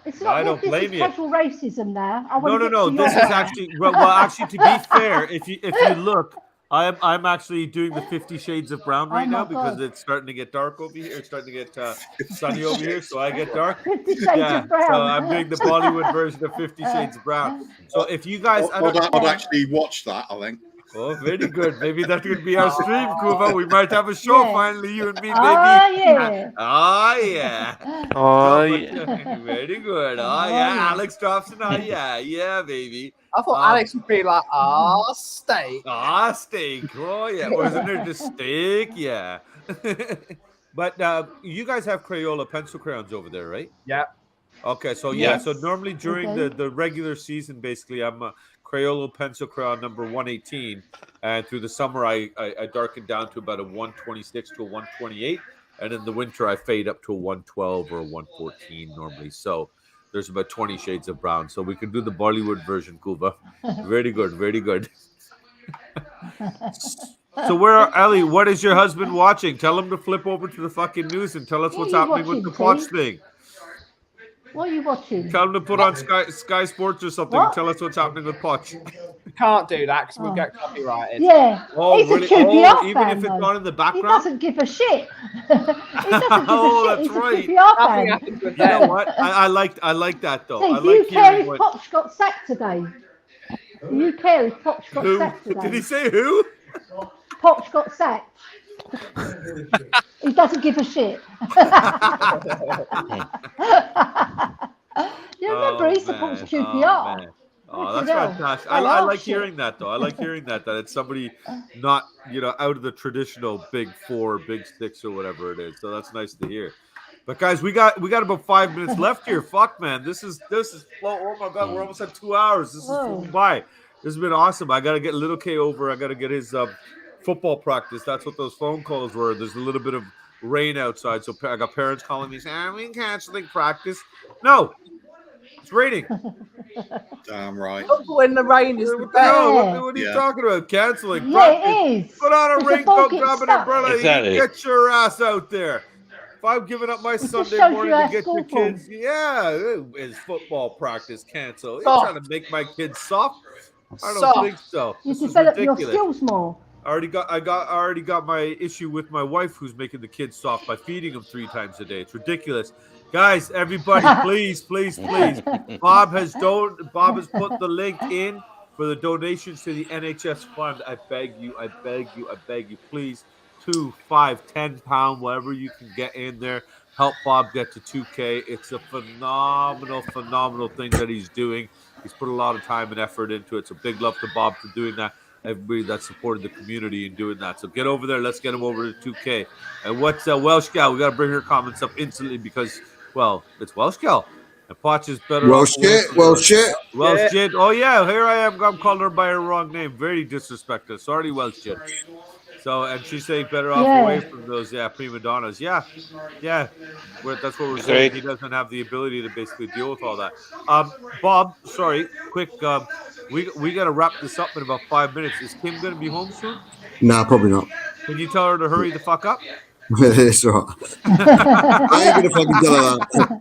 It's not. I don't blame you. Casual racism now. No. This is actually well. Actually, to be fair, if you look, I'm actually doing the 50 Shades of Brown right now because it's starting to get dark over here. It's starting to get sunny over here, so I get dark. 50 Shades of Brown. So I'm doing the Bollywood version of 50 Shades of Brown. So if you guys, I'd actually watch that. I think. Oh, very good. Maybe that could be our stream, Kuva. We might have a show finally, you and me, baby. Oh, yeah. Very good. Oh, yeah. Alex drops in. Oh, yeah, baby. I thought Alex would be like, steak. Steak. Oh, yeah. Wasn't there just steak? Yeah. But you guys have Crayola pencil crayons over there, right? Yeah. Okay, so so normally during the regular season, basically, I'm Crayola pencil crayon number 118, and through the summer I darken down to about a 126 to a 128, and in the winter I fade up to a 112 or a 114 normally. So there's about 20 shades of brown. So we can do the Bollywood version, Kuva. Very good, very good. So Ellie, what is your husband watching? Tell him to flip over to the fucking news and tell us what's happening with the Poch thing. What are you watching? Tell him to put on Sky Sports or something and tell us what's happening with Poch. We can't do that because we'll get copyrighted. Yeah. Oh, he's really? A QPR even fan, if it's though. on in the background? He doesn't give a shit. He doesn't give a shit. He's right. A QPR fan. You know what? I like that though. See, I do you like care if when... Poch got sacked today? Do you care if Poch got sacked today? Did he say who? Poch got sacked. He doesn't give a shit. You remember he supports QPR. Oh, that's fantastic. I like hearing that though. I like hearing that it's somebody not out of the traditional big 4, big 6 or whatever it is. So that's nice to hear. But guys, we got about 5 minutes left here. Fuck, man, this is oh my god, we're almost at 2 hours. This is flew by. This has been awesome. I got to get Little K over. I got to get his football practice. That's what those phone calls were. There's a little bit of rain outside, so I got parents calling me saying, "We canceling practice." No, it's raining. Damn right. When the rain is the best. What are you talking about? Canceling practice? It is. Put on a raincoat, grab an umbrella, exactly. Get your ass out there. if I'm giving up my just Sunday shows morning you to our get your school kids, is football practice canceled? You're Soft. trying to make my kids soft? I don't Soft. think so. You This is develop your ridiculous. skills more. I already got my issue with my wife who's making the kids soft by feeding them 3 times a day. It's ridiculous. Guys, everybody, please. Bob has put the link in for the donations to the NHS fund. I beg you, please. 2, 5, 10 pound, whatever you can get in there. Help Bob get to 2K. It's a phenomenal thing that he's doing. He's put a lot of time and effort into it. So big love to Bob for doing that. Everybody that supported the community in doing that. So get over there. Let's get him over to 2K. And what's Welsh Gal? We got to bring her comments up instantly because, well, it's Welsh Gal. And Poch is better Well, off away shit. from Well, her. shit. Welsh Jid. Oh, yeah. Here I am. I'm calling her by her wrong name. Very disrespectful. Sorry, Welsh Jid. So, and she's saying better off away from those, prima donnas. Yeah. That's what we're saying. He doesn't have the ability to basically deal with all that. Bob, sorry, quick. We got to wrap this up in about 5 minutes. Is Kim going to be home soon? Nah, probably not. Can you tell her to hurry the fuck up? It's all right. I ain't going to fucking tell her that.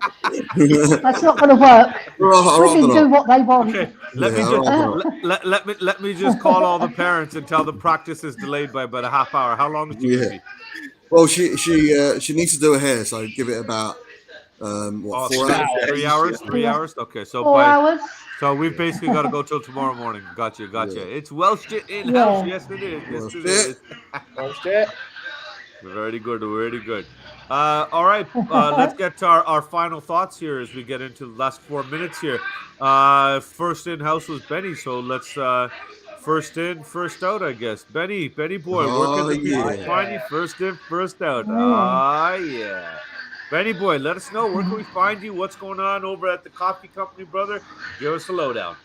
That's not going to work. Women do what they want. Okay, let me just call all the parents and tell them practice is delayed by about a half hour. How long is it? Well, she needs to do her hair, so give it about 4 hours? 3 hours? 3 hours? Okay, so 4 hours. So we've basically got to go till tomorrow morning. Gotcha. It's Welsh shit in house. Yes, it is. Yes, it is. Welsh shit. Very good. All right, let's get to our final thoughts here as we get into the last 4 minutes here. First in house was Benny, so let's first in, first out, I guess. Benny boy, where can the people find you? First in, first out. Yeah. Benny boy, let us know, where can we find you? What's going on over at the coffee company, brother? Give us a lowdown.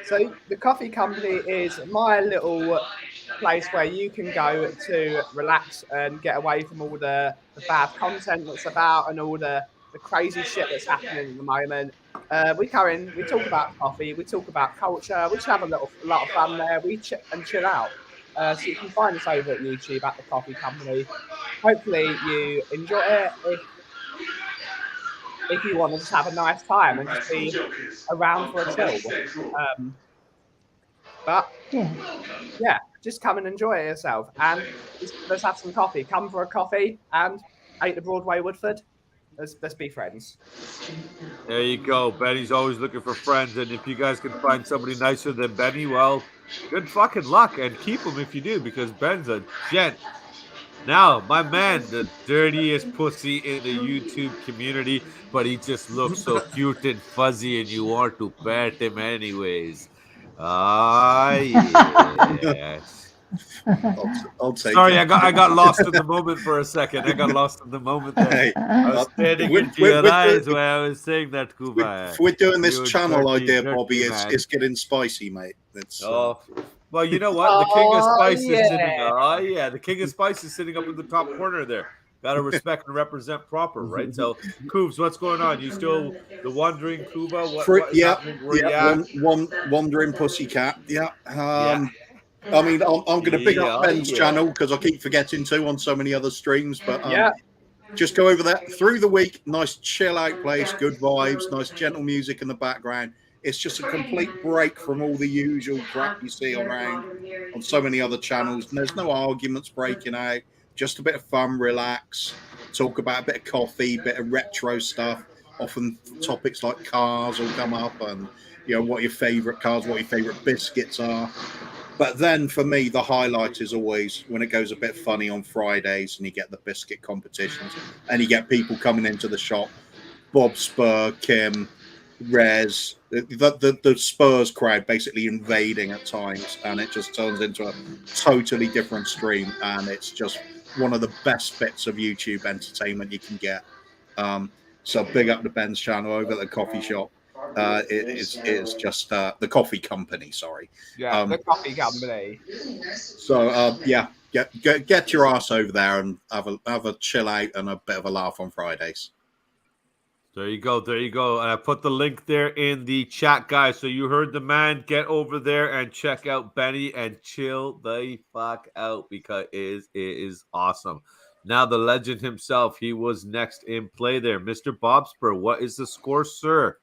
So the coffee company is my little place where you can go to relax and get away from all the bad content that's about and all the crazy shit that's happening at the moment. We talk about coffee, we talk about culture, we just have a lot of fun there. We chill out. So you can find us over at YouTube at the coffee company. Hopefully you enjoy it. If you want to just have a nice time and just be around for a chill. But yeah, just come and enjoy it yourself. And let's have some coffee. Come for a coffee and 8 to Broadway, Woodford. Let's be friends. There you go. Benny's always looking for friends. And if you guys can find somebody nicer than Benny, well, good fucking luck. And keep him if you do, because Ben's a gent. Now, my man, the dirtiest pussy in the YouTube community, but he just looks so cute and fuzzy, and you want to pet him anyways. Yes. I'll take Sorry, it. I got lost in the moment for a second. I got lost in the moment there. Hey, I was standing into your eyes when I was saying that, Kuba. If we're doing this channel idea, Bobby, it's getting spicy, mate. Well, you know what? The King of Spice is sitting. Oh yeah, the King of Spice is sitting up in the top corner there. Got to respect and represent proper, right? So, Koobs, what's going on? You still the wandering Kuba? Wandering pussycat. Yeah. I mean, I'm going to pick up Ben's channel because I keep forgetting to on so many other streams. But just go over there through the week. Nice chill out place, good vibes, nice gentle music in the background. It's just a complete break from all the usual crap you see around on so many other channels. And there's no arguments breaking out. Just a bit of fun, relax, talk about a bit of coffee, bit of retro stuff. Often topics like cars will come up and, what your favourite cars, what your favourite biscuits are. But then for me, the highlight is always when it goes a bit funny on Fridays and you get the biscuit competitions and you get people coming into the shop. Bob Spur, Kim, Rez, the Spurs crowd basically invading at times, and it just turns into a totally different stream, and it's just one of the best bits of YouTube entertainment you can get. So big up to Ben's channel over at the coffee shop. It's just the coffee company. Sorry, the coffee company. So get your ass over there and have a chill out and a bit of a laugh on Fridays. There you go. And I put the link there in the chat, guys. So you heard the man. Get over there and check out Benny and chill the fuck out because it is awesome. Now the legend himself, he was next in play there. Mr. Bob Spur, what is the score, sir?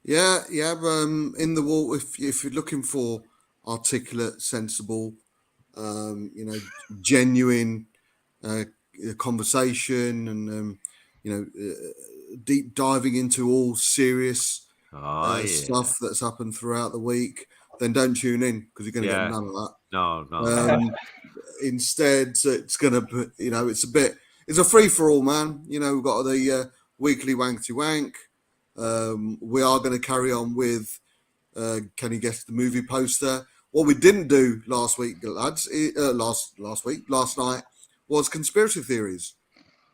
Yeah. In the wall, if you're looking for articulate, sensible, genuine conversation, and deep diving into all serious stuff that's happened throughout the week, then don't tune in because you're going to get none of that. No. Instead, it's going to, it's a free for all, man. We've got the weekly wank to wank. We are going to carry on with can you guess the movie poster? What we didn't do last week, lads, last night was conspiracy theories,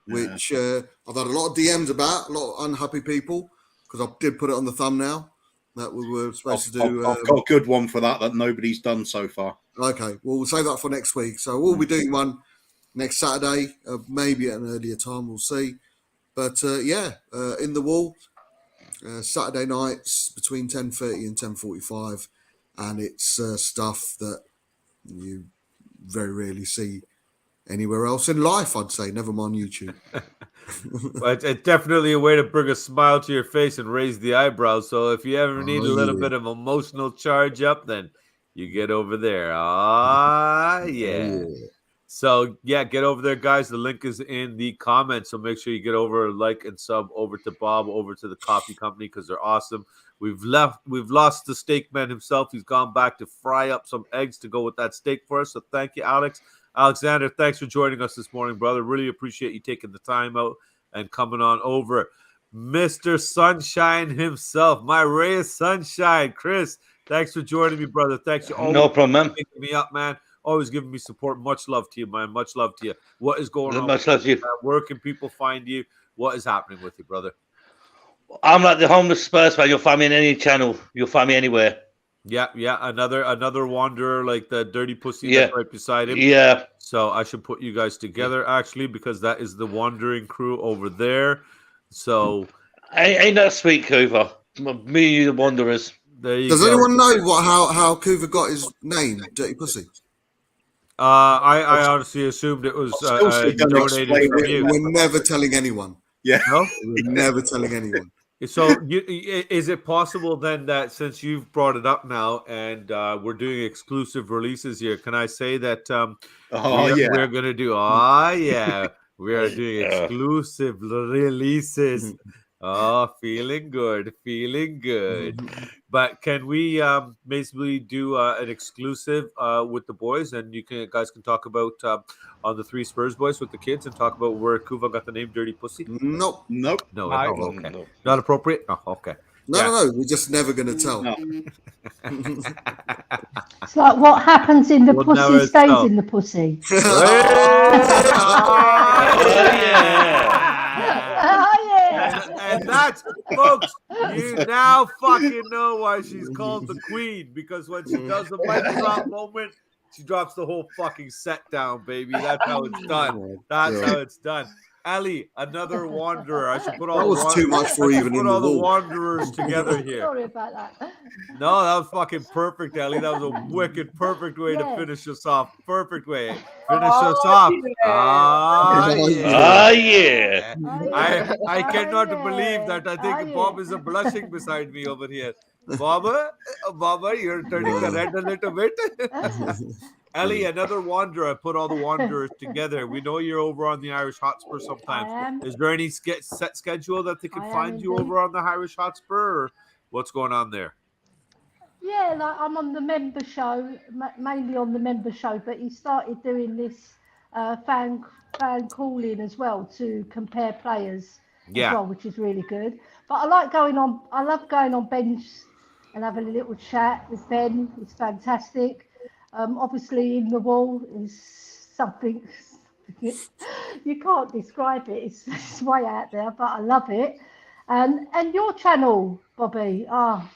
which I've had a lot of DMs about, a lot of unhappy people, because I did put it on the thumbnail that we were supposed to do. I've got a good one for that nobody's done so far. Okay, well, we'll save that for next week. So we'll be doing one next Saturday, maybe at an earlier time, we'll see. But in the wall, Saturday nights between 10:30 and 10:45, and it's stuff that you very rarely see anywhere else in life, I'd say, never mind YouTube. But it's definitely a way to bring a smile to your face and raise the eyebrows. So if you ever need a little bit of emotional charge up, then you get over there. So get over there, guys. The link is in the comments. So make sure you get over, like and sub over to Bob, over to the coffee company, because they're awesome. We've lost the steak man himself. He's gone back to fry up some eggs to go with that steak for us. So thank you, Alex. Alexander, thanks for joining us this morning, brother. Really appreciate you taking the time out and coming on over. Mr. Sunshine himself, my ray of sunshine, Chris. Thanks for joining me, brother. Thanks you always no problem, man. Picking me up, man. Always giving me support. Much love to you, man. Much love to you. What is going on? Much love to you. Where can people find you? What is happening with you, brother? I'm like the homeless Spurs fan. You'll find me in any channel. You'll find me anywhere. Yeah. Another wanderer like the dirty pussy that's right beside him. Yeah. So I should put you guys together actually, because that is the wandering crew over there. So ain't that sweet, Coover? Me and you, the wanderers. Does anyone know how Coover got his name, Dirty Pussy? I honestly assumed it was donated from you. We're never telling anyone. Yeah. No? We're never telling anyone. So is it possible then that since you've brought it up now and we're doing exclusive releases here, can I say that we're going to do, we are doing exclusive releases. Oh, feeling good. But can we basically do an exclusive with the boys, and guys can talk about on the Three Spurs Boys with the kids and talk about where Kuva got the name Dirty Pussy? Nope. No, okay. No. Not appropriate? Oh, okay. No, we're just never going to tell. No. It's like what happens in the pussy stays in the pussy. And that's, folks, you now fucking know why she's called the queen, because when she does the mic drop moment, she drops the whole fucking set down, baby. That's how it's done. That's how it's done. Ali, another wanderer. I should put all that was too much for even in the all the wall. Wanderers together here. Sorry about that. No, that was fucking perfect, Ali. That was a wicked, perfect way to finish us off. Perfect way. Finish us off. Yeah. I cannot believe that. I think Bob is blushing beside me over here. Baba, you're turning the red a little bit. Ali, another wanderer. I put all the wanderers together. We know you're over on the Irish Hotspur sometimes. Is there any set schedule that they can find you over on the Irish Hotspur, or what's going on there? Yeah, like I'm on the member show, mainly on the member show, but he started doing this fan calling as well to compare players as well, which is really good. But I love going on Bench and having a little chat with Ben. It's fantastic. Obviously, In the Wall is something you can't describe it. It's way out there, but I love it. And your channel, Bobby,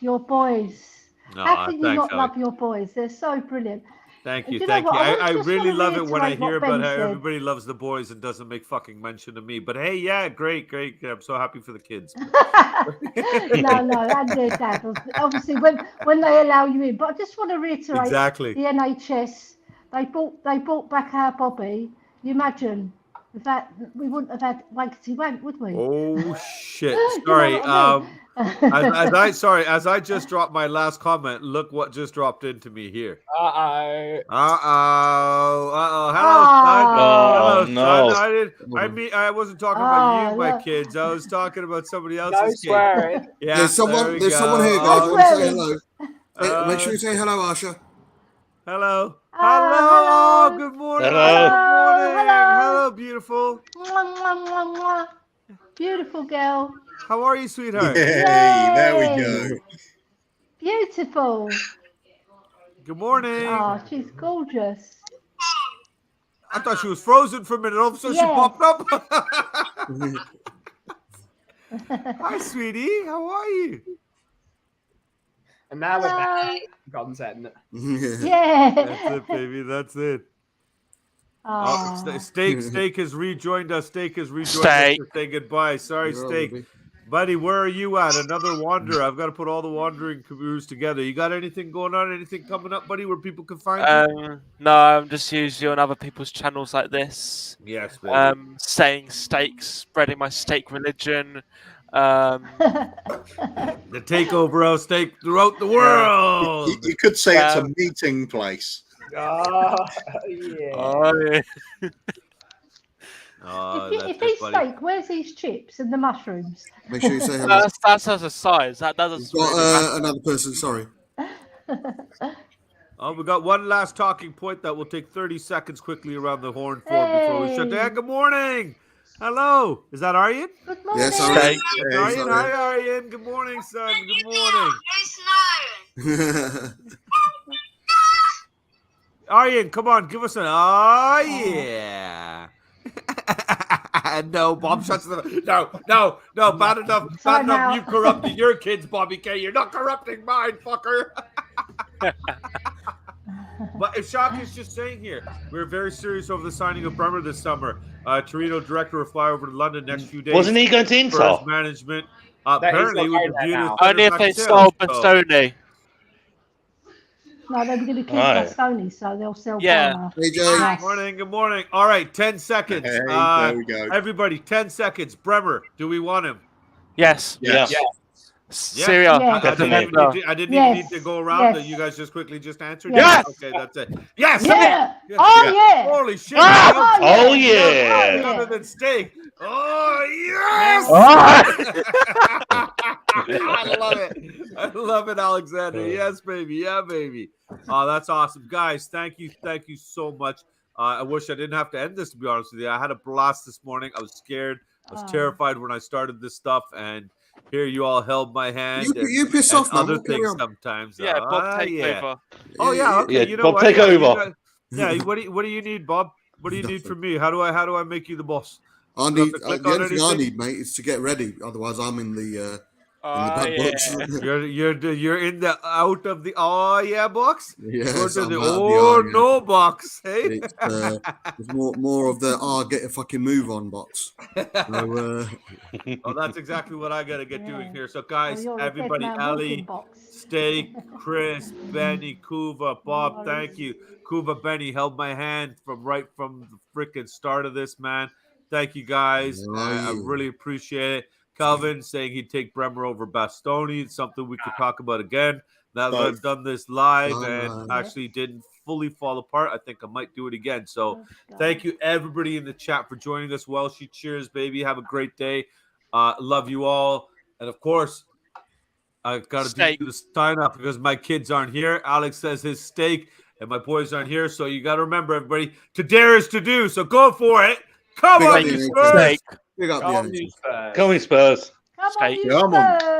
your boys. How can you not love your boys? They're so brilliant. Thank you. I really love it when I hear about how everybody loves the boys and doesn't make fucking mention of me. But hey, yeah, great. I'm so happy for the kids. No, and their dad. Obviously, when they allow you in. But I just want to reiterate, the NHS, they brought back our Bobby. You imagine That we wouldn't have had Wankety Wank, would we? Oh shit! You know Sorry. what I mean? As I just dropped my last comment, look what just dropped into me here. Uh-oh. Hello, son. no. I wasn't talking about you, my kids. I was talking about somebody else's No kids. swearing. Yeah, There's someone here, Oh, guys. Say hello. Make sure you say hello, Asha. Hello. Hello. Good morning. Hello. Good morning. Hello. Hello, beautiful. Mwah, mwah, mwah, mwah. Beautiful girl. How are you, sweetheart? Hey, there we go. Beautiful. Good morning. Oh, she's gorgeous. I thought she was frozen for a minute. All of a sudden, Yes. she popped up. Hi, sweetie. How are you? And now we're back Hello. to content. Yeah. That's it, baby. That's it. Oh. Steak has rejoined us. Steak has rejoined Steak. us to say goodbye. Sorry, You're Steak. all, baby. Buddy, where are you at? Another wanderer. I've got to put all the wandering caboose together. You got anything going on? Anything coming up, buddy, where people can find you? No, I'm just usually on other people's channels like this. Yes, baby. Saying steaks, spreading my steak religion. The takeover of steak throughout the world. You could say it's a meeting place. Oh, yeah. Oh, yeah. Oh, If he's steak, where's his chips and the mushrooms? Make sure you say hello. That's as a size. That doesn't. We've got another person. Sorry. Oh, we got one last talking point that will take 30 seconds quickly around the horn floor before we shut down. Good morning. Hello. Is that Aryan? Good morning. Yes, Aryan. It's Aryan. Hi, Aryan. Good morning, son. Good morning. Aryan, come on. Give us an yeah. No, Bob shuts them. No. Bad enough. Bad enough. You corrupted your kids, BobbyK. You're not corrupting mine, fucker. But if Shock is just saying here, we're very serious over the signing of Bremer this summer. Torino director will fly over to London next few days. Wasn't he going to for his Inter? management? Apparently, we reviewed his Only if they sell Bastoni. No, they're going to keep Right. Bastoni, so they'll sell Yeah. Palmer. Hey, Jay. Yes. Good morning. All right, 10 seconds. Hey, there we go. Everybody, 10 seconds. Bremer, do we want him? Yes. Yeah. Syria. Yeah. I didn't even need to go around. Yes. You guys just quickly just answered. Yes. Okay, that's it. Yes. Yeah. Yes. Oh, yeah. Holy shit. Oh, Oh, yeah. yeah. Other than steak. Oh, yes. I love it. I love it, Alexander. Yes, baby. Yeah, baby. Oh, that's awesome. Guys, thank you. Thank you so much. I wish I didn't have to end this, to be honest with you. I had a blast this morning. I was scared. I was terrified when I started this stuff, and here you all held my hand. You piss off, man. Other We'll carry things on. sometimes. Yeah, Bob, take yeah. over. Oh yeah. Okay. Yeah, You know Bob, what? take Yeah, you over. guys- yeah. What do you need, Bob? What do you need from me? How do I make you the boss? I Do you need have to click the on only thing I anything? need, mate, is to get ready. Otherwise, I'm in the bad Yeah. books. You're in the out of the box. Yes, Go to I'm the out of the iron. no box. Hey. It's more of the get a fucking move on box. So, Well, that's exactly what I gotta get doing here. So, guys, Well, you're a everybody, dead man walking Ali, box. Steak, Chris, Benny, Kuva, Bob, thank you. Kuva, Benny held my hand from the freaking start of this, man. Thank you, guys. I really appreciate it. Calvin saying he'd take Bremer over Bastoni. It's something we could talk about again. Now that I've done this live and actually didn't fully fall apart, I think I might do it again. So thank you, everybody in the chat, for joining us. Welshie, cheers, baby. Have a great day. Love you all. And, of course, I've got to do the sign up because my kids aren't here. Alex says his steak, and my boys aren't here. So you got to remember, everybody, to dare is to do. So go for it. Come on, you Spurs. Big up the energy. Coming Spurs. Come on, you Come on. Spurs.